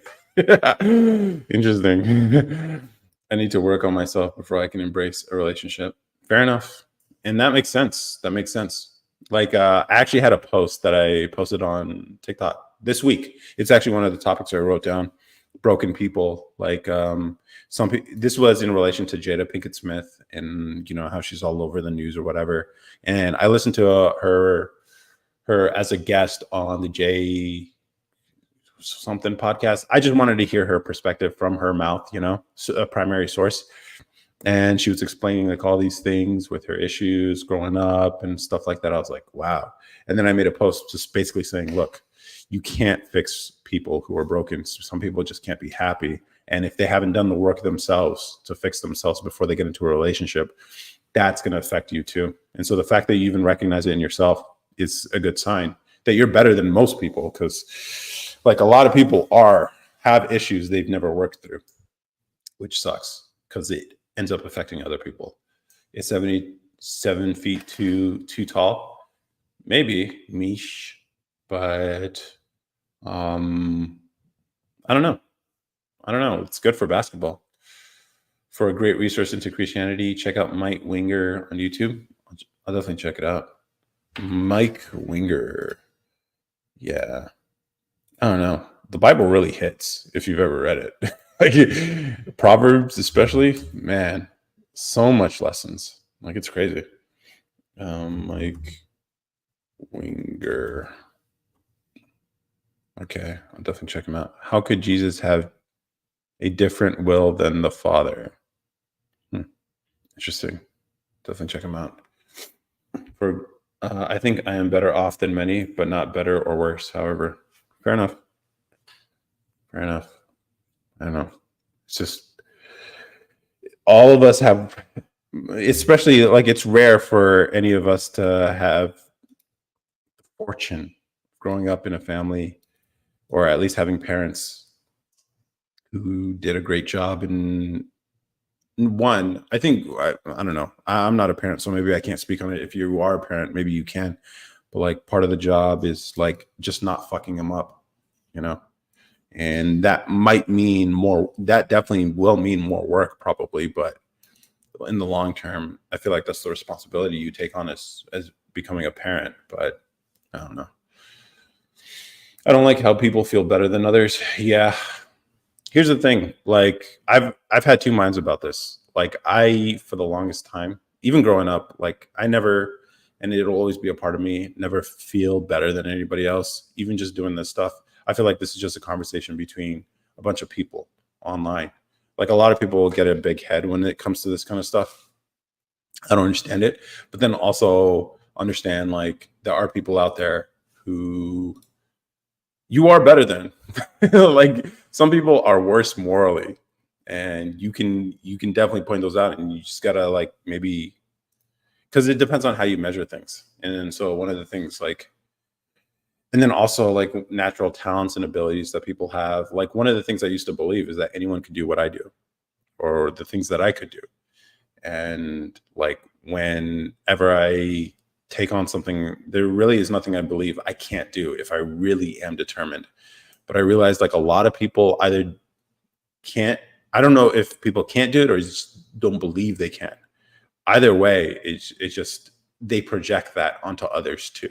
Interesting. I need to work on myself before I can embrace a relationship. Fair enough. And that makes sense. That makes sense. Like, I actually had a post that I posted on TikTok this week. It's actually one of the topics I wrote down. Broken people. Like, this was in relation to Jada Pinkett Smith, and how she's all over the news or whatever. And I listened to her as a guest on the J something podcast. I just wanted to hear her perspective from her mouth, a primary source. And she was explaining like all these things with her issues growing up and stuff like that. I was like, wow. And then I made a post just basically saying, look, you can't fix people who are broken. Some people just can't be happy. And if they haven't done the work themselves to fix themselves before they get into a relationship, that's going to affect you too. And so the fact that you even recognize it in yourself is a good sign that you're better than most people, because like a lot of people have issues they've never worked through, which sucks because it ends up affecting other people. Is 77 feet too tall? Maybe, Mish, but I don't know. It's good for basketball. For a great resource into Christianity, check out Mike Winger on YouTube. I'll definitely check it out. Mike Winger. Yeah. I don't know. The Bible really hits if you've ever read it. Like, Proverbs, especially, man, so much lessons. Like, it's crazy. Mike Winger. Okay, I'll definitely check him out. How could Jesus have a different will than the Father? Interesting. Definitely check him out. I think I am better off than many, but not better or worse. However, fair enough. I don't know. It's just all of us have especially like it's rare for any of us to have fortune growing up in a family or at least having parents who did a great job in one. I think I don't know. I'm not a parent, so maybe I can't speak on it. If you are a parent, maybe you can. But like part of the job is like just not fucking them up, you know. And that might mean more. That definitely will mean more work, probably. But in the long term, I feel like that's the responsibility you take on as becoming a parent. But I don't know. I don't like how people feel better than others. Yeah, here's the thing, like I've had two minds about this. Like I for the longest time, even growing up, like I never, and it'll always be a part of me, never feel better than anybody else, even just doing this stuff. I feel like this is just a conversation between a bunch of people online. Like a lot of people will get a big head when it comes to this kind of stuff. I don't understand it, but then also understand like there are people out there who you are better than. Like some people are worse morally, and you can definitely point those out, and you just gotta like maybe because it depends on how you measure things. And then so one of the things like and then also like natural talents and abilities that people have. Like one of the things I used to believe is that anyone could do what I do or the things that I could do. And like whenever I take on something, there really is nothing I believe I can't do if I really am determined. But I realized like a lot of people either can't, I don't know if people can't do it or just don't believe they can. Either way, it's just they project that onto others too.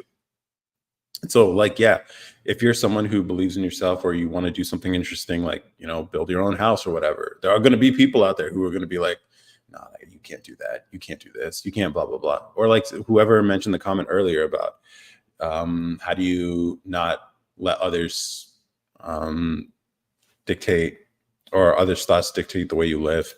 So like yeah, if you're someone who believes in yourself or you want to do something interesting like, you know, build your own house or whatever, there are going to be people out there who are going to be like, nah, you can't do that, you can't do this, you can't blah blah blah. Or like whoever mentioned the comment earlier about how do you not let others um, dictate or others' thoughts dictate the way you live.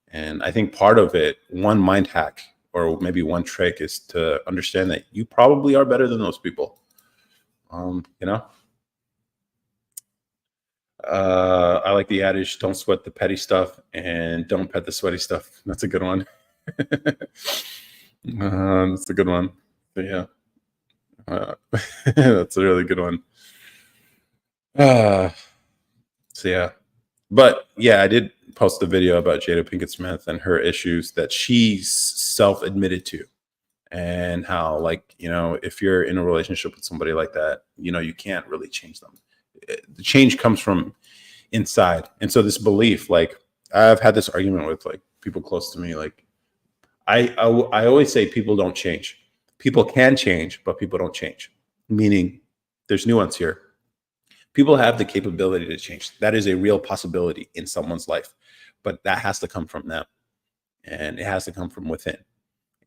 And I think part of it, one mind hack or maybe one trick is to understand that you probably are better than those people. You know, I like the adage, don't sweat the petty stuff and don't pet the sweaty stuff. That's a good one. That's a good one. But yeah, uh, that's a really good one. Uh, so yeah, but yeah, I did post a video about Jada Pinkett Smith and her issues that she's self admitted to, and how, like, you know, if you're in a relationship with somebody like that, you know, you can't really change them. The change comes from inside. And so, this belief, like, I've had this argument with like people close to me. Like, I always say people don't change. People can change, but people don't change. Meaning, there's nuance here. People have the capability to change. That is a real possibility in someone's life, but that has to come from them, and it has to come from within.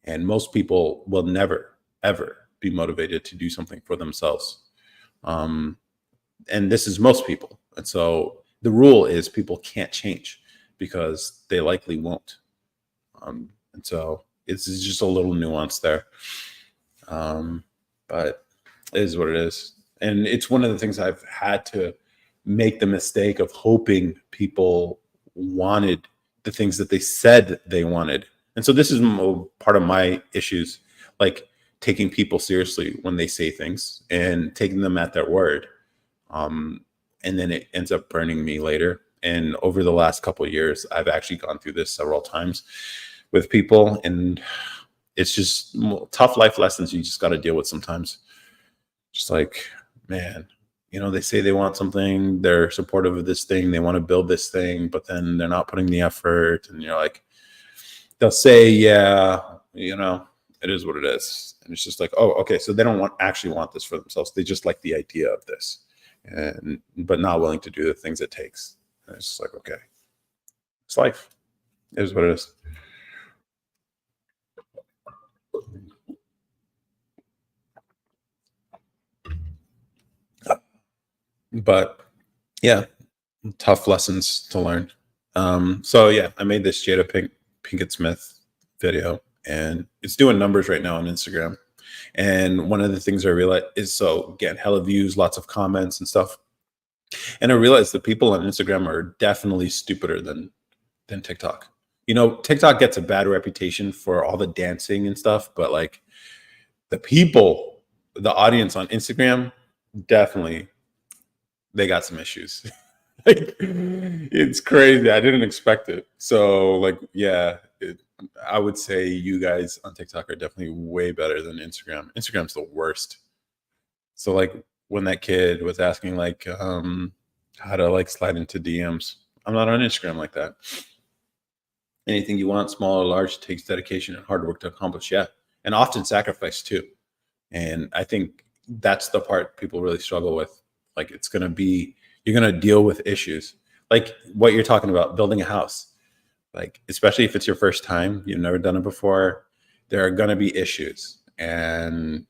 And most people will never ever be motivated to do something for themselves. Um, and this is most people. And so the rule is people can't change because they likely won't. And so it's just a little nuance there. Um, but it is what it is. And it's one of the things I've had to make the mistake of hoping people wanted the things that they said they wanted. And so this is part of my issues, like taking people seriously when they say things and taking them at their word. Um, and then it ends up burning me later. And over the last couple of years, I've actually gone through this several times with people, and it's just tough life lessons you just got to deal with sometimes. Just like, man, you know, they say they want something, they're supportive of this thing, they want to build this thing, but then they're not putting the effort. And you're like, they'll say, yeah, you know, it is what it is. And it's just like, oh, okay, so they don't actually want this for themselves. They just like the idea of this, and but not willing to do the things it takes. And it's just like, okay, it's life. It is what it is. But yeah, tough lessons to learn. So yeah, I made this Pinkett Smith video, and it's doing numbers right now on Instagram. And one of the things I realized is, so again, hella views, lots of comments and stuff. And I realized that people on Instagram are definitely stupider than TikTok. TikTok gets a bad reputation for all the dancing and stuff, but like the people, the audience on Instagram, definitely they got some issues. Like, it's crazy. I didn't expect it. So, like, yeah, I would say you guys on TikTok are definitely way better than Instagram. Instagram's the worst. So, like, when that kid was asking, like, how to like slide into DMs, I'm not on Instagram like that. Anything you want, small or large, takes dedication and hard work to accomplish. Yeah, and often sacrifice too. And I think that's the part people really struggle with. Like, it's going to be, you're going to deal with issues like what you're talking about, building a house. Like, especially if it's your first time, you've never done it before, there are going to be issues. And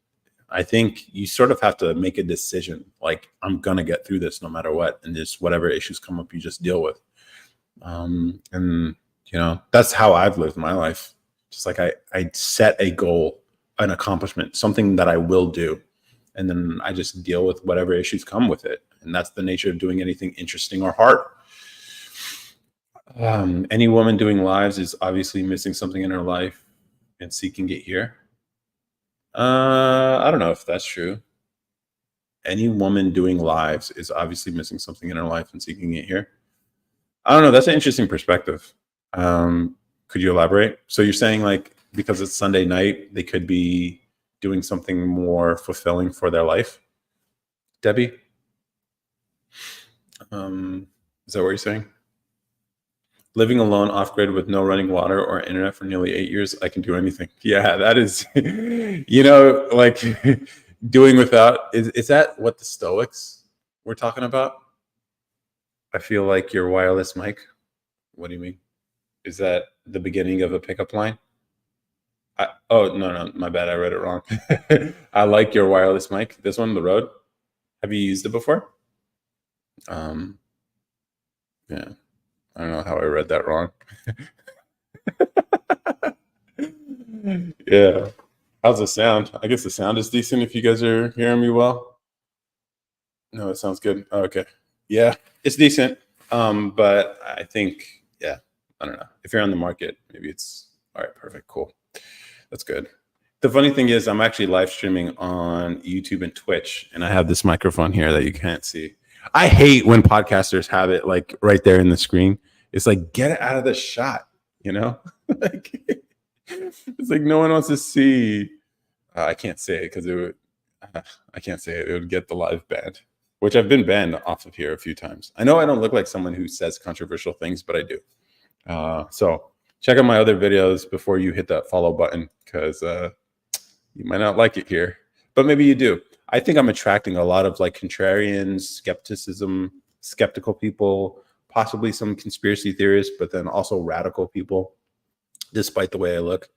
I think you sort of have to make a decision. Like, I'm going to get through this no matter what. And just whatever issues come up, you just deal with. And, that's how I've lived my life. Just like I set a goal, an accomplishment, something that I will do. And then I just deal with whatever issues come with it. And that's the nature of doing anything interesting or hard. Any woman doing lives is obviously missing something in her life and seeking it here. I don't know if that's true. Any woman doing lives is obviously missing something in her life and seeking it here. I don't know. That's an interesting perspective. Could you elaborate? So you're saying, like, because it's Sunday night, they could be doing something more fulfilling for their life? Debbie? Is that what you're saying? Living alone off grid with no running water or internet for nearly 8 years, I can do anything. Yeah, that is, like doing without. Is that what the Stoics were talking about? I feel like your wireless mic. What do you mean? Is that the beginning of a pickup line? Oh, no, my bad. I read it wrong. I like your wireless mic. This one, the Rode. Have you used it before? Um, yeah. I don't know how I read that wrong. Yeah. How's the sound? I guess the sound is decent if you guys are hearing me well. No, it sounds good. Oh, okay. Yeah, it's decent. But I think, yeah, I don't know. If you're on the market, maybe it's all right, perfect, cool. That's good. The funny thing is I'm actually live streaming on YouTube and Twitch, and I have this microphone here that you can't see. I hate when podcasters have it like right there in the screen. It's like, get it out of the shot, like, it's like no one wants to see. I can't say it because it would. I can't say it. It would get the live banned, which I've been banned off of here a few times. I know I don't look like someone who says controversial things, but I do. So check out my other videos before you hit that follow button, because you might not like it here, but maybe you do. I think I'm attracting a lot of like contrarians, skeptical people, possibly some conspiracy theorists, but then also radical people, despite the way I look.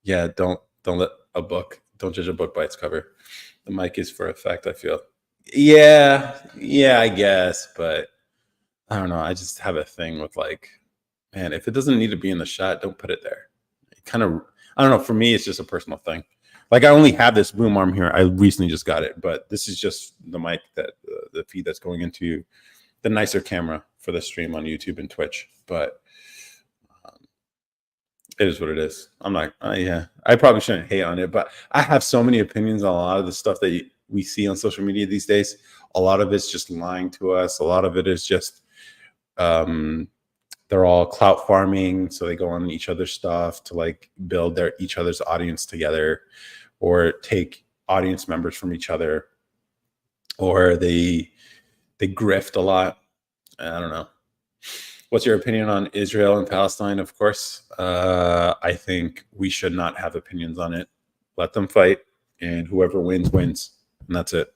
Yeah, don't judge a book by its cover. The mic is for effect, I feel. Yeah, I guess, but I don't know. I just have a thing with, like, man, if it doesn't need to be in the shot, don't put it there. It kind of, I don't know. For me, it's just a personal thing. Like, I only have this boom arm here. I recently just got it, but this is just the mic that the feed that's going into the nicer camera for the stream on YouTube and Twitch. But it is what it is. I'm like, yeah, I probably shouldn't hate on it, but I have so many opinions on a lot of the stuff that we see on social media these days. A lot of it's just lying to us. A lot of it is just, they're all clout farming. So they go on each other's stuff to like build each other's audience together, or take audience members from each other, or they grift a lot. I don't know. What's your opinion on Israel and Palestine? Of course, I think we should not have opinions on it. Let them fight, and whoever wins, wins. And that's it.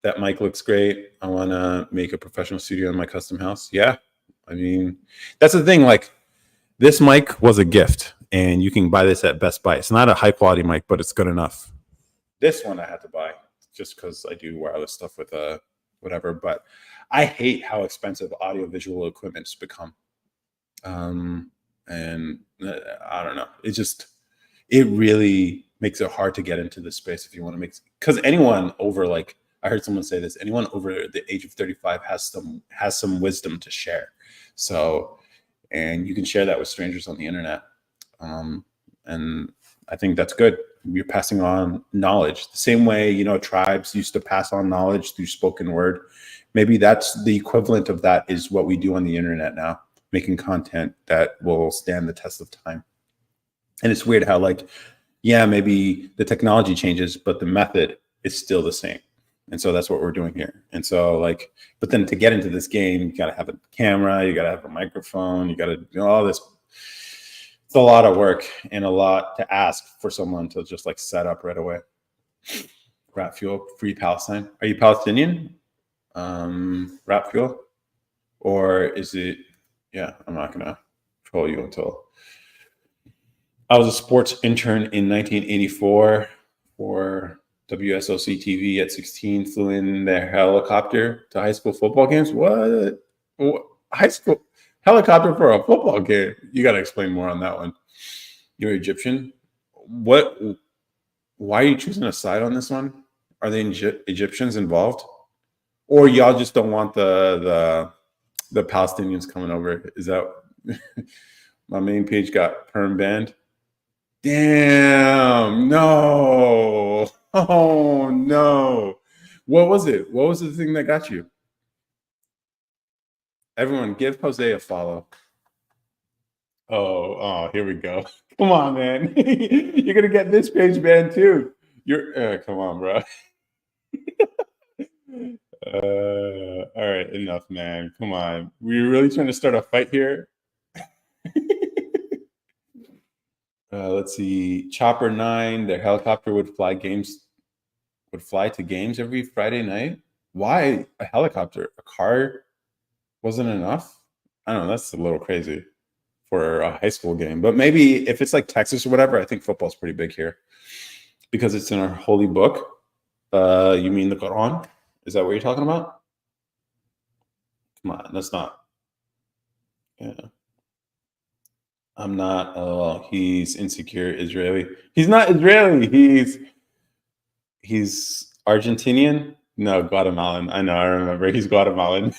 That mic looks great. I want to make a professional studio in my custom house. Yeah. I mean, that's the thing. Like, this mic was a gift, and you can buy this at Best Buy. It's not a high quality mic, but it's good enough. This one I had to buy just because I do wireless stuff with whatever. But I hate how expensive audiovisual equipment's become. And I don't know. It really makes it hard to get into this space if you want to make, because anyone over like I heard someone say this: anyone over the age of 35 has some wisdom to share. So, and you can share that with strangers on the internet. And I think that's good. You're passing on knowledge the same way, tribes used to pass on knowledge through spoken word. Maybe that's the equivalent of that is what we do on the internet now, making content that will stand the test of time. And it's weird how, like, yeah, maybe the technology changes, but the method is still the same. And so that's what we're doing here. And so, like, but then to get into this game, you got to have a camera, you got to have a microphone, you got to do all this. It's a lot of work and a lot to ask for someone to just like set up right away. Rat Fuel, Free Palestine. Are you Palestinian? Rat Fuel? Or is it, yeah, I'm not going to troll you until. I was a sports intern in 1984 for WSOC TV at 16, flew in their helicopter to high school football games. What? High school helicopter for a football game? You got to explain more on that one. You're Egyptian. What? Why are you choosing a side on this one? Are the Egyptians involved? Or y'all just don't want the Palestinians coming over? Is that my main page got perm banned? Damn, no. Oh, no. What was it? What was the thing that got you? Everyone, give Jose a follow. Oh, here we go. Come on, man. You're going to get this page banned too. Come on, bro. All right, enough, man. Come on. We're really trying to start a fight here. Let's see. Chopper 9, their helicopter would fly to games every Friday night. Why a helicopter? A car wasn't enough? I don't know. That's a little crazy for a high school game. But maybe if it's like Texas or whatever, I think football's pretty big here because it's in our holy book. You mean the Quran? Is that what you're talking about? Come on, that's not. Yeah. I'm not. Oh, he's insecure Israeli. He's not Israeli. He's Argentinian. No, Guatemalan. I know. I remember. He's Guatemalan.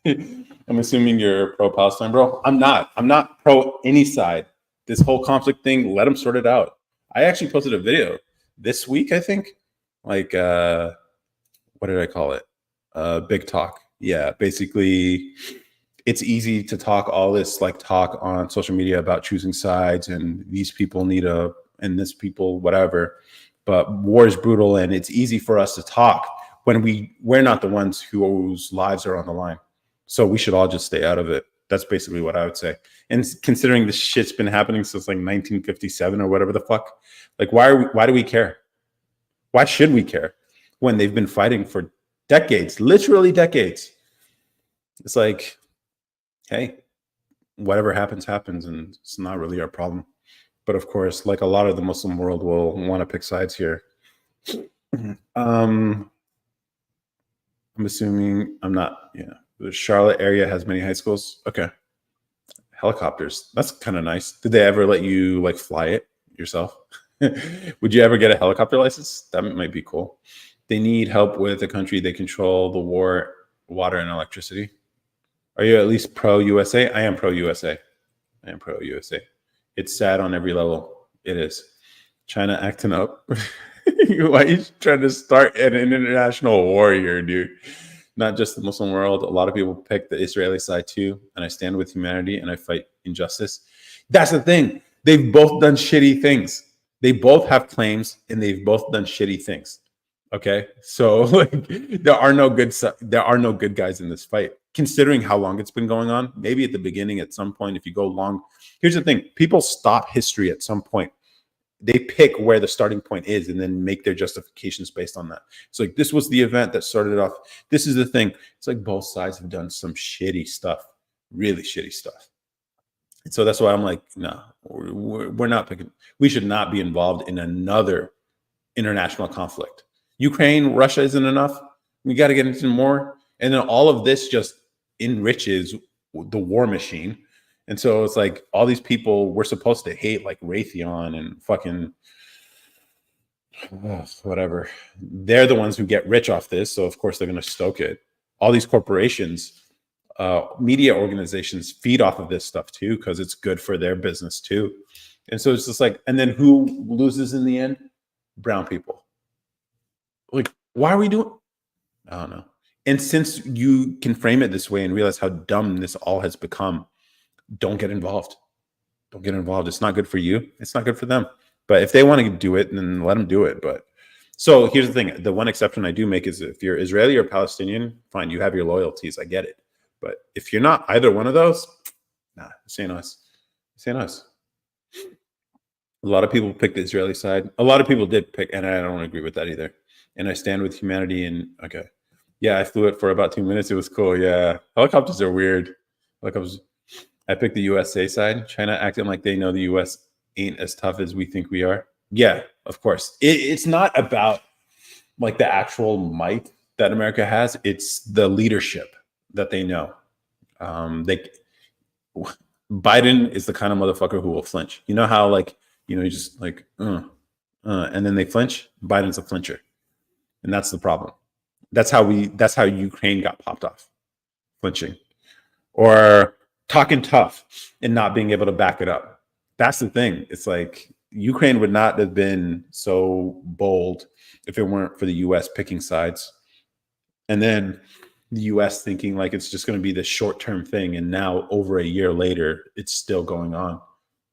I'm assuming you're pro Palestine, bro. I'm not. I'm not pro any side. This whole conflict thing, let them sort it out. I actually posted a video this week, I think. Like, what did I call it? Big talk. Yeah, basically, it's easy to talk all this like talk on social media about choosing sides and these people need and this people whatever. But war is brutal, and it's easy for us to talk when we're not the ones whose lives are on the line. So we should all just stay out of it. That's basically what I would say. And considering this shit's been happening since like 1957 or whatever the fuck, like why do we care? Why should we care when they've been fighting for decades, literally decades? It's like, hey, whatever happens, happens, and it's not really our problem. But of course, like a lot of the Muslim world will want to pick sides here. I'm assuming I'm not, yeah. The Charlotte area has many high schools. Okay. Helicopters. That's kind of nice. Did they ever let you like fly it yourself? Would you ever get a helicopter license? That might be cool. They need help with a country. They control the war, water, and electricity. Are you at least pro USA? I am pro USA. I am pro USA. It's sad on every level. It is. China acting up. Why are you trying to start an international war here, dude? Not just the Muslim world. A lot of people pick the Israeli side too. And I stand with humanity and I fight injustice. That's the thing. They've both done shitty things. They both have claims and they've both done shitty things. Okay. So like there are no good guys in this fight. Considering how long it's been going on, maybe at the beginning, at some point, if you go long, here's the thing: people stop history at some point. They pick where the starting point is and then make their justifications based on that. It's like, this was the event that started it off. This is the thing. It's like both sides have done some shitty stuff, really shitty stuff. And so that's why I'm like, no, we're not picking. We should not be involved in another international conflict. Ukraine, Russia isn't enough. We got to get into more. And then all of this just enriches the war machine. And so it's like all these people we're supposed to hate, like Raytheon and fucking whatever. They're the ones who get rich off this, so of course they're going to stoke it. All these corporations, media organizations feed off of this stuff too because it's good for their business too. And so it's just like, and then who loses in the end? Brown people. Like, why are we doing? I don't know. And since you can frame it this way and realize how dumb this all has become, don't get involved. Don't get involved. It's not good for you. It's not good for them. But if they want to do it, then let them do it. But so here's the thing: the one exception I do make is if you're Israeli or Palestinian, fine, you have your loyalties. I get it. But if you're not either one of those, nah, this ain't us. This ain't us. A lot of people picked the Israeli side. A lot of people did pick, and I don't agree with that either. And I stand with humanity. And okay, yeah, I flew it for about 2 minutes. It was cool. Yeah, helicopters are weird. Helicopters. I picked the USA side. China acting like they know the US ain't as tough as we think we are. Yeah, of course. It's not about like the actual might that America has. It's the leadership that they know. They Biden is the kind of motherfucker who will flinch. You know how like you just like and then they flinch. Biden's a flincher, and that's the problem. That's how Ukraine got popped off, flinching or talking tough and not being able to back it up. That's the thing. It's like Ukraine would not have been so bold if it weren't for the US picking sides. And then the US thinking like it's just going to be this short-term thing. And now over a year later, it's still going on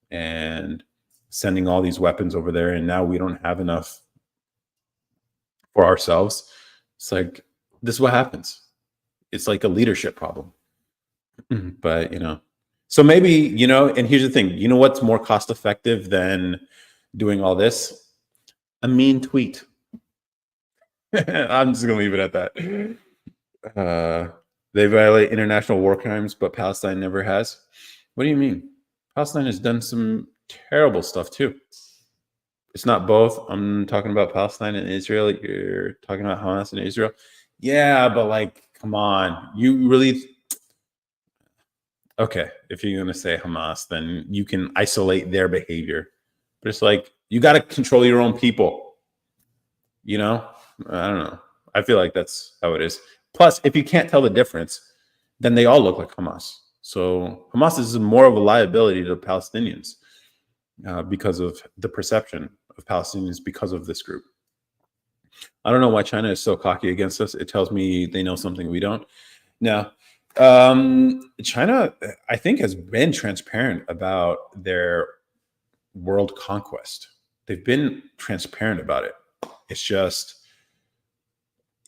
and sending all these weapons over there. And now we don't have enough for ourselves. It's like, this is what happens. It's like a leadership problem. But, so maybe, and here's the thing, what's more cost effective than doing all this? A mean tweet. I'm just going to leave it at that. They violate international war crimes, but Palestine never has. What do you mean? Palestine has done some terrible stuff too. It's not both. I'm talking about Palestine and Israel. You're talking about Hamas and Israel. Yeah, but like, come on. You really... Okay, if you're going to say Hamas, then you can isolate their behavior. But it's like, you got to control your own people. I don't know. I feel like that's how it is. Plus, if you can't tell the difference, then they all look like Hamas. So Hamas is more of a liability to Palestinians because of the perception of Palestinians because of this group. I don't know why China is so cocky against us. It tells me they know something we don't. Now, China, I think, has been transparent about their world conquest. They've been transparent about it. It's just,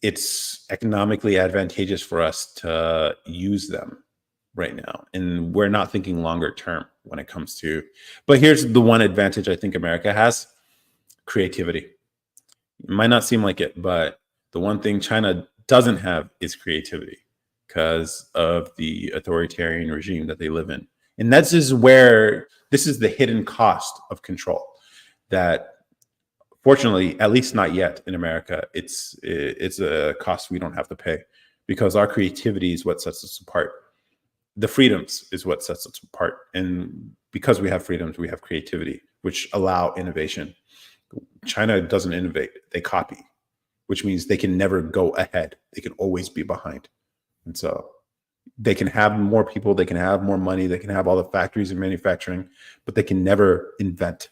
it's economically advantageous for us to use them right now. And we're not thinking longer term when it comes to, but here's the one advantage I think America has: creativity. It might not seem like it, but the one thing China doesn't have is creativity, because of the authoritarian regime that they live in. And this is the hidden cost of control that, fortunately, at least not yet in America, it's a cost we don't have to pay, because our creativity is what sets us apart. The freedoms is what sets us apart. And because we have freedoms, we have creativity, which allow innovation. China doesn't innovate, they copy, which means they can never go ahead. They can always be behind. And so they can have more people, they can have more money, they can have all the factories and manufacturing, but they can never invent.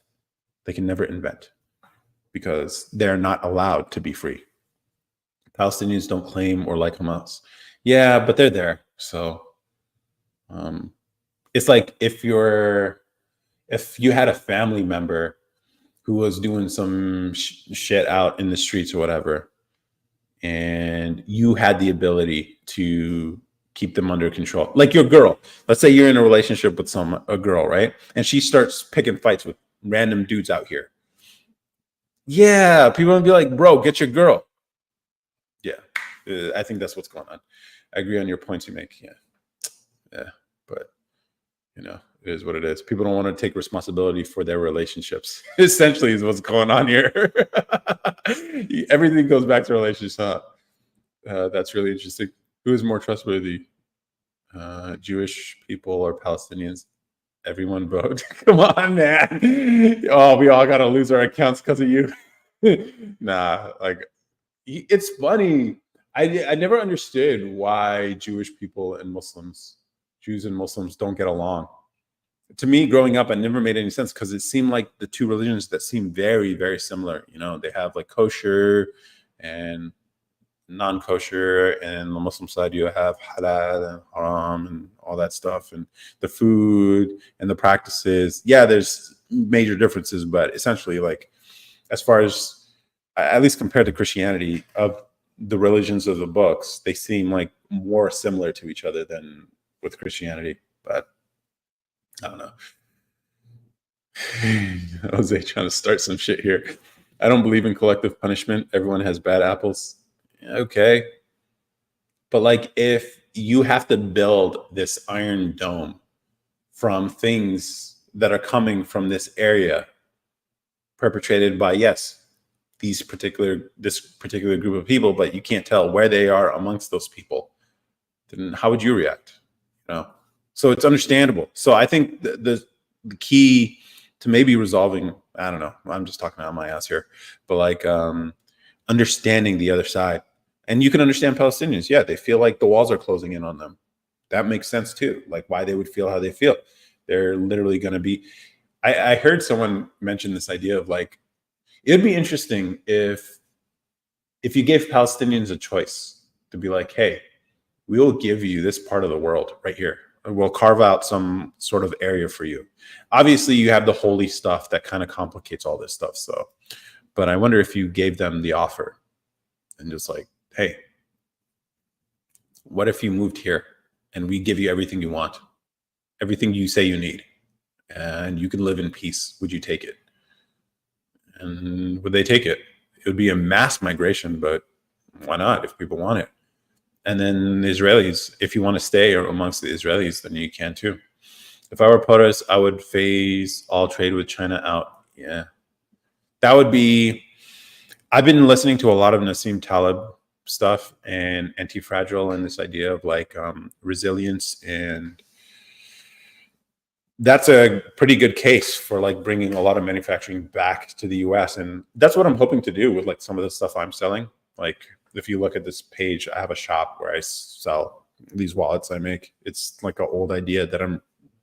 They can never invent because they're not allowed to be free. Palestinians don't claim or like Hamas. Yeah, but they're there. So it's like if you had a family member who was doing some shit out in the streets or whatever, and you had the ability to keep them under control. Like your girl, let's say you're in a relationship with a girl, right? And she starts picking fights with random dudes out here. Yeah, people would be like, bro, get your girl. Yeah, I think that's what's going on. I agree on your points you make. Yeah, but it is what it is. People don't want to take responsibility for their relationships. Essentially, is what's going on here. Everything goes back to relationships. That's really interesting. Who is more trustworthy, Jewish people or Palestinians? Everyone vote. Come on, man. Oh, we all got to lose our accounts because of you. Nah, like it's funny. I never understood why Jews and Muslims don't get along. To me, growing up, it never made any sense because it seemed like the two religions that seem very, very similar. You know, they have like kosher and non-kosher, and on the Muslim side you have halal and haram and all that stuff, and the food and the practices. Yeah, there's major differences, but essentially, like as far as at least compared to Christianity, of the religions of the books, they seem like more similar to each other than with Christianity. But I don't know. Jose trying to start some shit here. I don't believe in collective punishment. Everyone has bad apples. Okay. But like if you have to build this iron dome from things that are coming from this area perpetrated by, yes, this particular group of people, but you can't tell where they are amongst those people, then how would you react? You know? So it's understandable. So I think the key to maybe resolving, I don't know, I'm just talking out of my ass here, but like understanding the other side. And you can understand Palestinians. Yeah, they feel like the walls are closing in on them. That makes sense too. Like why they would feel how they feel. They're literally going to be. I heard someone mention this idea of like, it'd be interesting if you gave Palestinians a choice to be like, hey, we will give you this part of the world right here. We'll carve out some sort of area for you. Obviously, you have the holy stuff that kind of complicates all this stuff. So, but I wonder if you gave them the offer and just like, hey, what if you moved here and we give you everything you want, everything you say you need, and you can live in peace? Would you take it? And would they take it? It would be a mass migration, but why not if people want it? And then the Israelis, if you want to stay amongst the Israelis, then you can too. If I were POTUS, I would phase all trade with China out. Yeah. That would be, I've been listening to a lot of Nassim Taleb stuff and Anti-Fragile and this idea of like resilience, and that's a pretty good case for like bringing a lot of manufacturing back to the US. And that's what I'm hoping to do with like some of the stuff I'm selling. Like if you look at this page, I have a shop where I sell these wallets I make. It's like an old idea that I'm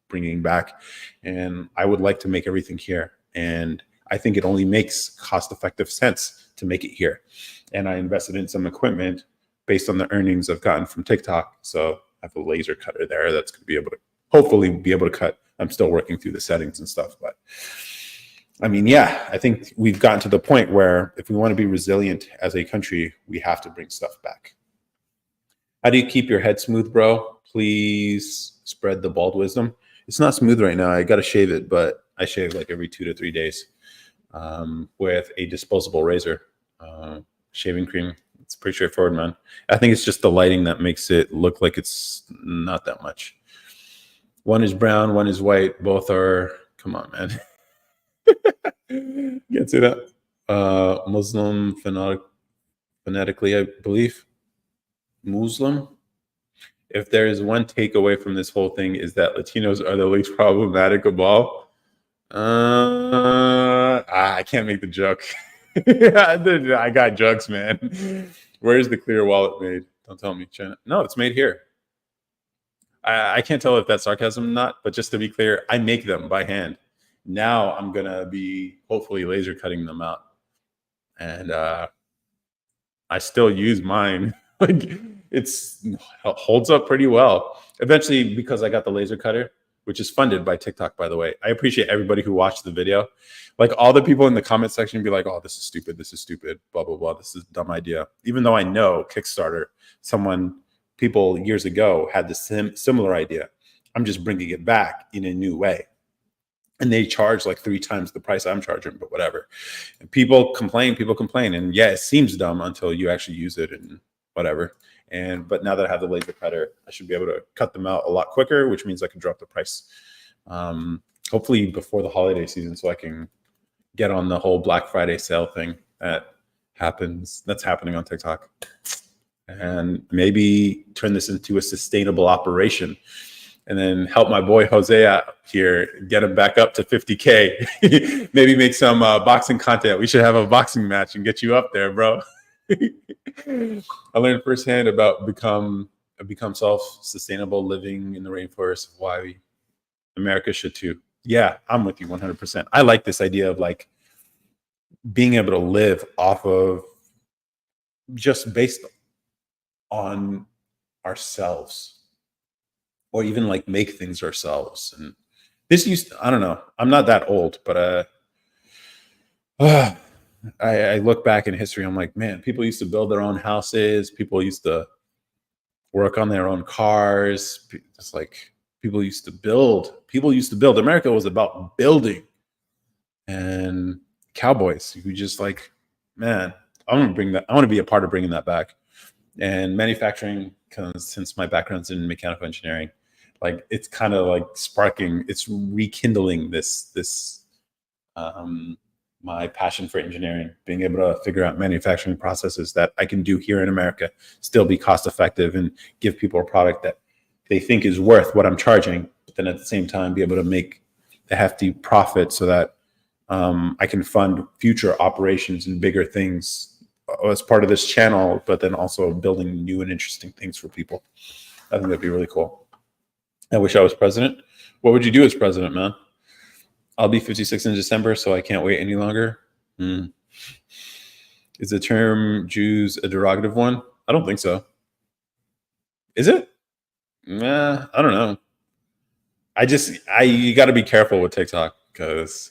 bringing back, and I would like to make everything here. And I think it only makes cost-effective sense to make it here. And I invested in some equipment based on the earnings I've gotten from TikTok. So I have a laser cutter there that's going to be able to hopefully be able to cut. I'm still working through the settings and stuff, but I mean, yeah, I think we've gotten to the point where if we want to be resilient as a country, we have to bring stuff back. How do you keep your head smooth, bro? Please spread the bald wisdom. It's not smooth right now. I got to shave it, but I shave like every 2 to 3 days with a disposable razor, shaving cream. It's pretty straightforward, man. I think it's just the lighting that makes it look like it's not that much. One is brown, one is white. Both are, come on, man. Can't say that. Muslim phonetically, I believe. Muslim. If there is one takeaway from this whole thing, is that Latinos are the least problematic of all. I can't make the joke. I got jokes, man. Where's the clear wallet made? Don't tell me, China. No, it's made here. I can't tell if that's sarcasm or not, but just to be clear, I make them by hand. Now I'm gonna be hopefully laser cutting them out, and I still use mine. Like it holds up pretty well. Eventually, because I got the laser cutter, which is funded by TikTok, by the way. I appreciate everybody who watched the video. Like all the people in the comment section be like, "Oh, this is stupid. This is stupid. Blah blah blah. This is a dumb idea." Even though I know Kickstarter, people years ago had the similar idea. I'm just bringing it back in a new way. And they charge like 3 times the price I'm charging, but whatever. And people complain. And yeah, it seems dumb until you actually use it and whatever. But now that I have the laser cutter, I should be able to cut them out a lot quicker, which means I can drop the price. Hopefully before the holiday season, so I can get on the whole Black Friday sale thing that's happening on TikTok. And maybe turn this into a sustainable operation. and then help my boy Jose out here, get him back up to 50K. Maybe make some boxing content. We should have a boxing match and get you up there, bro. I learned firsthand about become self-sustainable living in the rainforest. Why America should too. Yeah, I'm with you 100%. I like this idea of like being able to live off of just based on ourselves, or even like make things ourselves. And this used I don't know, I'm not that old, but I look back in history, I'm like, man, people used to build their own houses, people used to work on their own cars. It's like people used to build. America was about building. And cowboys who just like, man, I want to be a part of bringing that back. And manufacturing, since my background's in mechanical engineering, like it's kind of like it's rekindling this my passion for engineering, being able to figure out manufacturing processes that I can do here in America, still be cost effective and give people a product that they think is worth what I'm charging, but then at the same time be able to make a hefty profit so that I can fund future operations and bigger things as part of this channel, but then also building new and interesting things for people. I think that'd be really cool. I wish I was president. What would you do as president, man? I'll be 56 in December, so I can't wait any longer. Is the term Jews a derogative one? I don't think so. Is it? Nah, I don't know. You got to be careful with TikTok because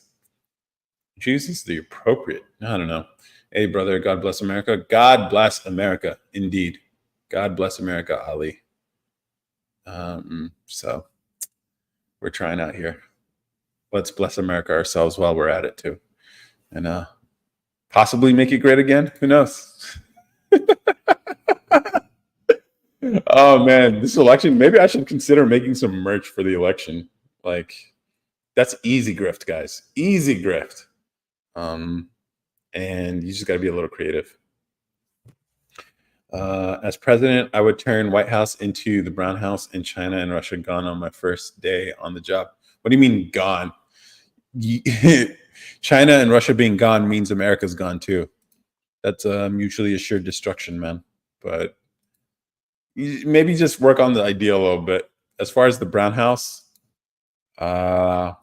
Jews is the appropriate. I don't know. Hey, brother, God bless America. God bless America, indeed. God bless America, Ali. So we're trying out here. Let's bless America ourselves while we're at it too, and possibly make it great again. Who knows? Oh man, this election. Maybe I should consider making some merch for the election. Like, that's easy grift, guys. Easy grift. And you just got to be a little creative. As president, I would turn White House into the Brown House in China and Russia gone on my first day on the job. What do you mean gone? China and Russia being gone means America's gone too. That's mutually assured destruction, man. But maybe just work on the idea a little bit. As far as the Brown House, I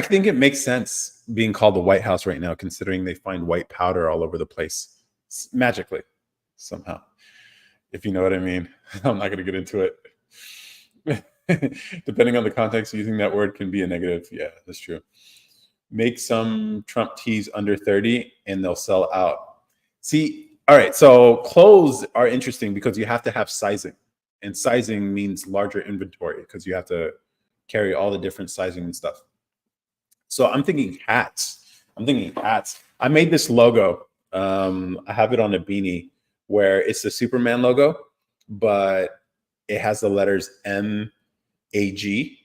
think it makes sense being called the White House right now, considering they find white powder all over the place magically somehow. If you know what I mean. I'm not going to get into it. Depending on the context, using that word can be a negative. Yeah, that's true. Make some Trump tees under 30 and they'll sell out. See, all right. So clothes are interesting because you have to have sizing, and sizing means larger inventory because you have to carry all the different sizing and stuff. So I'm thinking hats. I made this logo. I have it on a beanie where it's the Superman logo, but it has the letters MAG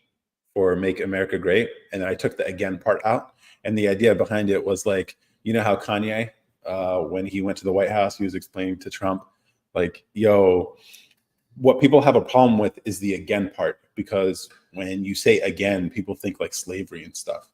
for Make America Great. And I took the again part out. And the idea behind it was like, you know how Kanye, when he went to the White House, he was explaining to Trump, like, yo, what people have a problem with is the again part, because when you say again, people think like slavery and stuff,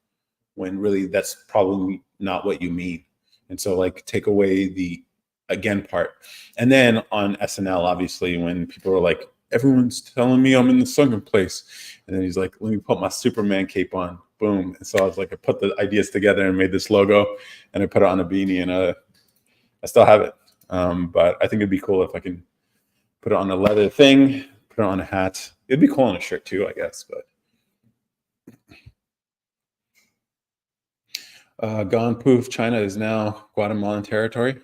when really that's probably not what you mean. And so like take away the again part. And then on SNL, obviously, when people were like, everyone's telling me I'm in the sunken place. And then he's like, let me put my Superman cape on. Boom. And so I was like, I put the ideas together and made this logo, and I put it on a beanie, and I still have it. But I think it'd be cool if I can put it on a leather thing, put it on a hat. It'd be cool on a shirt too, I guess. But gone poof, China is now Guatemalan territory.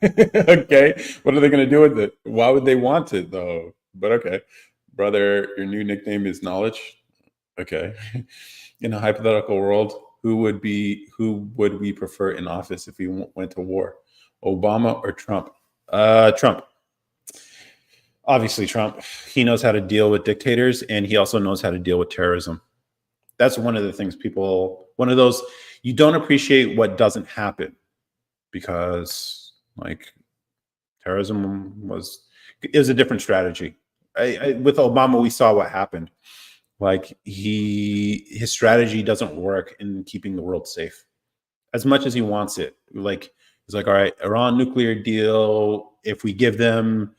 Okay, what are they going to do with it? Why would they want it though? But okay, brother, your new nickname is Knowledge. Okay. In a hypothetical world, who would we prefer in office if we went to war? Obama or Trump? Trump. Obviously Trump. He knows how to deal with dictators, and he also knows how to deal with terrorism. That's one of the things one of those, you don't appreciate what doesn't happen, because like terrorism was a different strategy. With Obama, we saw what happened. Like his strategy doesn't work in keeping the world safe as much as he wants it. Like he's like, all right, Iran nuclear deal. If we give them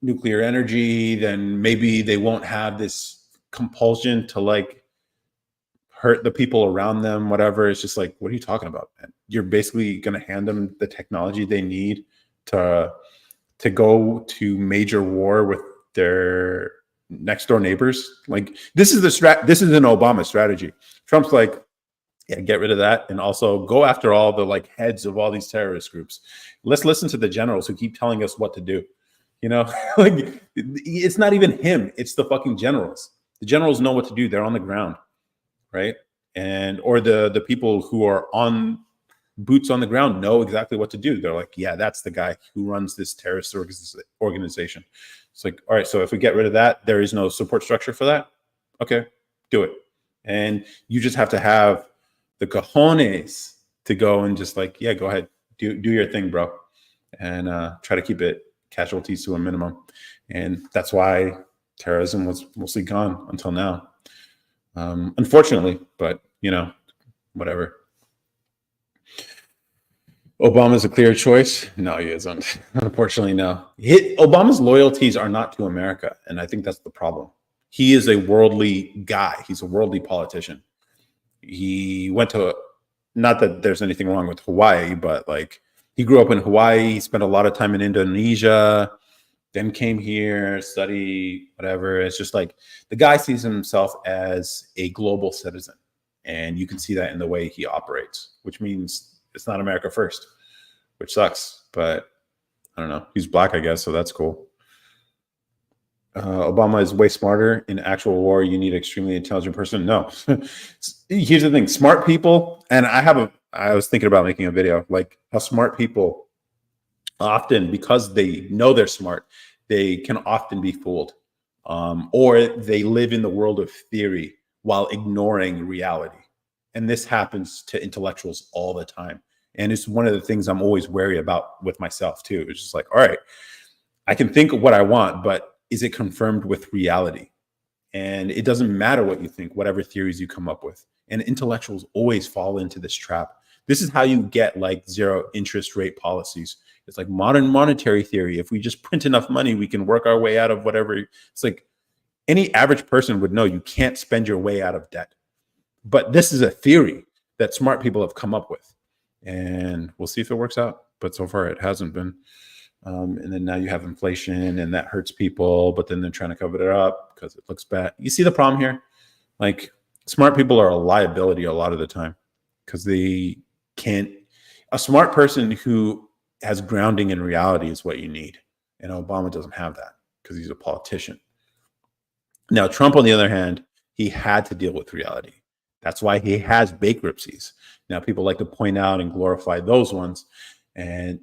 nuclear energy, then maybe they won't have this compulsion to like hurt the people around them, whatever. It's just like, what are you talking about, man? You're basically going to hand them the technology they need to go to major war with their next door neighbors. Like this is this is an Obama strategy. Trump's like, yeah, get rid of that, and also go after all the like heads of all these terrorist groups. Let's listen to the generals who keep telling us what to do. You know, like it's not even him; it's the fucking generals. The generals know what to do; they're on the ground, right? And or the people who are on boots on the ground know exactly what to do. They're like, yeah, that's the guy who runs this terrorist organization. It's like, all right, so if we get rid of that, there is no support structure for that. Okay, do it. And you just have to have the cojones to go and just like, yeah, go ahead, do your thing, bro, and try to keep it casualties to a minimum. And that's why terrorism was mostly gone until now, unfortunately. But you know, whatever. Obama's a clear choice. No, he isn't. Unfortunately, no. Obama's loyalties are not to America, and I think that's the problem. He is a worldly guy. He's a worldly politician. He went to, not that there's anything wrong with Hawaii, but like he grew up in Hawaii. He spent a lot of time in Indonesia, then came here, study, whatever. It's just like the guy sees himself as a global citizen. And you can see that in the way he operates, which means it's not America first, which sucks. But I don't know. He's black, I guess, so that's cool. Obama is way smarter. In actual war, you need an extremely intelligent person. No. Here's the thing. Smart people, and I was thinking about making a video, like how smart people often, because they know they're smart, they can often be fooled. Or they live in the world of theory while ignoring reality. And this happens to intellectuals all the time. And it's one of the things I'm always wary about with myself too. It's just like, all right, I can think of what I want, but is it confirmed with reality? And it doesn't matter what you think, whatever theories you come up with. And intellectuals always fall into this trap. This is how you get like zero interest rate policies. It's like modern monetary theory. If we just print enough money, we can work our way out of whatever. It's like any average person would know you can't spend your way out of debt. But this is a theory that smart people have come up with. And we'll see if it works out. But so far, it hasn't been. And then now you have inflation, and that hurts people. But then they're trying to cover it up because it looks bad. You see the problem here? Like, smart people are a liability a lot of the time because they can't. A smart person who has grounding in reality is what you need. And Obama doesn't have that because he's a politician. Now, Trump, on the other hand, he had to deal with reality. That's why he has bankruptcies. Now, people like to point out and glorify those ones and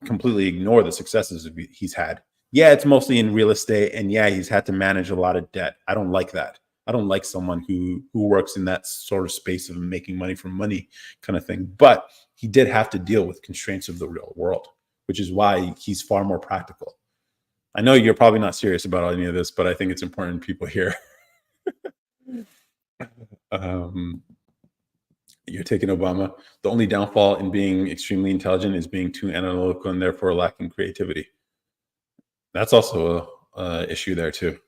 completely ignore the successes he's had. Yeah, it's mostly in real estate. And yeah, he's had to manage a lot of debt. I don't like that. I don't like someone who works in that sort of space of making money from money kind of thing. But he did have to deal with constraints of the real world, which is why he's far more practical. I know you're probably not serious about any of this, but I think it's important people hear. You're taking Obama. The only downfall in being extremely intelligent is being too analytical and therefore lacking creativity. That's also a issue there too.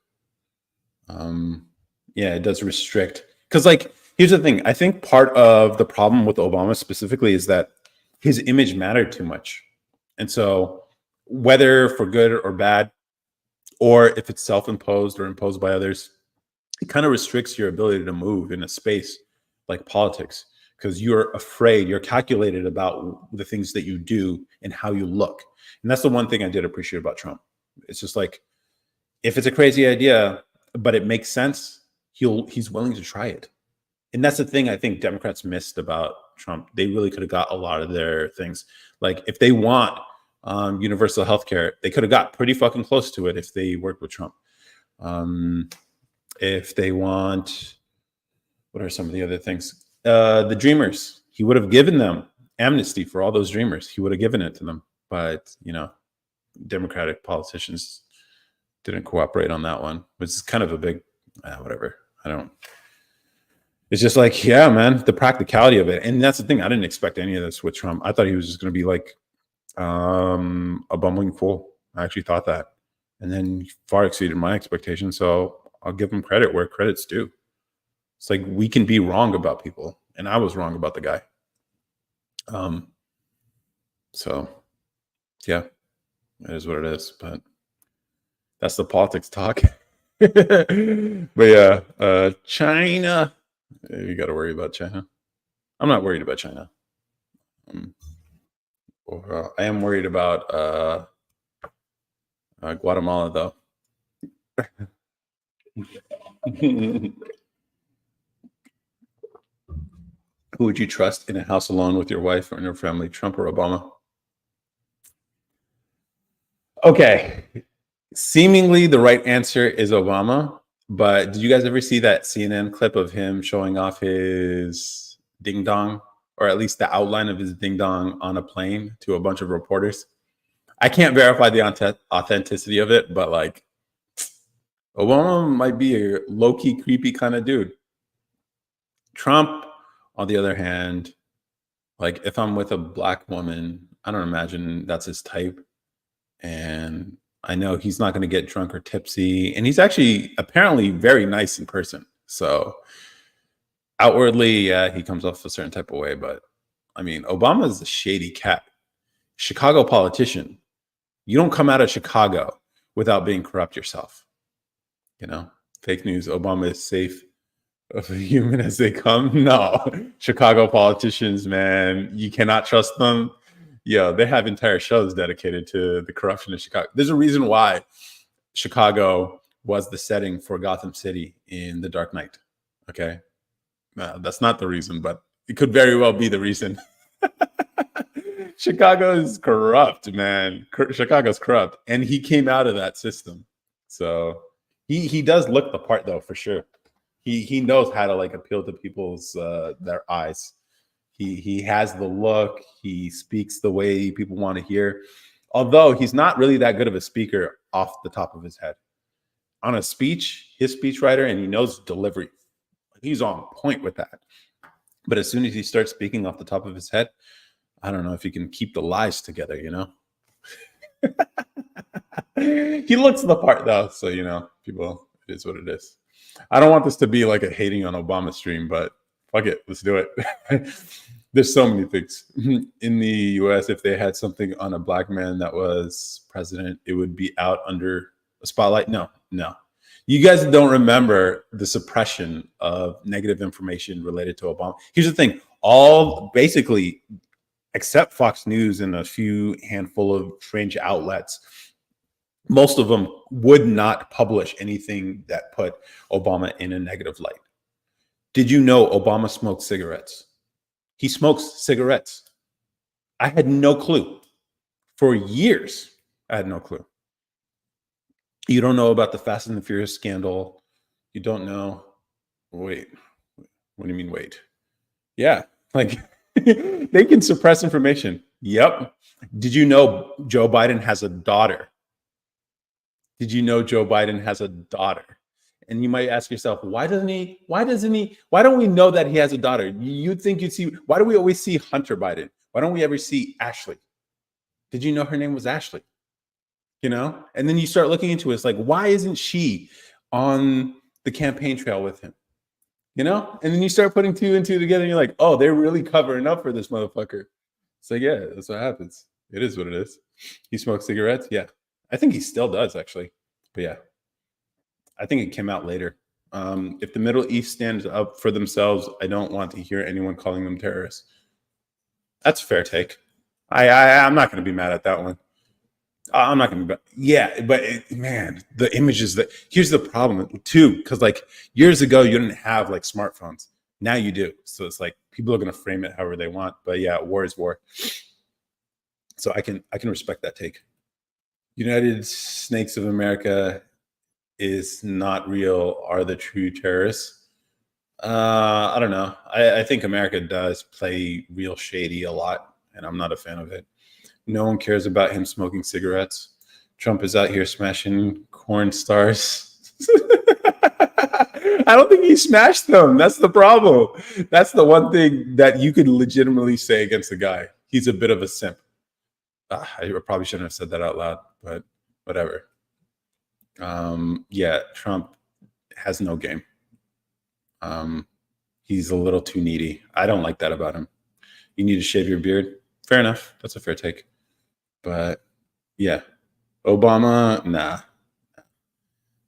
Yeah, it does restrict. Because like, here's the thing. I think part of the problem with Obama specifically is that his image mattered too much. And so whether for good or bad, or if it's self-imposed or imposed by others, it kind of restricts your ability to move in a space like politics because you're afraid, you're calculated about the things that you do and how you look. And that's the one thing I did appreciate about Trump. It's just like, if it's a crazy idea, but it makes sense, he's willing to try it. And that's the thing I think Democrats missed about Trump. They really could have got a lot of their things. Like if they want universal health care, they could have got pretty fucking close to it if they worked with Trump. If they want, what are some of the other things? The dreamers, he would have given them amnesty for all those dreamers. He would have given it to them. But, you know, Democratic politicians didn't cooperate on that one, which is kind of a big whatever. I don't. It's just like, yeah, man, the practicality of it, and that's the thing. I didn't expect any of this with Trump. I thought he was just going to be like a bumbling fool. I actually thought that, and then he far exceeded my expectations. So I'll give him credit where credit's due. It's like we can be wrong about people, and I was wrong about the guy. So yeah, it is what it is. But that's the politics talk. But yeah, China. You got to worry about China. I'm not worried about China. I am worried about Guatemala, though. Who would you trust in a house alone with your wife or in your family, Trump or Obama? Okay. Seemingly the right answer is Obama, but did you guys ever see that CNN clip of him showing off his ding dong, or at least the outline of his ding dong on a plane to a bunch of reporters? I can't verify the authenticity of it, but like Obama might be a low-key creepy kind of dude. Trump, on the other hand, like if I'm with a black woman, I don't imagine that's his type. And I know he's not going to get drunk or tipsy. And he's actually apparently very nice in person. So outwardly, yeah, he comes off a certain type of way. But I mean, Obama is a shady cat. Chicago politician. You don't come out of Chicago without being corrupt yourself. You know, fake news. Obama is safe of a human as they come. No, Chicago politicians, man, you cannot trust them. Yeah, they have entire shows dedicated to the corruption of Chicago. There's a reason why Chicago was the setting for Gotham City in The Dark Knight. Okay, that's not the reason, but it could very well be the reason. Chicago is corrupt, man. Chicago's corrupt, and he came out of that system. So he does look the part, though, for sure. He knows how to like appeal to people's their eyes. He has the look. He speaks the way people want to hear. Although he's not really that good of a speaker off the top of his head. On a speech, his speechwriter, and he knows delivery. He's on point with that. But as soon as he starts speaking off the top of his head, I don't know if he can keep the lies together, you know? He looks the part, though. So, you know, people, it is what it is. I don't want this to be like a hating on Obama stream, but fuck it. Let's do it. There's so many things. In the US, if they had something on a black man that was president, it would be out under a spotlight. No. You guys don't remember the suppression of negative information related to Obama. Here's the thing. All basically, except Fox News and a few handful of fringe outlets, most of them would not publish anything that put Obama in a negative light. Did you know Obama smoked cigarettes? He smokes cigarettes. I had no clue. For years, I had no clue. You don't know about the Fast and the Furious scandal. You don't know. Wait. What do you mean, wait? Yeah. Like, they can suppress information. Yep. Did you know Joe Biden has a daughter? Did you know Joe Biden has a daughter? And you might ask yourself, why don't we know that he has a daughter? You'd think you'd see, why do we always see Hunter Biden? Why don't we ever see Ashley? Did you know her name was Ashley? You know? And then you start looking into it. It's like, why isn't she on the campaign trail with him? You know? And then you start putting two and two together and you're like, oh, they're really covering up for this motherfucker. It's like, yeah, that's what happens. It is what it is. He smokes cigarettes. Yeah. I think he still does, actually. But yeah, I think it came out later. If the Middle East stands up for themselves, I don't want to hear anyone calling them terrorists. That's a fair take. I'm not going to be mad at that one. I'm not going to be. Yeah, but man, the images that here's the problem too, because like years ago you didn't have like smartphones. Now you do. So it's like people are going to frame it however they want. But yeah, war is war. So I can respect that take. United Snakes of America is not real, are the true terrorists. I don't know. I think America does play real shady a lot, and I'm not a fan of it. No one cares about him smoking cigarettes. Trump is out here smashing corn stars. I don't think he smashed them. That's the problem. That's the one thing that you could legitimately say against the guy. He's a bit of a simp. I probably shouldn't have said that out loud, but whatever. Yeah, Trump has no game. He's a little too needy. I don't like that about him. You need to shave your beard. Fair enough. That's a fair take. But yeah, Obama, nah.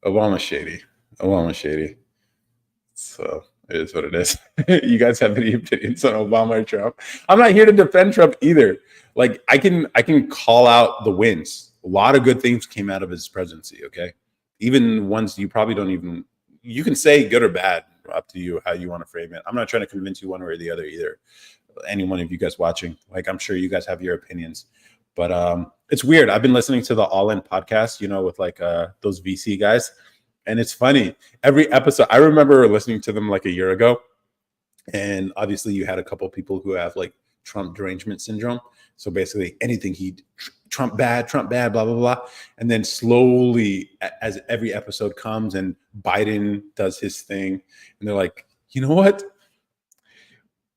Obama's shady. Obama's shady. So it is what it is. You guys have any opinions on Obama or Trump? I'm not here to defend Trump either. Like I can call out the wins. A lot of good things came out of his presidency. Okay, even ones you probably don't even. You can say good or bad. Up to you how you want to frame it. I'm not trying to convince you one way or the other either. Any one of you guys watching, like I'm sure you guys have your opinions, but it's weird. I've been listening to the All In podcast, with like those VC guys, and it's funny. Every episode, I remember listening to them like a year ago, and obviously you had a couple of people who have like Trump derangement syndrome. So basically anything Trump bad, blah, blah, blah. And then slowly as every episode comes and Biden does his thing and they're like, you know what?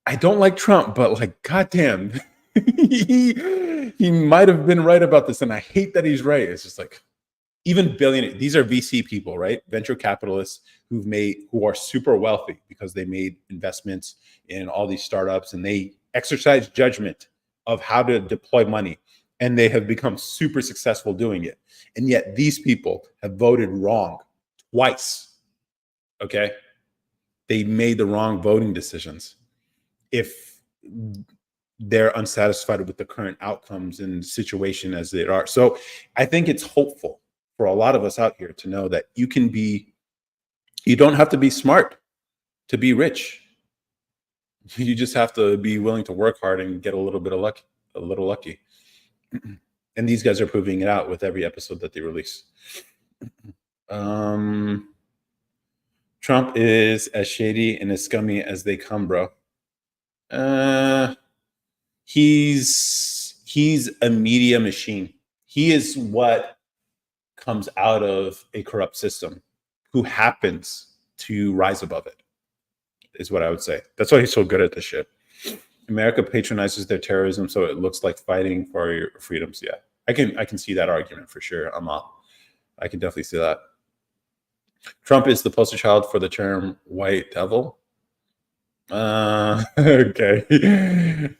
I don't like Trump, but like, goddamn, he might have been right about this. And I hate that he's right. It's just like, even billionaires, these are VC people, right? Venture capitalists who are super wealthy because they made investments in all these startups and they exercise judgment of how to deploy money. And they have become super successful doing it. And yet these people have voted wrong twice. Okay. They made the wrong voting decisions. If they're unsatisfied with the current outcomes and situation as they are. So I think it's hopeful for a lot of us out here to know that you don't have to be smart to be rich. You just have to be willing to work hard and get a little lucky. And these guys are proving it out with every episode that they release. Trump is as shady and as scummy as they come, bro. He's a media machine. He is what comes out of a corrupt system who happens to rise above it, is what I would say. That's why he's so good at this shit. America patronizes their terrorism, so it looks like fighting for your freedoms. Yeah, I can see that argument for sure. I can definitely see that. Trump is the poster child for the term white devil. Okay.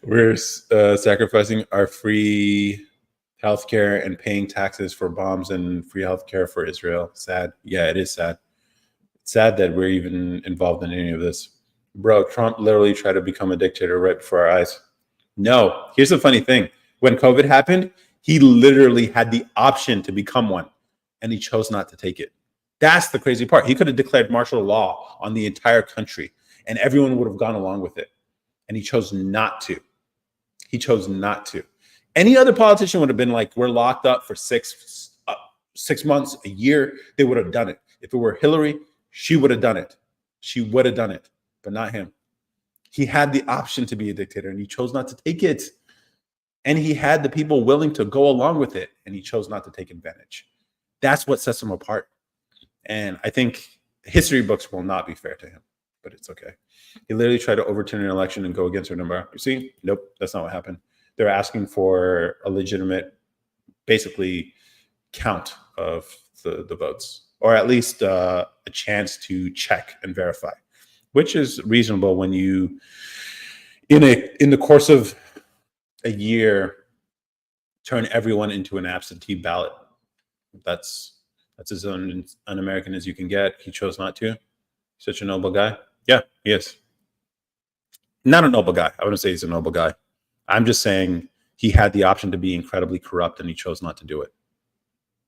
We're sacrificing our free healthcare and paying taxes for bombs and free healthcare for Israel. Sad. Yeah, it is sad. It's sad that we're even involved in any of this. Bro, Trump literally tried to become a dictator right before our eyes. No, here's the funny thing. When COVID happened, he literally had the option to become one, and he chose not to take it. That's the crazy part. He could have declared martial law on the entire country, and everyone would have gone along with it. And he chose not to. He chose not to. Any other politician would have been like, we're locked up for 6 months, a year. They would have done it. If it were Hillary, she would have done it. She would have done it, but not him. He had the option to be a dictator, and he chose not to take it. And he had the people willing to go along with it, and he chose not to take advantage. That's what sets him apart. And I think history books will not be fair to him, but it's okay. He literally tried to overturn an election and go against our democracy. Nope, that's not what happened. They're asking for a legitimate, basically, count of the votes, or at least a chance to check and verify, which is reasonable when you, in the course of a year, turn everyone into an absentee ballot. That's as un-American as you can get. He chose not to. Such a noble guy. Yeah, he is. Not a noble guy. I wouldn't say he's a noble guy. I'm just saying he had the option to be incredibly corrupt, and he chose not to do it.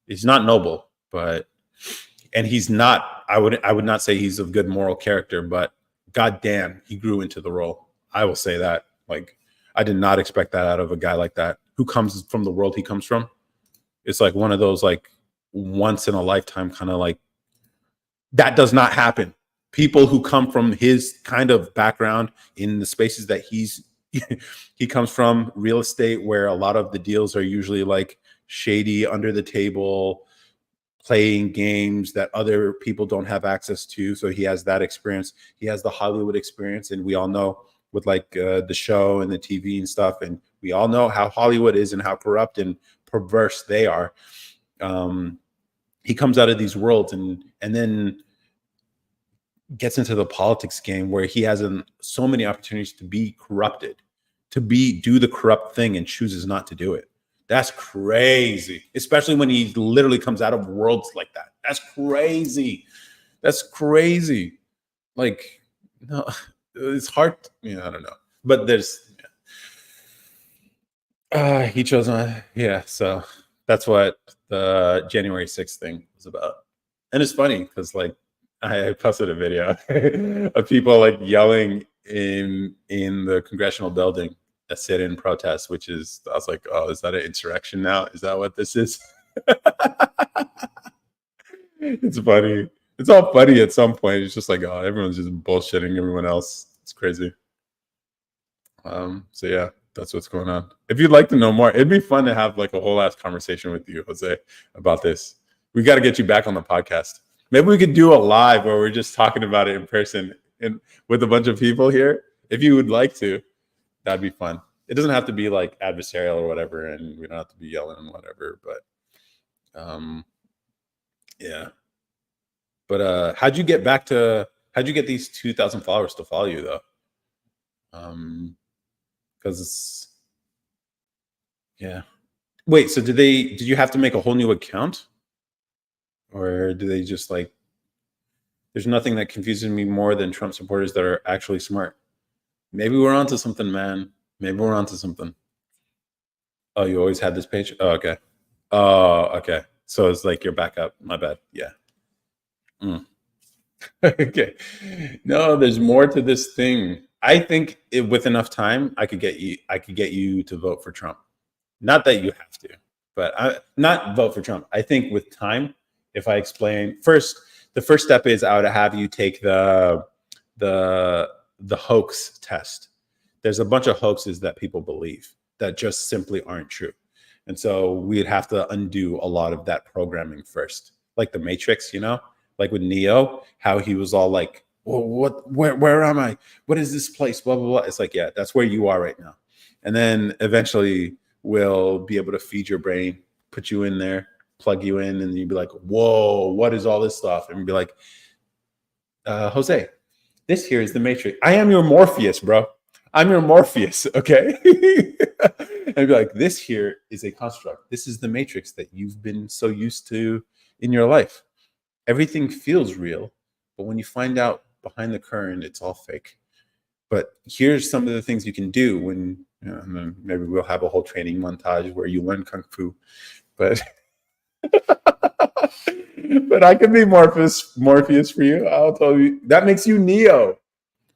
He's not noble, and he's not. I would not say he's of good moral character, but goddamn, he grew into the role. I will say that. Like, I did not expect that out of a guy like that who comes from the world he comes from. It's like one of those like once in a lifetime kind of like, that does not happen. People who come from his kind of background in the spaces that he's he comes from real estate where a lot of the deals are usually like shady, under the table, playing games that other people don't have access to. So he has that experience. He has the Hollywood experience, and we all know with like the show and the TV and stuff, and we all know how Hollywood is and how corrupt and perverse they are. Um, he comes out of these worlds and then gets into the politics game where he has so many opportunities to be corrupted, to do the corrupt thing, and chooses not to do it. That's crazy, especially when he literally comes out of worlds like that. That's crazy. That's crazy. Like, no, it's hard. I don't know. But there's, he chose on, yeah. So that's what the January 6th thing was about. And it's funny because, like, I posted a video of people like yelling in the congressional building, a sit-in protest, which is, I was like, oh, is that an insurrection now? Is that what this is? It's funny. It's all funny at some point. It's just like, oh, everyone's just bullshitting everyone else. It's crazy. So yeah, that's what's going on. If you'd like to know more, it'd be fun to have like a whole ass conversation with you, Jose, about this. We got to get you back on the podcast. Maybe we could do a live where we're just talking about it in person and with a bunch of people here. If you would like to, that'd be fun. It doesn't have to be like adversarial or whatever, and we don't have to be yelling and whatever. But yeah. But how'd you get these 2,000 followers to follow you though? Because yeah. Wait, so did you have to make a whole new account? Or do they just like, there's nothing that confuses me more than Trump supporters that are actually smart. Maybe we're onto something, man. Maybe we're onto something. Oh, you always had this page? Oh, okay. Oh, okay. So it's like your backup. My bad. Yeah. Okay. No, there's more to this thing. I think with enough time, I could get you to vote for Trump. Not that you have to, but not vote for Trump. I think with time, if I explain first, the first step is I would have you take the hoax test. There's a bunch of hoaxes that people believe that just simply aren't true. And so we'd have to undo a lot of that programming first, like the Matrix, like with Neo, how he was all like, well, where am I? What is this place? Blah, blah, blah. It's like, yeah, that's where you are right now. And then eventually we'll be able to feed your brain, put you in there, plug you in, and you'd be like, whoa, what is all this stuff? And be like, Jose, this here is the Matrix. I am your Morpheus, bro. I'm your Morpheus, okay? And be like, this here is a construct. This is the Matrix that you've been so used to in your life. Everything feels real, but when you find out behind the curtain, it's all fake. But here's some of the things you can do when, and then maybe we'll have a whole training montage where you learn Kung Fu. But but I could be Morpheus for you. I'll tell you. That makes you Neo.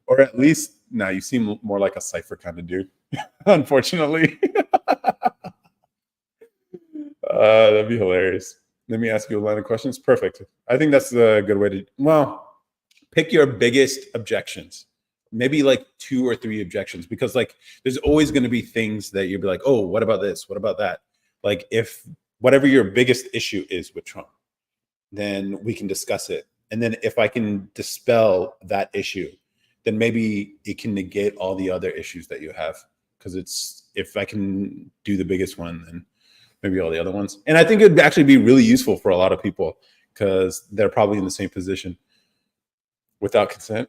Or at least, now you seem more like a Cypher kind of dude, unfortunately. That'd be hilarious. Let me ask you a line of questions. Perfect. I think that's a good way to, well, pick your biggest objections. Maybe like 2 or 3 objections, because like there's always going to be things that you'll be like, oh, what about this? What about that? Like if whatever your biggest issue is with Trump, then we can discuss it. And then if I can dispel that issue, then maybe it can negate all the other issues that you have. Because if I can do the biggest one, then maybe all the other ones. And I think it'd actually be really useful for a lot of people because they're probably in the same position without consent.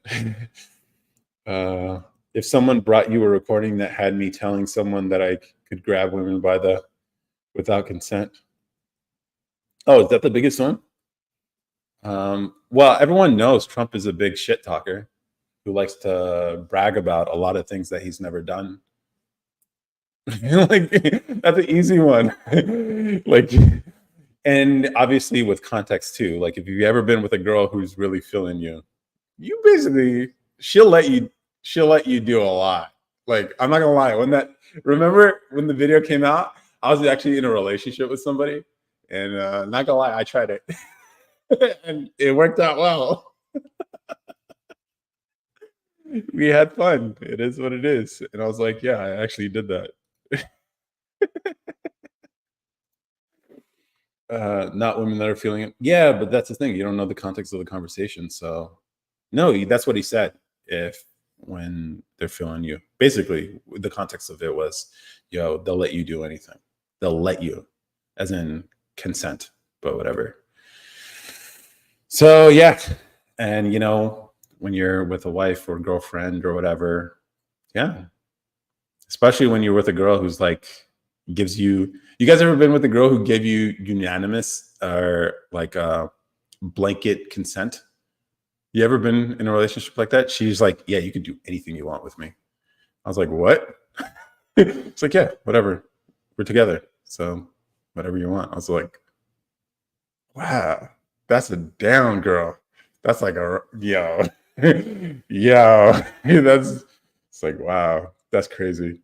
If someone brought you a recording that had me telling someone that I could grab women without consent. Oh, is that the biggest one? Well, everyone knows Trump is a big shit talker who likes to brag about a lot of things that he's never done. Like that's an easy one. Like, and obviously with context too. Like if you've ever been with a girl who's really feeling you, you basically she'll let you do a lot. Like I'm not gonna lie, remember when the video came out, I was actually in a relationship with somebody, and not gonna lie, I tried it, and it worked out well. We had fun. It is what it is. And I was like, yeah, I actually did that. Not women that are feeling it. Yeah, but that's the thing. You don't know the context of the conversation. So no, that's what he said. If when they're feeling you, basically the context of it was, yo, they'll let you do anything. They'll let you, as in consent, but whatever. So yeah, and when you're with a wife or girlfriend or whatever, yeah, especially when you're with a girl who's like gives you. You guys ever been with a girl who gave you unanimous or like blanket consent? You ever been in a relationship like that? She's like, yeah, you can do anything you want with me. I was like, what? It's like, yeah, whatever. We're together. So whatever you want. I was like, wow, that's a down girl. That's like a yo. Yo. That's it's like, wow, that's crazy.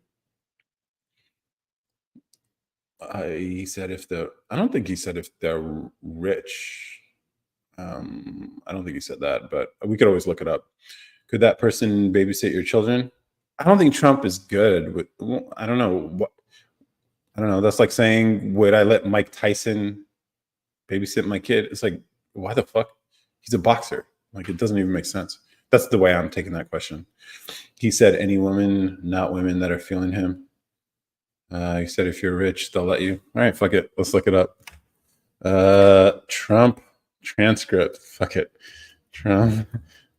He said if the I don't think he said if they're rich. I don't think he said that, but we could always look it up. Could that person babysit your children? I don't think Trump is good with. Well, I don't know what. I don't know. That's like saying, would I let Mike Tyson babysit my kid? It's like, why the fuck? He's a boxer. Like, it doesn't even make sense. That's the way I'm taking that question. He said, any woman, not women that are feeling him. He said, if you're rich, they'll let you. All right, fuck it. Let's look it up. Trump transcript. Fuck it. Trump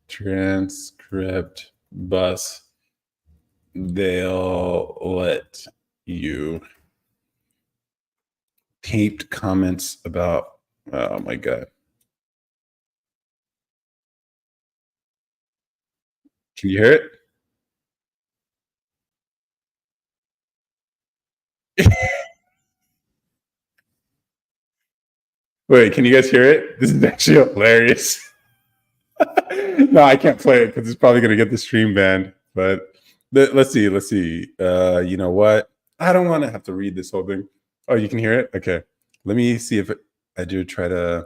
transcript bus. They'll let you. Taped comments about. Oh my god. Can you hear it? Wait, can you guys hear it? This is actually hilarious. No, I can't play it because it's probably going to get the stream banned. But let's see. Let's see. You know what? I don't want to have to read this whole thing. Oh, you can hear it? Okay. Let me see if I do try to.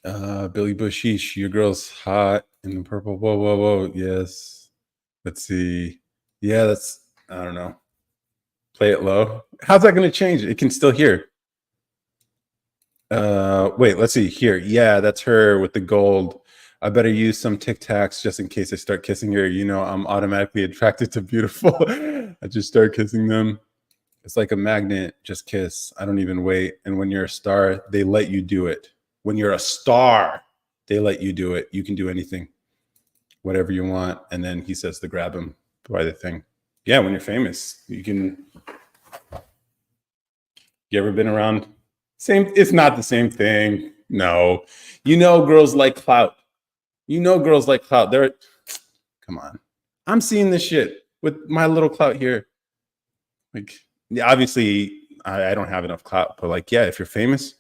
Billy Bushish, your girl's hot in the purple. Whoa, whoa, whoa. Yes. Let's see. Yeah, that's. I don't know. Play it low. How's that going to change? It can still hear. Wait, let's see here. Yeah, that's her with the gold. I better use some Tic Tacs just in case I start kissing her. I'm automatically attracted to beautiful. I just start kissing them. It's like a magnet. Just kiss. I don't even wait. And when you're a star, they let you do it. When you're a star, they let you do it. You can do anything, whatever you want. And then he says to grab him by the thing. Yeah, when you're famous, you can. You ever been around? Same. It's not the same thing. No, girls like clout. Girls like clout. They're come on. I'm seeing this shit with my little clout here. Like, yeah, obviously, I don't have enough clout, but like, yeah, if you're famous,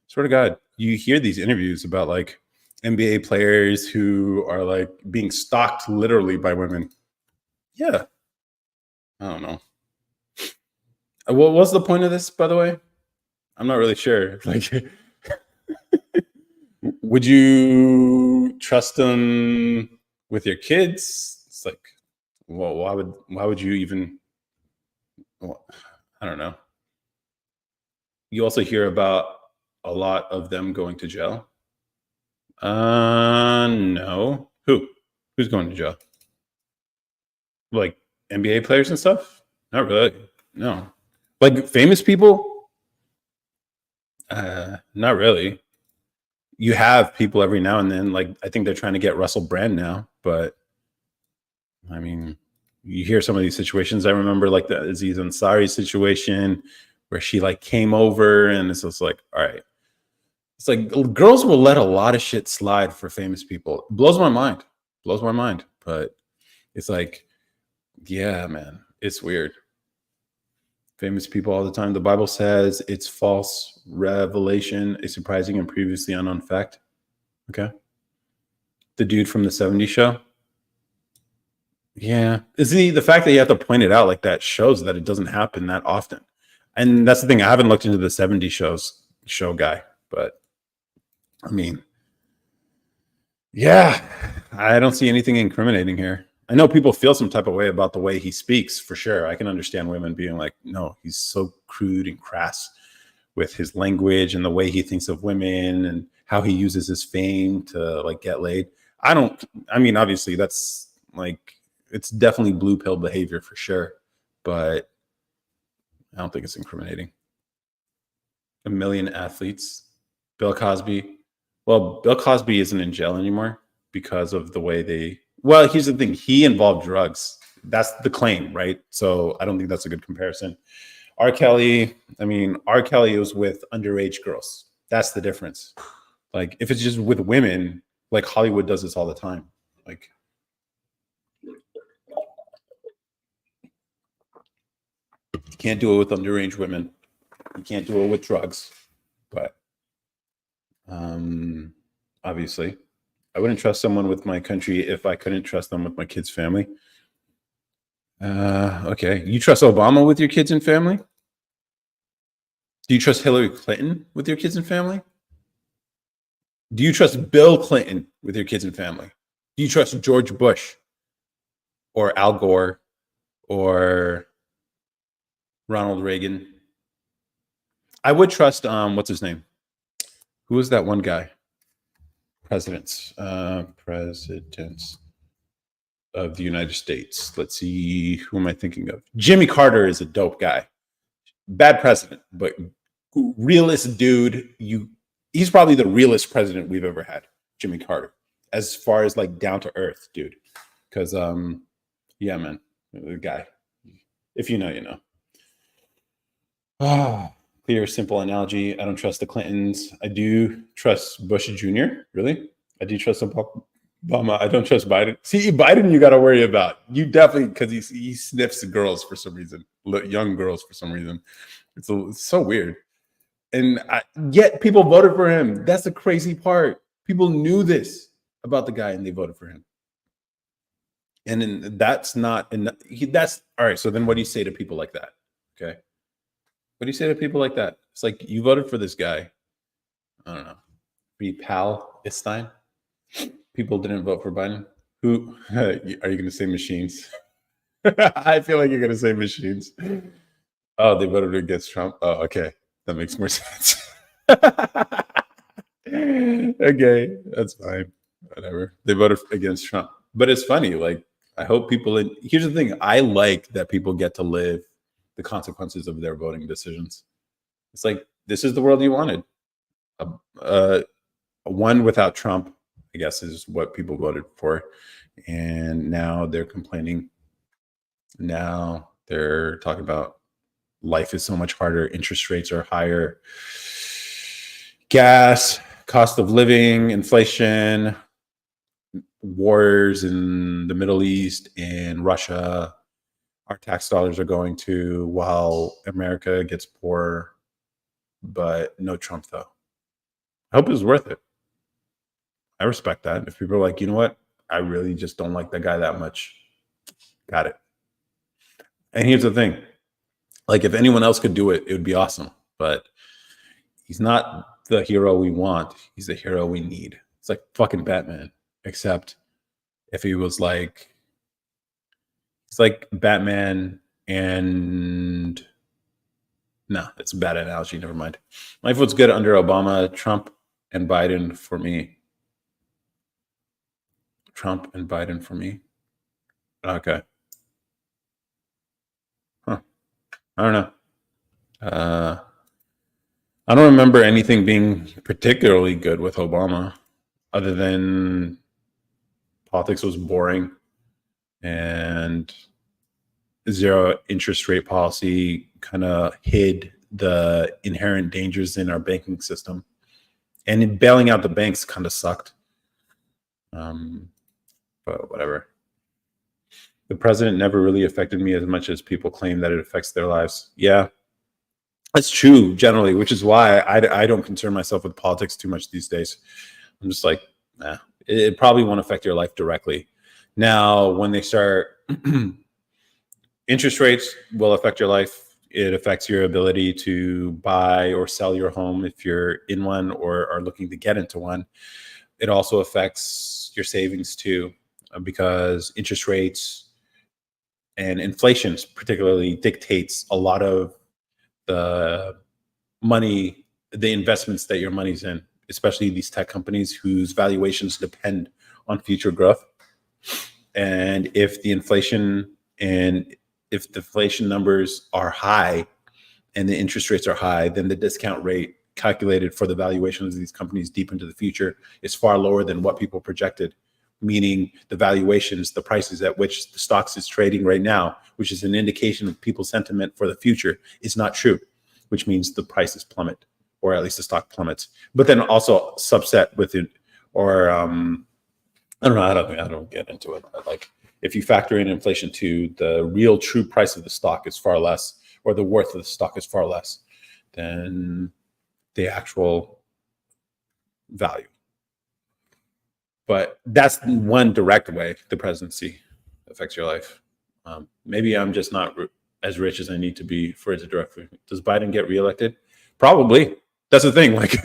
swear to God, you hear these interviews about like NBA players who are like being stalked literally by women. Yeah, I don't know. What was the point of this, by the way? I'm not really sure. Like, would you trust them with your kids? It's like, well, why would you even? Well, I don't know. You also hear about a lot of them going to jail. No. Who's going to jail? Like NBA players and stuff? Not really. No. Like famous people? Not really. You have people every now and then. Like I think they're trying to get Russell Brand now, but I mean, you hear some of these situations. I remember like the Aziz Ansari situation where she like came over and it's just like, all right. It's like girls will let a lot of shit slide for famous people. It blows my mind. Blows my mind. But it's like, yeah, man, it's weird. Famous people all the time. The Bible says it's false revelation, a surprising and previously unknown fact. Okay. The dude from the '70s show. Yeah. The fact that you have to point it out like that shows that it doesn't happen that often. And that's the thing. I haven't looked into the '70s show guy, but I mean, Yeah, I don't see anything incriminating here. I know people feel some type of way about the way he speaks, for sure. I can understand women being like, no, he's so crude and crass with his language and the way he thinks of women and how he uses his fame to like get laid. I don't, I mean, obviously that's like, it's definitely blue pill behavior for sure, but I don't think it's incriminating. A million athletes. Bill Cosby. Well, Bill Cosby isn't in jail anymore because of the way they. Well, here's the thing: he involved drugs. That's the claim, right? So I don't think that's a good comparison. R. Kelly. I mean, R. Kelly was with underage girls. That's the difference. Like, if it's just with women, like Hollywood does this all the time. Like, you can't do it with underage women. You can't do it with drugs. But um, obviously, I wouldn't trust someone with my country if I couldn't trust them with my kids' family. Okay. You trust Obama with your kids and family? Do you trust Hillary Clinton with your kids and family? Do you trust Bill Clinton with your kids and family? Do you trust George Bush or Al Gore or Ronald Reagan? I would trust what's his name? Who was that one guy? Presidents of the United States. Let's see, who am I thinking of? Jimmy Carter is a dope guy. Bad president, but realist dude. He's probably the realest president we've ever had, Jimmy Carter, as far as like down to earth, dude. Because yeah, man, the guy. If you know, you know. Ah, clear, simple analogy. I don't trust the Clintons. I do trust Bush Jr. Really, I do trust Obama. I don't trust Biden. See, Biden, you got to worry about. You definitely, because he sniffs girls for some reason, young girls for some reason. It's so weird. And yet people voted for him. That's the crazy part. People knew this about the guy and they voted for him. And then that's not, and that's all right. So then what do you say to people like that? Okay. What do you say to people like that? It's like you voted for this guy. I don't know. Be Palestine. People didn't vote for Biden. Who are you going to say machines? I feel like you're going to say machines. Oh, they voted against Trump. Oh, okay. That makes more sense. Okay, that's fine. Whatever. They voted against Trump. But it's funny. Like, I hope people. Here's the thing. I like that people get to live the consequences of their voting decisions. It's like this is the world you wanted. One without Trump, I guess, is what people voted for, and now they're complaining. Now they're talking about life is so much harder. Interest rates are higher. Gas, cost of living, inflation, wars in the Middle East and Russia. Our tax dollars are going to while America gets poorer, but no Trump though. I hope it was worth it. I respect that. If people are like, you know what, I really just don't like that guy that much. Got it. And here's the thing: like, if anyone else could do it, it would be awesome. But he's not the hero we want. He's the hero we need. It's like fucking Batman, except if he was like, it's like Batman and no, it's a bad analogy. Never mind. Life was good under Obama, Trump, and Biden for me. Trump and Biden for me. Okay. Huh. I don't know. I don't remember anything being particularly good with Obama, other than politics was boring and zero interest rate policy kind of hid the inherent dangers in our banking system. And in bailing out the banks kind of sucked. But whatever. The president never really affected me as much as people claim that it affects their lives. Yeah, that's true generally, which is why I don't concern myself with politics too much these days. I'm just like, nah, it probably won't affect your life directly. Now, when they start, interest rates will affect your life. It affects your ability to buy or sell your home if you're in one or are looking to get into one. It also affects your savings too, because interest rates and inflation particularly dictates a lot of the money, the investments that your money's in, especially these tech companies whose valuations depend on future growth. And if the inflation numbers are high and the interest rates are high, then the discount rate calculated for the valuations of these companies deep into the future is far lower than what people projected, meaning the valuations, the prices at which the stocks is trading right now, which is an indication of people's sentiment for the future, is not true, which means the prices plummet, or at least the stock plummets. But then also subset with it, or I don't know. I don't get into it. But like, if you factor in inflation too, the real true price of the stock is far less, or the worth of the stock is far less than the actual value. But that's one direct way the presidency affects your life. Maybe I'm just not as rich as I need to be for it to directly. Does Biden get reelected? Probably. That's the thing. Like,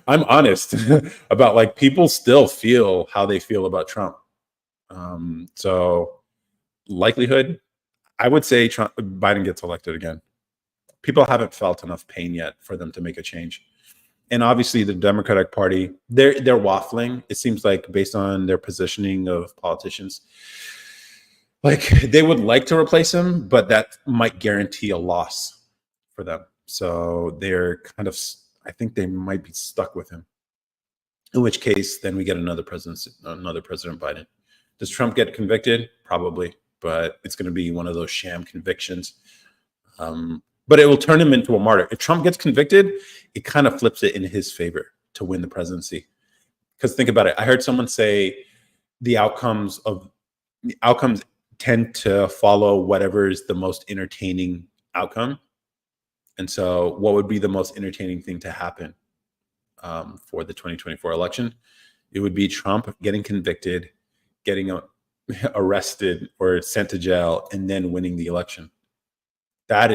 I'm honest about, like, people still feel how they feel about Trump. So likelihood, I would say Biden gets elected again. People haven't felt enough pain yet for them to make a change. And obviously the Democratic Party, they're waffling. It seems like, based on their positioning of politicians, like, they would like to replace him, but that might guarantee a loss for them. So they're kind of, I think they might be stuck with him. In which case, then we get another President Biden. Does Trump get convicted? Probably, but it's going to be one of those sham convictions. But it will turn him into a martyr. If Trump gets convicted, it kind of flips it in his favor to win the presidency. Because think about it. I heard someone say the outcomes tend to follow whatever is the most entertaining outcome. And so what would be the most entertaining thing to happen for the 2024 election? It would be Trump getting convicted, getting arrested or sent to jail, and then winning the election. That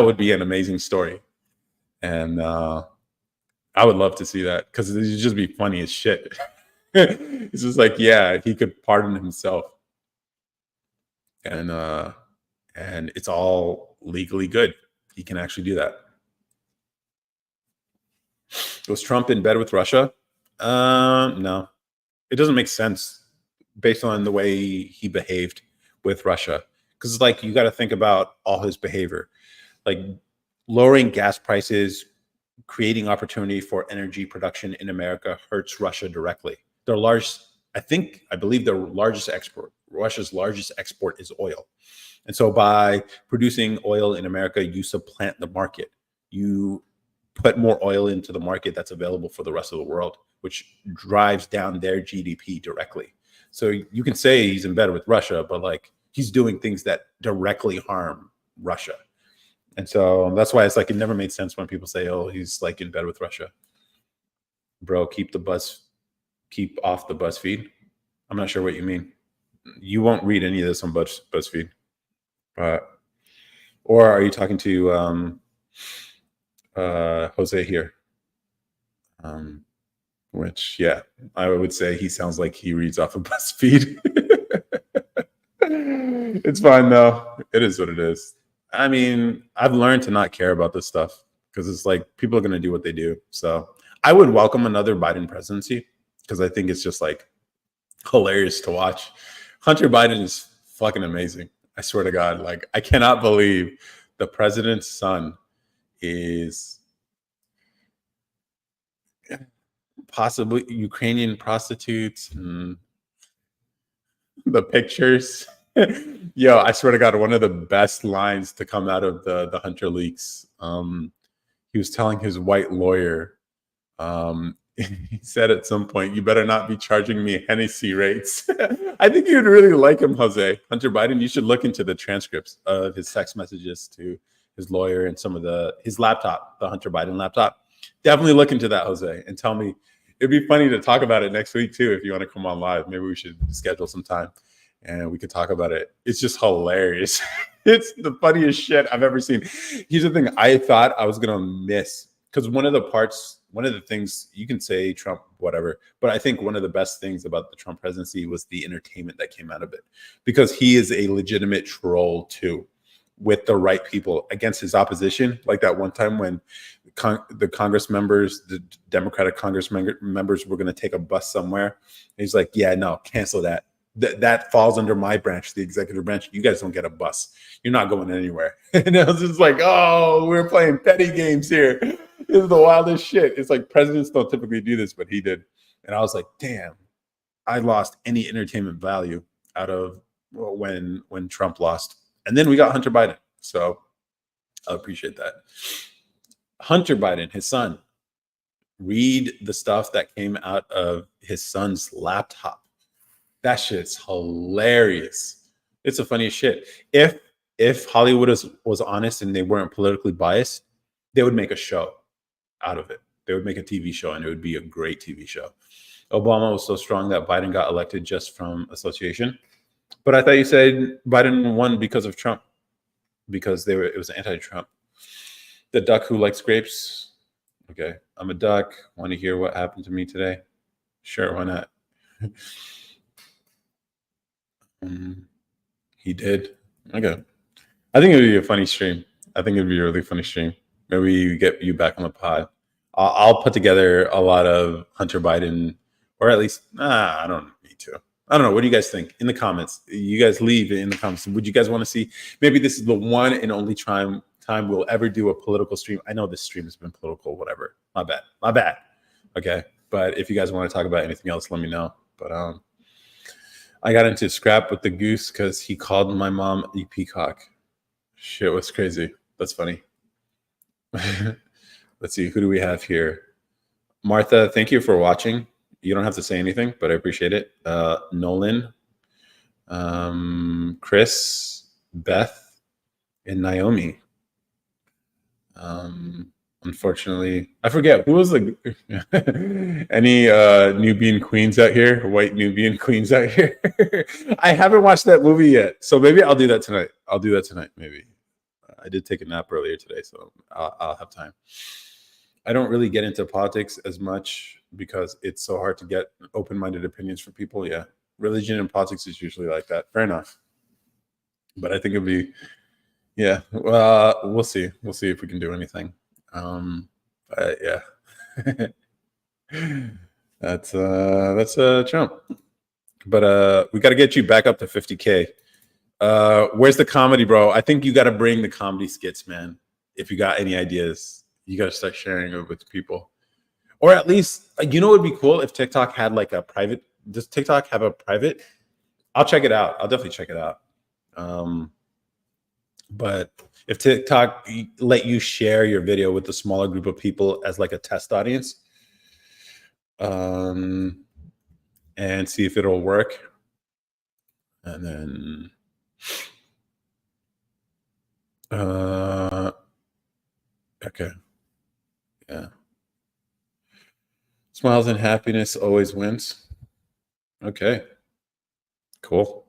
would be an amazing story. And I would love to see that, because it would just be funny as shit. It's just like, yeah, he could pardon himself. And it's all legally good. He can actually do that. Was Trump in bed with Russia? No. It doesn't make sense based on the way he behaved with Russia. Because it's like, you got to think about all his behavior. Like, lowering gas prices, creating opportunity for energy production in America hurts Russia directly. I believe their largest export, Russia's largest export, is oil. And so by producing oil in America, you supplant the market. You put more oil into the market that's available for the rest of the world, which drives down their GDP directly. So you can say he's in bed with Russia, but like, he's doing things that directly harm Russia. And so that's why it's like, it never made sense when people say, oh, he's like in bed with Russia. Bro, keep off the BuzzFeed. I'm not sure what you mean. You won't read any of this on BuzzFeed. Or are you talking to Jose here? Which, yeah, I would say he sounds like he reads off of BuzzFeed. It's fine though. It is what it is. I mean, I've learned to not care about this stuff, because it's like, people are going to do what they do. So I would welcome another Biden presidency, because I think it's just like hilarious to watch. Hunter Biden is fucking amazing. I swear to God. Like, I cannot believe the president's son is possibly Ukrainian prostitutes, and the pictures. Yo, I swear to God, one of the best lines to come out of the Hunter leaks. He was telling his white lawyer, he said at some point, "You better not be charging me Hennessy rates." I think you'd really like him, Jose. Hunter Biden, you should look into the transcripts of his text messages to his lawyer and some of his laptop, the Hunter Biden laptop. Definitely look into that, Jose, and tell me. It'd be funny to talk about it next week too, if you want to come on live. Maybe we should schedule some time and we could talk about it. It's just hilarious. It's the funniest shit I've ever seen. Here's the thing. I thought I was going to miss because one of the things you can say Trump, whatever, but I think one of the best things about the Trump presidency was the entertainment that came out of it, because he is a legitimate troll too, with the right people against his opposition. Like that one time when the Congress members, the Democratic Congress members were going to take a bus somewhere. He's like, yeah, no, cancel that. That falls under my branch, the executive branch. You guys don't get a bus. You're not going anywhere. And I was just like, oh, we're playing petty games here. This is the wildest shit. It's like presidents don't typically do this, but he did. And I was like, damn, I lost any entertainment value out of when Trump lost. And then we got Hunter Biden. So I appreciate that. Hunter Biden, his son, read the stuff that came out of his son's laptop. That shit's hilarious. It's the funniest shit. If Hollywood was honest and they weren't politically biased, they would make a show out of it. They would make a TV show, and it would be a great TV show. Obama was so strong that Biden got elected just from association. But I thought you said Biden won because of Trump, because it was anti-Trump. The duck who likes grapes. Okay, I'm a duck. Want to hear what happened to me today? Sure, why not? He did. Okay. I think it would be a funny stream. I think it would be a really funny stream. Maybe we get you back on the pod. I'll put together a lot of Hunter Biden, or at least, I don't need to. I don't know. What do you guys think? In the comments. You guys leave it in the comments. Would you guys want to see? Maybe this is the one and only time we'll ever do a political stream. I know this stream has been political, whatever. My bad. Okay. But if you guys want to talk about anything else, let me know. But I got into scrap with the goose because he called my mom a peacock. Shit was crazy. That's funny. Let's see. Who do we have here? Martha, thank you for watching. You don't have to say anything, but I appreciate it. Nolan, Chris, Beth, and Naomi. Unfortunately, I forget who was the any Nubian queens out here, white Nubian queens out here. I haven't watched that movie yet, so maybe I'll do that tonight. Maybe I did take a nap earlier today, so I'll have time. I don't really get into politics as much because it's so hard to get open-minded opinions from people. Yeah, religion and politics is usually like that. Fair enough, but I think it'd be. Yeah, well, we'll see. We'll see if we can do anything. Yeah, that's Trump. But we got to get you back up to 50K. Where's the comedy, bro? I think you got to bring the comedy skits, man. If you got any ideas, you got to start sharing it with people, or at least, you know, it would be cool if TikTok had like a private. Does TikTok have a private? I'll check it out. I'll definitely check it out. But if TikTok let you share your video with a smaller group of people as like a test audience, and see if it'll work, and then okay, yeah, smiles and happiness always wins. Okay, cool.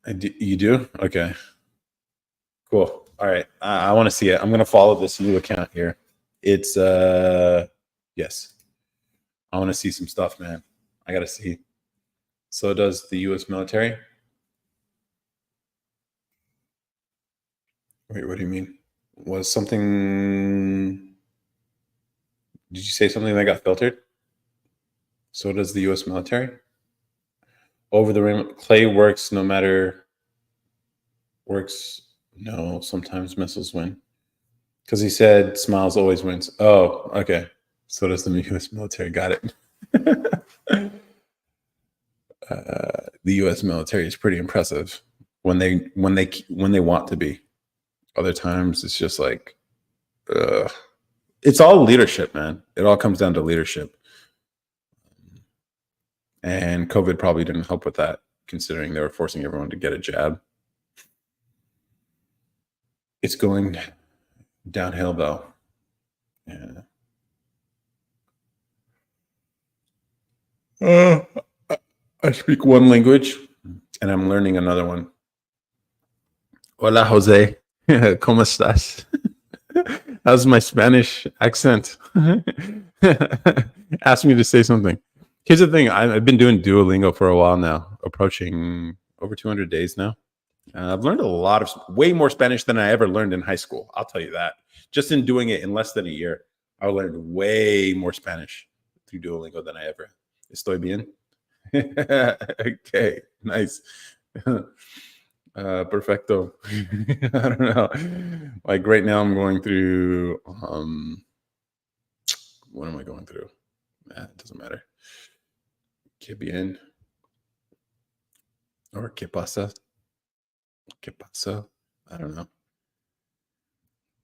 You do? Okay. Cool. All right. I want to see it. I'm going to follow this new account here. It's, yes. I want to see some stuff, man. I got to see. So does the U.S. military. Wait, what do you mean? Was something, did you say something that got filtered? So does the U.S. military. Over the rim, clay works no matter, works, no, sometimes missiles win. Because he said smiles always wins. Oh, okay. So does the U.S. military. Got it. The U.S. military is pretty impressive when they want to be. Other times it's just like, it's all leadership, man. It all comes down to leadership. And COVID probably didn't help with that, considering they were forcing everyone to get a jab. It's going downhill, though. Yeah. I speak one language, and I'm learning another one. Hola, Jose. ¿Cómo estás? How's my Spanish accent? Ask me to say something. Here's the thing. I've been doing Duolingo for a while now, approaching over 200 days now. I've learned a lot of way more Spanish than I ever learned in high school. I'll tell you that. Just in doing it in less than a year, I learned way more Spanish through Duolingo than I ever. Estoy bien? Okay, nice. Perfecto. I don't know. Like right now, I'm going through. What am I going through? It doesn't matter. Que bien or que pasa? Que pasa? I don't know.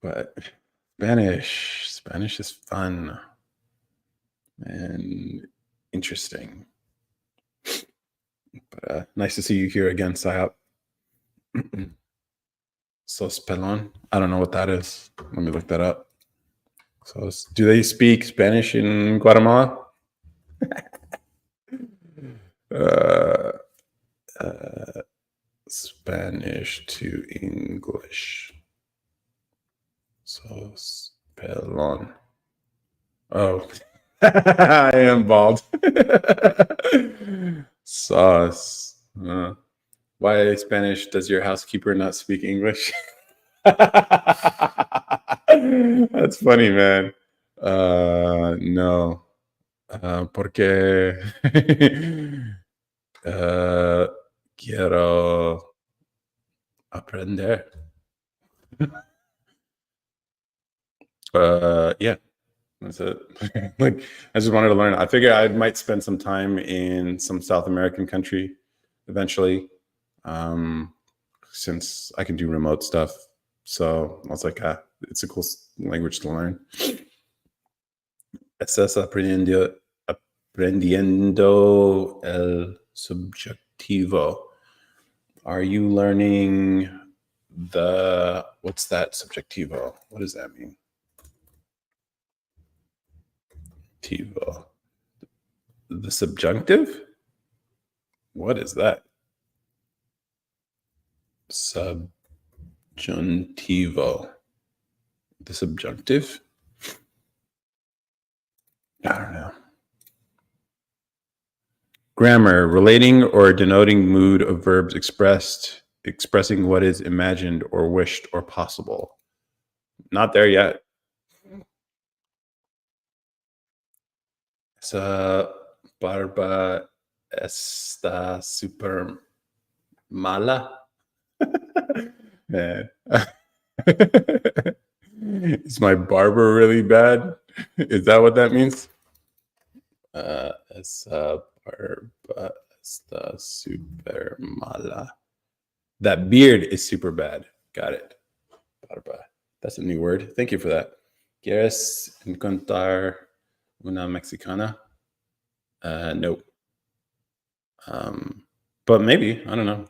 But Spanish is fun and interesting. But nice to see you here again, Sayap. Sos pelon. I don't know what that is. Let me look that up. So, do they speak Spanish in Guatemala? uh, Spanish to English. Sos pelon. Oh, I am bald. Sauce. Why Spanish does your housekeeper not speak English? That's funny, man. No. Porque uh, quiero aprender. Yeah, that's it. Like, I just wanted to learn. I figure I might spend some time in some South American country eventually, um, since I can do remote stuff. So I was like, it's a cool language to learn. Estás aprendiendo el subjetivo. Are you learning what's that subjectivo? What does that mean? Tivo. The subjunctive? What is that? Subjuntivo. The subjunctive? I don't know. Grammar, relating or denoting mood of verbs expressing what is imagined or wished or possible. Not there yet. Esa barba está super mala. Man. Is my barber really bad? Is that what that means? Esa barba está super mala. That beard is super bad. Got it. Barba. That's a new word. Thank you for that. ¿Quieres encontrar una mexicana? Nope. But maybe. I don't know.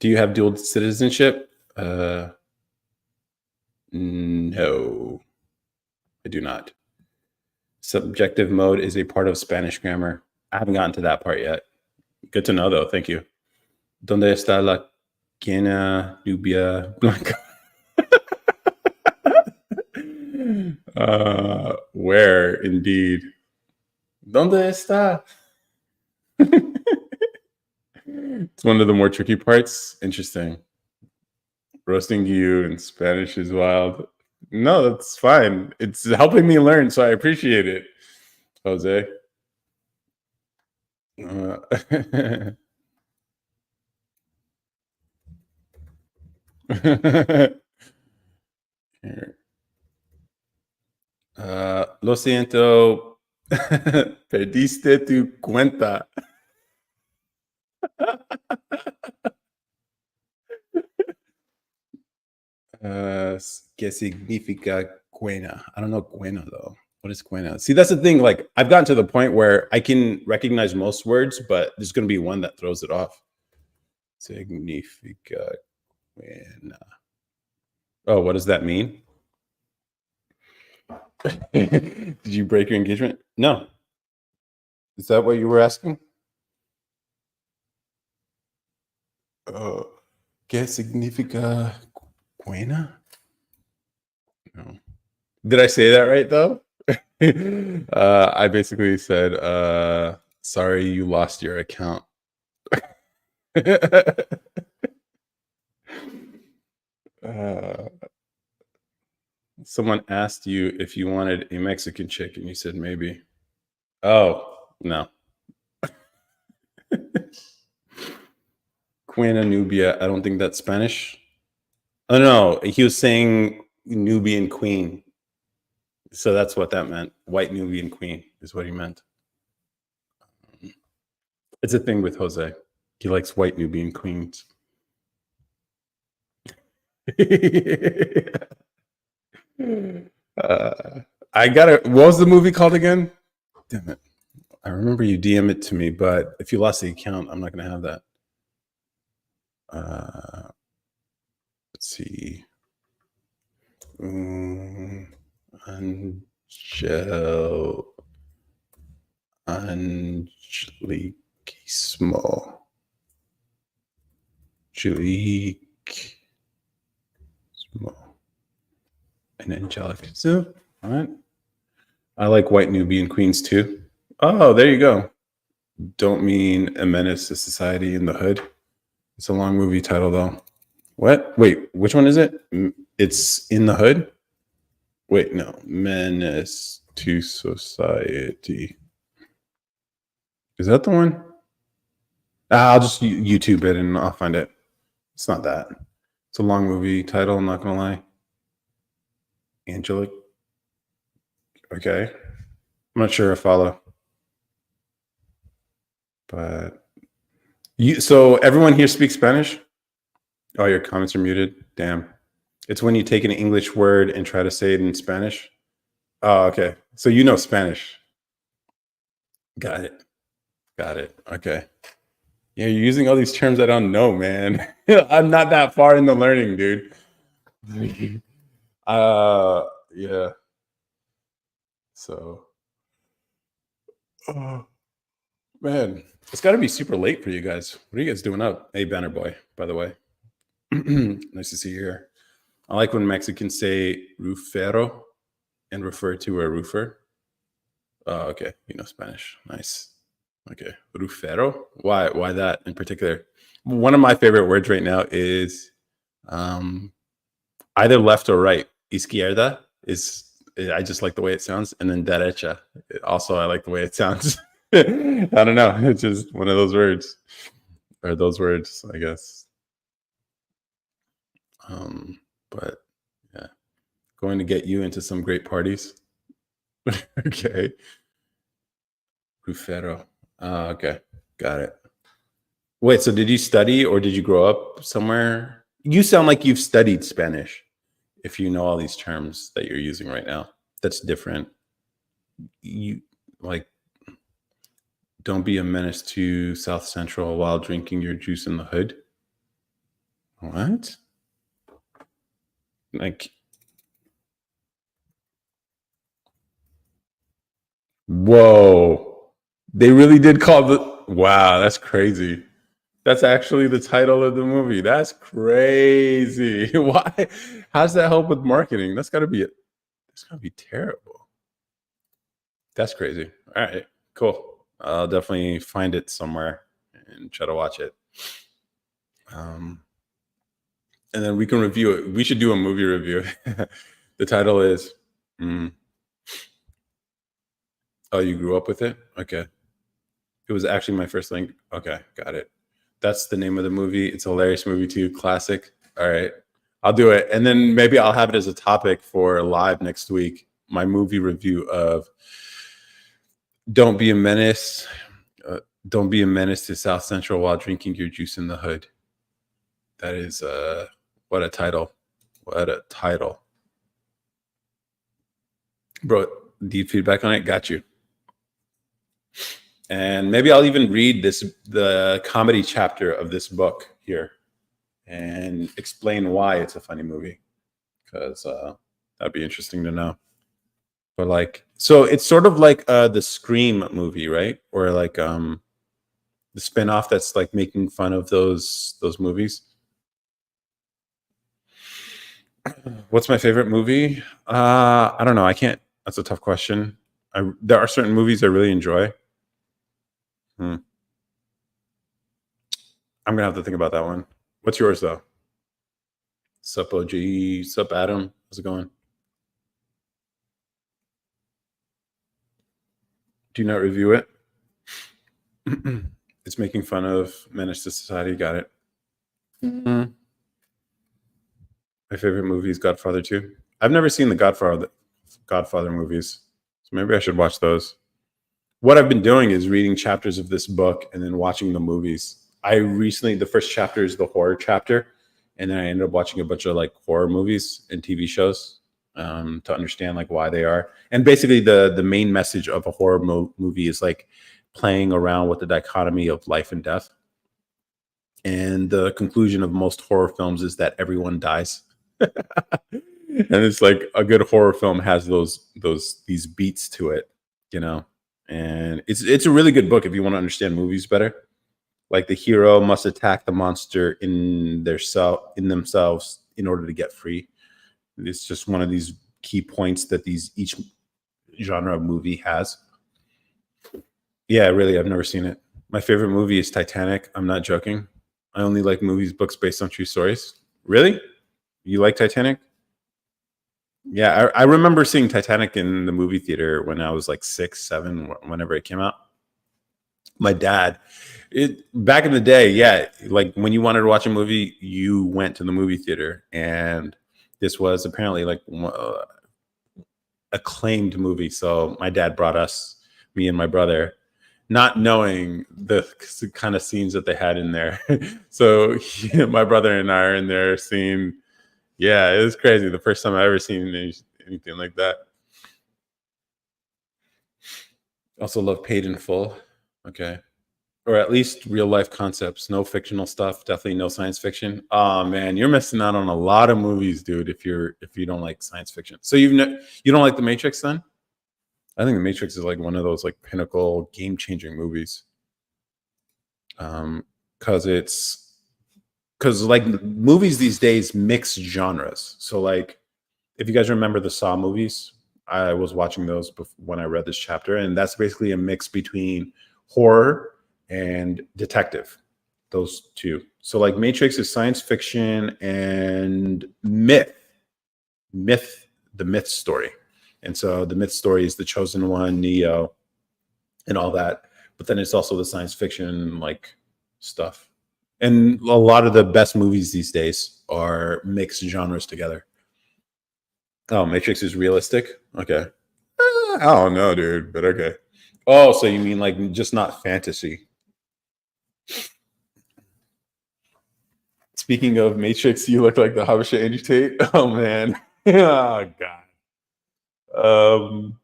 Do you have dual citizenship? No, I do not. Subjective mode is a part of Spanish grammar. I haven't gotten to that part yet. Good to know, though. Thank you. ¿Dónde está la quena nubia blanca? Where, indeed. ¿Dónde está? It's one of the more tricky parts. Interesting. Roasting you in Spanish is wild. No, that's fine. It's helping me learn, so I appreciate it, Jose. Here. Lo siento, perdiste tu cuenta. ¿Qué significa cuena? I don't know cuena though. What is cuena? See, that's the thing. Like, I've gotten to the point where I can recognize most words, but there's going to be one that throws it off. Significa cuena. Oh, what does that mean? Did you break your engagement? No. Is that what you were asking? ¿Qué significa Buena? No. Did I say that right though? I basically said, sorry you lost your account. uh, someone asked you if you wanted a Mexican chick, and you said maybe. Oh, no. Queen Nubia. I don't think that's Spanish. Oh, no. He was saying Nubian queen. So that's what that meant. White Nubian queen is what he meant. It's a thing with Jose. He likes white Nubian queens. I got it. What was the movie called again? Damn it. I remember you DM it to me, but if you lost the account, I'm not going to have that. Let's see. Angeliquismo. And angelic. So, all right. I like white Nubian queens too. Oh, there you go. Don't mean a menace to society in the hood. It's a long movie title though. What? Wait, which one is it? It's in the hood? Wait, no. Menace to society. Is that the one? I'll just YouTube it and I'll find it. It's not that. It's a long movie title, I'm not going to lie. Angelic. Okay. I'm not sure I follow. But so everyone here speaks Spanish? Oh, your comments are muted. Damn. It's when you take an English word and try to say it in Spanish. Oh, okay. So you know Spanish. Got it. Okay. Yeah, you're using all these terms I don't know, man. I'm not that far in the learning, dude. Yeah. So, oh, man, it's got to be super late for you guys. What are you guys doing up? Hey, Banner Boy, by the way. Nice to see you here. I like when Mexicans say rufero and refer to a roofer. Oh, okay. You know Spanish. Nice. Okay. Rufero? Why that in particular? One of my favorite words right now is either left or right. Izquierda is, I just like the way it sounds. And then derecha. Also, I like the way it sounds. I don't know. It's just one of those words. Or those words, I guess. But yeah. Going to get you into some great parties. Okay. Rufero. Okay. Got it. Wait, so did you study or did you grow up somewhere? You sound like you've studied Spanish if you know all these terms that you're using right now. That's different. You like don't be a menace to South Central while drinking your juice in the hood. What? Like, whoa. They really did call the wow, that's crazy. That's actually the title of the movie. That's crazy. Why? How's that help with marketing? That's gotta be terrible. That's crazy. All right, cool. I'll definitely find it somewhere and try to watch it. And then we can review it. We should do a movie review. The title is Oh, you grew up with it? Okay. It was actually my first thing. Okay, got it. That's the name of the movie. It's a hilarious movie too. Classic. All right. I'll do it. And then maybe I'll have it as a topic for live next week. My movie review of Don't Be a Menace. Don't be a menace to South Central while drinking your juice in the hood. That is what a title. What a title. Bro, deep feedback on it. Got you. And maybe I'll even read the comedy chapter of this book here and explain why it's a funny movie, because that'd be interesting to know. But like, so it's sort of like the Scream movie, right? Or like the spinoff that's like making fun of those movies. What's my favorite movie? I don't know. I can't. That's a tough question. There are certain movies I really enjoy. Hmm. I'm gonna have to think about that one. What's yours though? Sup OG? Sup Adam? How's it going? Do you not review it? It's making fun of Menace to Society. Got it. Mm. My favorite movie is Godfather 2. I've never seen the Godfather movies, so maybe I should watch those. What I've been doing is reading chapters of this book and then watching the movies. I recently, the first chapter is the horror chapter, and then I ended up watching a bunch of like horror movies and TV shows to understand like why they are. And basically, the main message of a horror movie is like playing around with the dichotomy of life and death. And the conclusion of most horror films is that everyone dies. And it's like a good horror film has these beats to it, you know. And it's a really good book if you want to understand movies better. Like the hero must attack the monster in themselves in order to get free. It's just one of these key points that these each genre of movie has. Yeah, really, I've never seen it. My favorite movie is Titanic. I'm not joking. I only like movies, books based on true stories. Really? You like Titanic? Yeah, I remember seeing Titanic in the movie theater when I was like 6, 7, whenever it came out. My dad, it back in the day, yeah, like when you wanted to watch a movie, you went to the movie theater, and this was apparently like acclaimed movie. So my dad brought us, me and my brother, not knowing the kind of scenes that they had in there. So my brother and I are in there seeing. Yeah, it was crazy. The first time I ever seen anything like that. Also love Paid in Full. Okay. Or at least real life concepts. No fictional stuff. Definitely no science fiction. Oh man, you're missing out on a lot of movies, dude. If you don't like science fiction, so you don't like The Matrix then? I think The Matrix is like one of those like pinnacle game changing movies. Because like movies these days mix genres. So like if you guys remember the Saw movies, I was watching those when I read this chapter, and that's basically a mix between horror and detective, those two. So, like, Matrix is science fiction and myth, the myth story. And so, the myth story is the chosen one, Neo, and all that. But then it's also the science fiction, like, stuff. And a lot of the best movies these days are mixed genres together. Oh, Matrix is realistic? Okay. I don't know, dude, but okay. Oh, so you mean like just not fantasy? Speaking of Matrix, you look like the Habesha Andrew Tate. Oh man. Oh god. Um,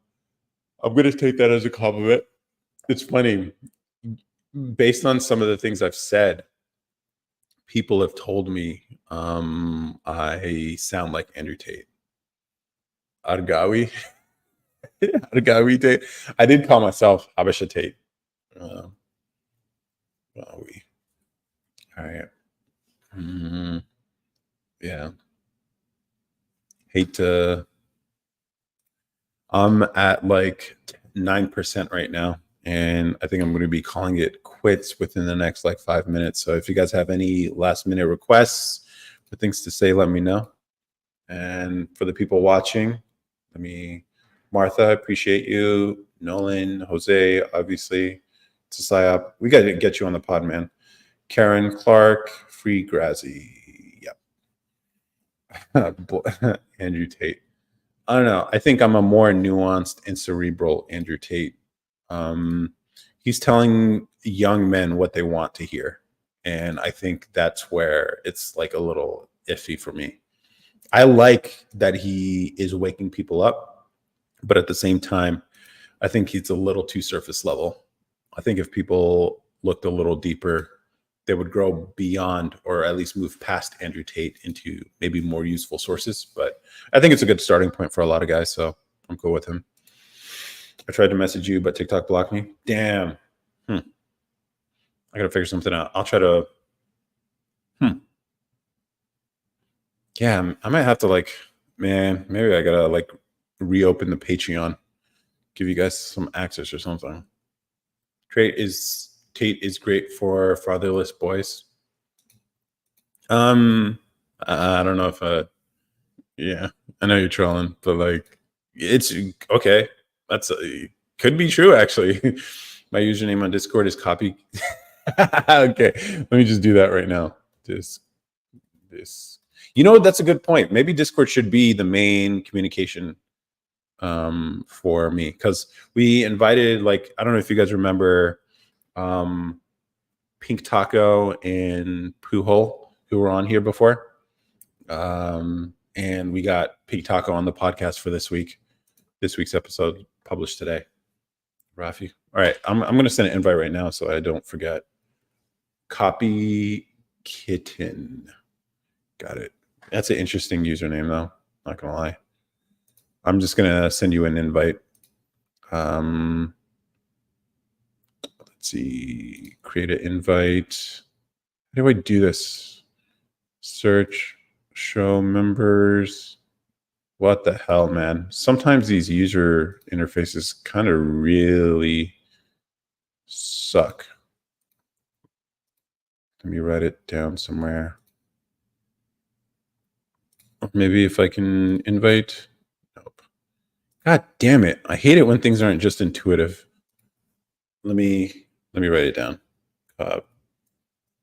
I'm gonna take that as a compliment. It's funny. Based on some of the things I've said, people have told me I sound like Andrew Tate. Argawi. Argawi Tate. I did call myself Habesha Tate. Uh, Argawi. All right. Mhm. Yeah. Hate to. I'm at like 9% right now, and I think I'm going to be calling it quits within the next like 5 minutes. So if you guys have any last minute requests or things to say, let me know. And for the people watching, let me, Martha, I appreciate you. Nolan, Jose, obviously, Tsayap. We got to get you on the pod, man. Karen Clark, Free Grazi. Yep. Andrew Tate. I don't know. I think I'm a more nuanced and cerebral Andrew Tate. Um, he's telling young men what they want to hear. And I think that's where it's like a little iffy for me. I like that he is waking people up, but at the same time, I think he's a little too surface level. I think if people looked a little deeper, they would grow beyond or at least move past Andrew Tate into maybe more useful sources. But I think it's a good starting point for a lot of guys. So I'm cool with him. I tried to message you, but TikTok blocked me. Damn. I got to figure something out. I'll try to. Hmm. Yeah, I might have to like Man, maybe I gotta like reopen the Patreon, give you guys some access or something. Tate is great for fatherless boys. Um, I don't know if yeah, I know you're trolling, but like, it's okay. That's could be true actually. My username on Discord is copy. Okay, let me just do that right now. This, you know, that's a good point. Maybe Discord should be the main communication for me, because we invited, like, I don't know if you guys remember um Pink Taco and Poohole, who were on here before. And we got Pink Taco on the podcast for this week. This week's episode published today. Rafi. All right. I'm gonna send an invite right now so I don't forget. Copy Kitten. Got it. That's an interesting username though. Not gonna lie. I'm just gonna send you an invite. Let's see. Create an invite. How do I do this? Search, show members. What the hell, man? Sometimes these user interfaces kind of really suck. Let me write it down somewhere. Maybe if I can invite. Nope. God damn it. I hate it when things aren't just intuitive. Let me write it down.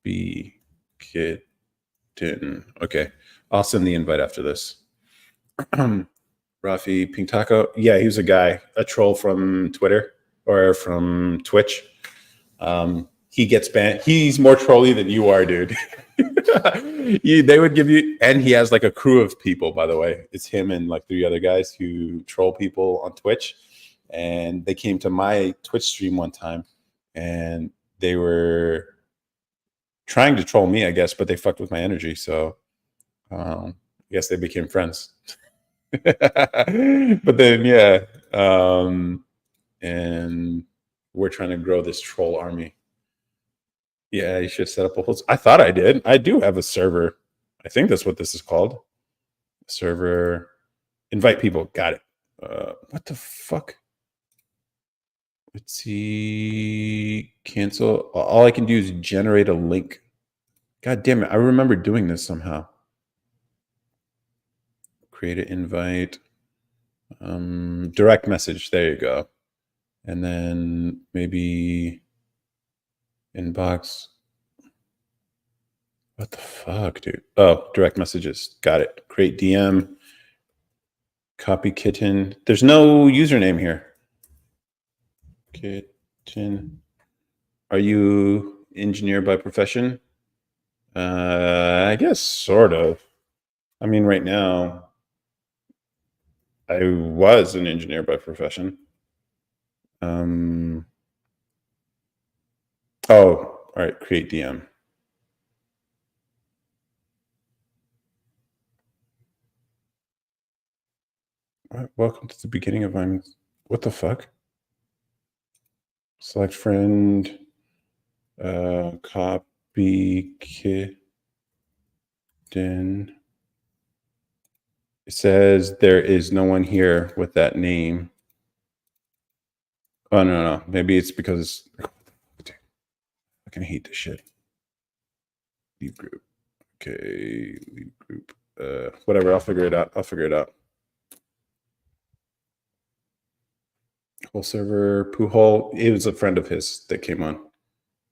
Be kitten. Okay. I'll send the invite after this. Rafi Pink Taco. Yeah, he was a guy, a troll from Twitter or from Twitch. He gets banned. He's more trolly than you are, dude. They would give you, and he has like a crew of people, by the way. It's him and like 3 other guys who troll people on Twitch. And they came to my Twitch stream one time and they were trying to troll me, I guess, but they fucked with my energy. So I guess they became friends. But then, yeah. And we're trying to grow this troll army. Yeah, you should set up a whole. I thought I did. I do have a server. I think that's what this is called. Server. Invite people. Got it. What the fuck? Let's see. Cancel. All I can do is generate a link. God damn it. I remember doing this somehow. Create an invite. Direct message. There you go. And then maybe inbox. What the fuck, dude? Oh, direct messages. Got it. Create DM. Copy kitten. There's no username here. Kitten. Are you engineer by profession? I guess sort of. I mean, right now, I was an engineer by profession. Oh, all right. Create DM. Welcome to the beginning of I'm. What the fuck? Select friend. Copy kitten. It says there is no one here with that name. Oh no. Maybe it's because I can hate this shit. Leave group. Okay, leave group. Whatever. I'll figure it out. Whole server, Poohole. It was a friend of his that came on.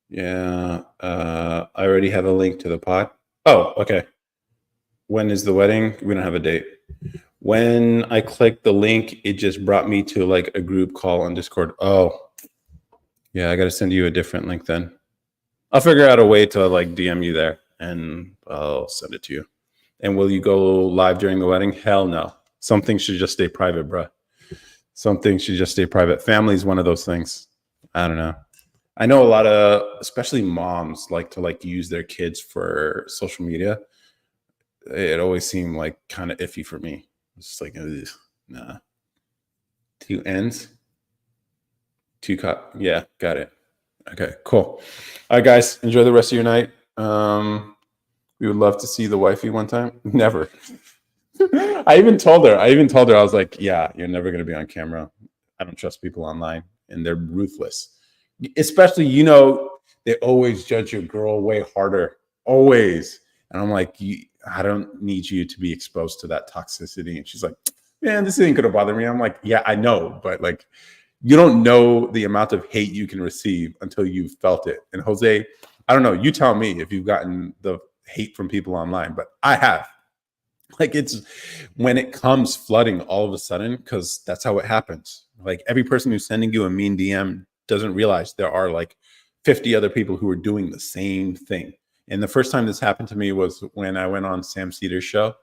Yeah. I already have a link to the pod. Oh, okay. When is the wedding? We don't have a date. When I clicked the link, it just brought me to like a group call on Discord. Oh, yeah. I got to send you a different link then. I'll figure out a way to like DM you there and I'll send it to you. And will you go live during the wedding? Hell no. Some things should just stay private, bro. Some things should just stay private. Family is one of those things. I don't know. I know a lot of, especially moms, like to like use their kids for social media. It always seemed like kind of iffy for me. It's just like, ugh, nah. 2 ends, 2 cup. Yeah, got it. Okay, cool. All right, guys, enjoy the rest of your night. We would love to see the wifey one time. Never. I was like, yeah, you're never going to be on camera. I don't trust people online, and they're ruthless. Especially, they always judge your girl way harder, always. And I'm like, I don't need you to be exposed to that toxicity. And she's like, man, this ain't gonna bother me. I'm like, yeah, I know, but like, you don't know the amount of hate you can receive until you've felt it. And Jose, I don't know. You tell me if you've gotten the hate from people online, but I have. Like, it's when it comes flooding all of a sudden, because that's how it happens. Like, every person who's sending you a mean DM doesn't realize there are like 50 other people who are doing the same thing. And the first time this happened to me was when I went on Sam Cedar's show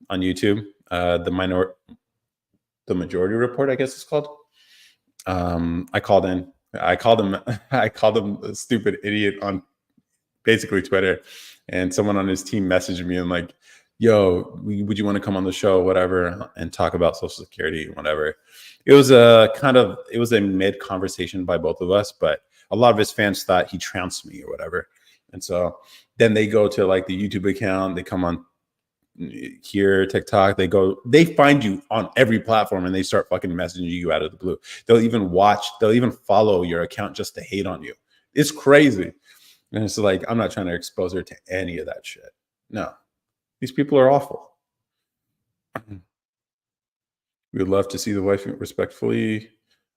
on YouTube, the Majority Report, I guess it's called. I called in. I called him. I called him a stupid idiot on basically Twitter, and someone on his team messaged me and like, yo, would you want to come on the show, whatever, and talk about Social Security, whatever. It was a mid conversation by both of us, but a lot of his fans thought he trounced me or whatever. And so then they go to like the YouTube account, they come on here, TikTok, they find you on every platform and they start fucking messaging you out of the blue. They'll even follow your account just to hate on you. It's crazy. And it's like, I'm not trying to expose her to any of that shit. No. These people are awful. We would love to see the wife respectfully.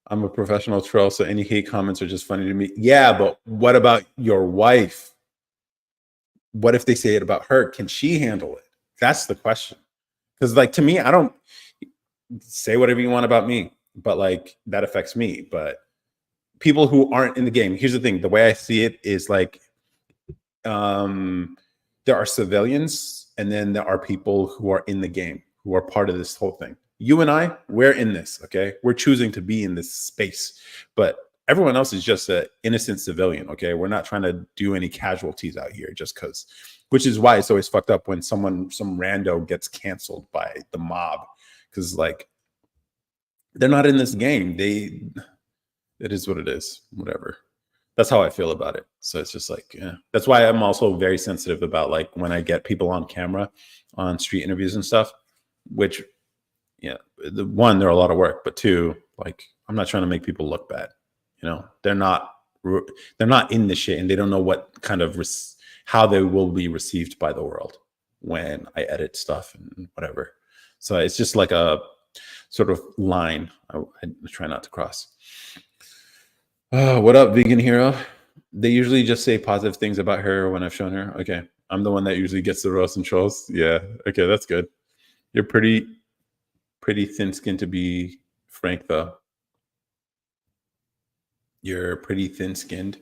I'm a professional troll, so any hate comments are just funny to me. Yeah, but what about your wife? What if they say it about her? Can she handle it? That's the question. Because, like, to me, I don't say whatever you want about me, but like that affects me. But people who aren't in the game, here's the thing: the way I see it is like, there are civilians, and then there are people who are in the game, who are part of this whole thing. You and I, we're in this, okay? We're choosing to be in this space, but everyone else is just an innocent civilian, okay? We're not trying to do any casualties out here just because, which is why it's always fucked up when some rando gets canceled by the mob, because like, they're not in this game. It is what it is, whatever. That's how I feel about it. So it's just like, yeah. That's why I'm also very sensitive about like when I get people on camera on street interviews and stuff, which, yeah, they're a lot of work, but two, like, I'm not trying to make people look bad. They're not in the shit, and they don't know what kind of how they will be received by the world when I edit stuff and whatever. So it's just like a sort of line I try not to cross. What up, vegan hero? They usually just say positive things about her when I've shown her. Okay, I'm the one that usually gets the roast and trolls. Yeah, okay, that's good. You're pretty thin-skinned to be frank, though. You're pretty thin-skinned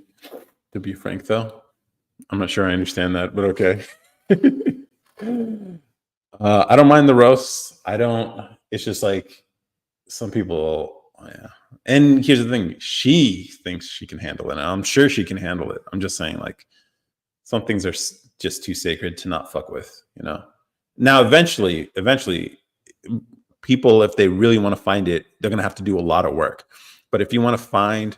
to be frank, though. I'm not sure I understand that, but okay. I don't mind the roasts. It's just like some people, yeah. And here's the thing: she thinks she can handle it. And I'm sure she can handle it. I'm just saying, like, some things are just too sacred to not fuck with. Now, eventually, people, if they really want to find it, they're gonna have to do a lot of work. But if you want to find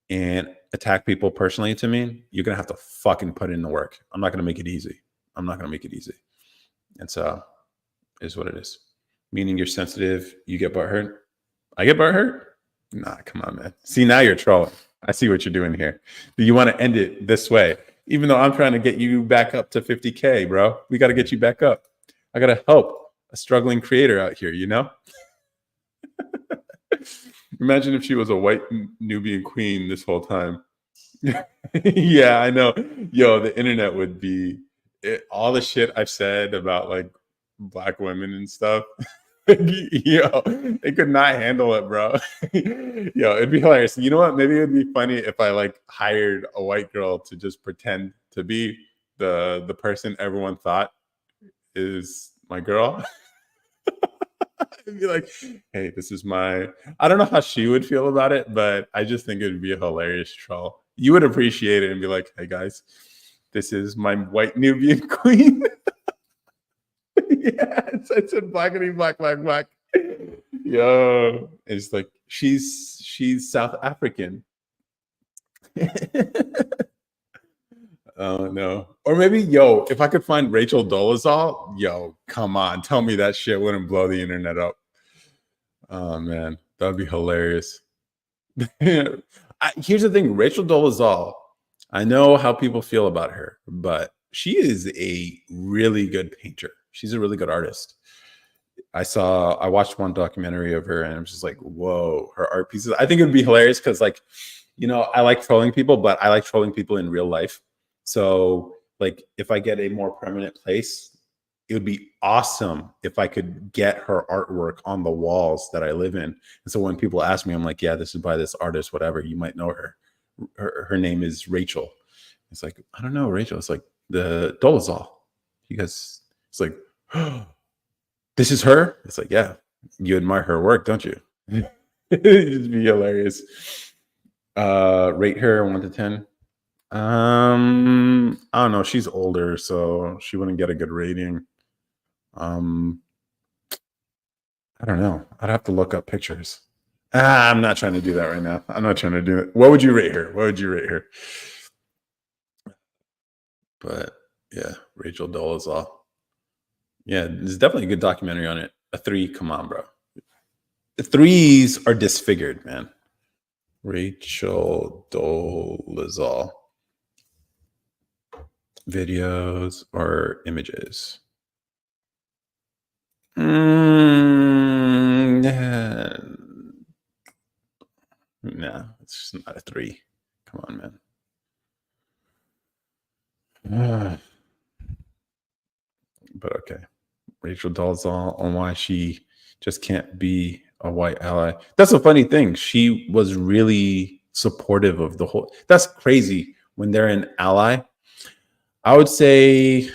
and attack people personally, to me, you're gonna have to fucking put in the work. I'm not gonna make it easy. And so, is what it is. Meaning you're sensitive, you get butthurt. I get butthurt? Nah, come on, man. See, now you're trolling. I see what you're doing here. You want to end it this way, even though I'm trying to get you back up to 50K, bro. We got to get you back up. I got to help a struggling creator out here, Imagine if she was a white Nubian queen this whole time. Yeah, I know. Yo, the internet would be all the shit I've said about like black women and stuff. Yo, they could not handle it, bro. Yo, it'd be hilarious. You know what? Maybe it'd be funny if I like hired a white girl to just pretend to be the person everyone thought is my girl. It'd be like, hey, this is my. I don't know how she would feel about it, but I just think it would be a hilarious troll. You would appreciate it and be like, hey guys, this is my white Nubian queen. Yeah, it's in blackity black. Yo, it's like she's South African. Oh no. Or maybe, yo, if I could find Rachel Dolezal, yo, come on, tell me that shit wouldn't blow the internet up. Oh man, that'd be hilarious. Here's the thing, Rachel Dolezal. I know how people feel about her, but she is a really good painter. She's a really good artist. I watched one documentary of her and I was just like, whoa, her art pieces. I think it would be hilarious because, like, I like trolling people, but I like trolling people in real life. So, like, if I get a more permanent place, it would be awesome if I could get her artwork on the walls that I live in. And so when people ask me, I'm like, yeah, this is by this artist, whatever. You might know her. Her name is Rachel. It's like, I don't know, Rachel. It's like the Dolezal. You guys, it's like, this is her. It's like, yeah, you admire her work, don't you? It'd be hilarious. Rate her 1 to 10. I don't know. She's older, so she wouldn't get a good rating. I don't know. I'd have to look up pictures. I'm not trying to do that right now. I'm not trying to do it. What would you rate her? What would you rate her? But yeah, Rachel Dolezal. Yeah, there's definitely a good documentary on it. A 3, come on, bro. The 3s are disfigured, man. Rachel Dolezal. Videos or images? Yeah. No, it's just not a 3. Come on, man. But okay. Rachel Dolezal on why she just can't be a white ally. That's a funny thing. She was really supportive of the whole. That's crazy when they're an ally. I would say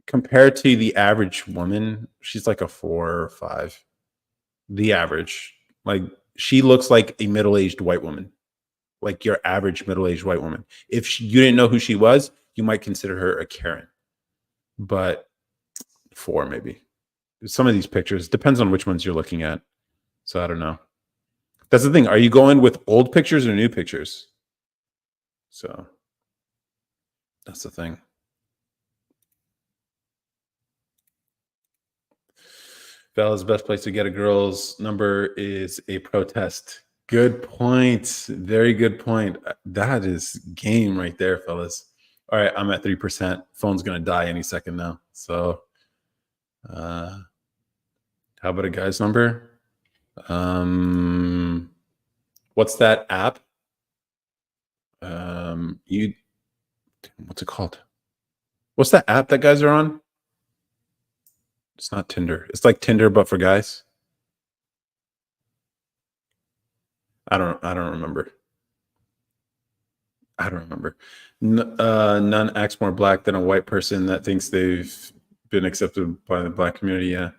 compared to the average woman, she's like a 4 or 5. The average. Like, she looks like a middle-aged white woman. Like your average middle-aged white woman. If you didn't know who she was, you might consider her a Karen. But 4 maybe. Some of these pictures depends on which ones you're looking at. So I don't know. That's the thing. Are you going with old pictures or new pictures? So that's the thing. Bella's best place to get a girl's number is a protest. Good point. Very good point. That is game right there, fellas. All right, I'm at 3%. Phone's gonna die any second now. So how about a guy's number? What's that app? What's it called? What's that app that guys are on? It's not Tinder. It's like Tinder, but for guys. I don't remember. I don't remember. None acts more black than a white person that thinks they've been accepted by the black community. Yeah.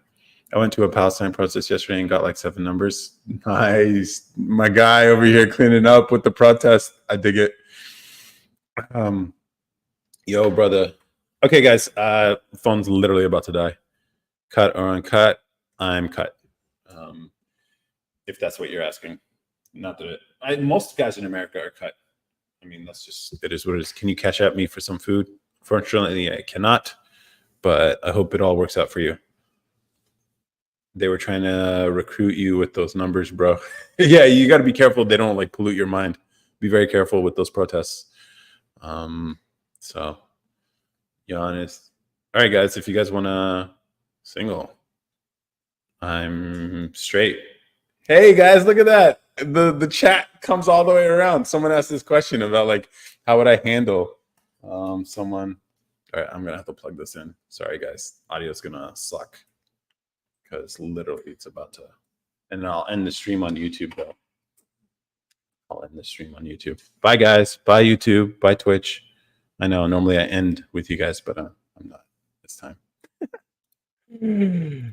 I went to a Palestine protest yesterday and got like 7 numbers. Nice. My guy over here cleaning up with the protest. I dig it. Yo, brother. Okay, guys. Phone's literally about to die. Cut or uncut? I'm cut. If that's what you're asking. Not that most guys in America are cut. I mean, that's just, it is what it is. Can you cash out me for some food? Fortunately, I cannot, but I hope it all works out for you. They were trying to recruit you with those numbers, bro. Yeah, you got to be careful. They don't like pollute your mind. Be very careful with those protests. So, be honest. All right, guys, if you guys want to single, I'm straight. Hey, guys, look at that. The chat comes all the way around. Someone asked this question about, like, how would I handle someone. All right, I'm going to have to plug this in. Sorry, guys. Audio's going to suck because literally it's about to. And I'll end the stream on YouTube, though. I'll end the stream on YouTube. Bye, guys. Bye, YouTube. Bye, Twitch. I know normally I end with you guys, but I'm not this time.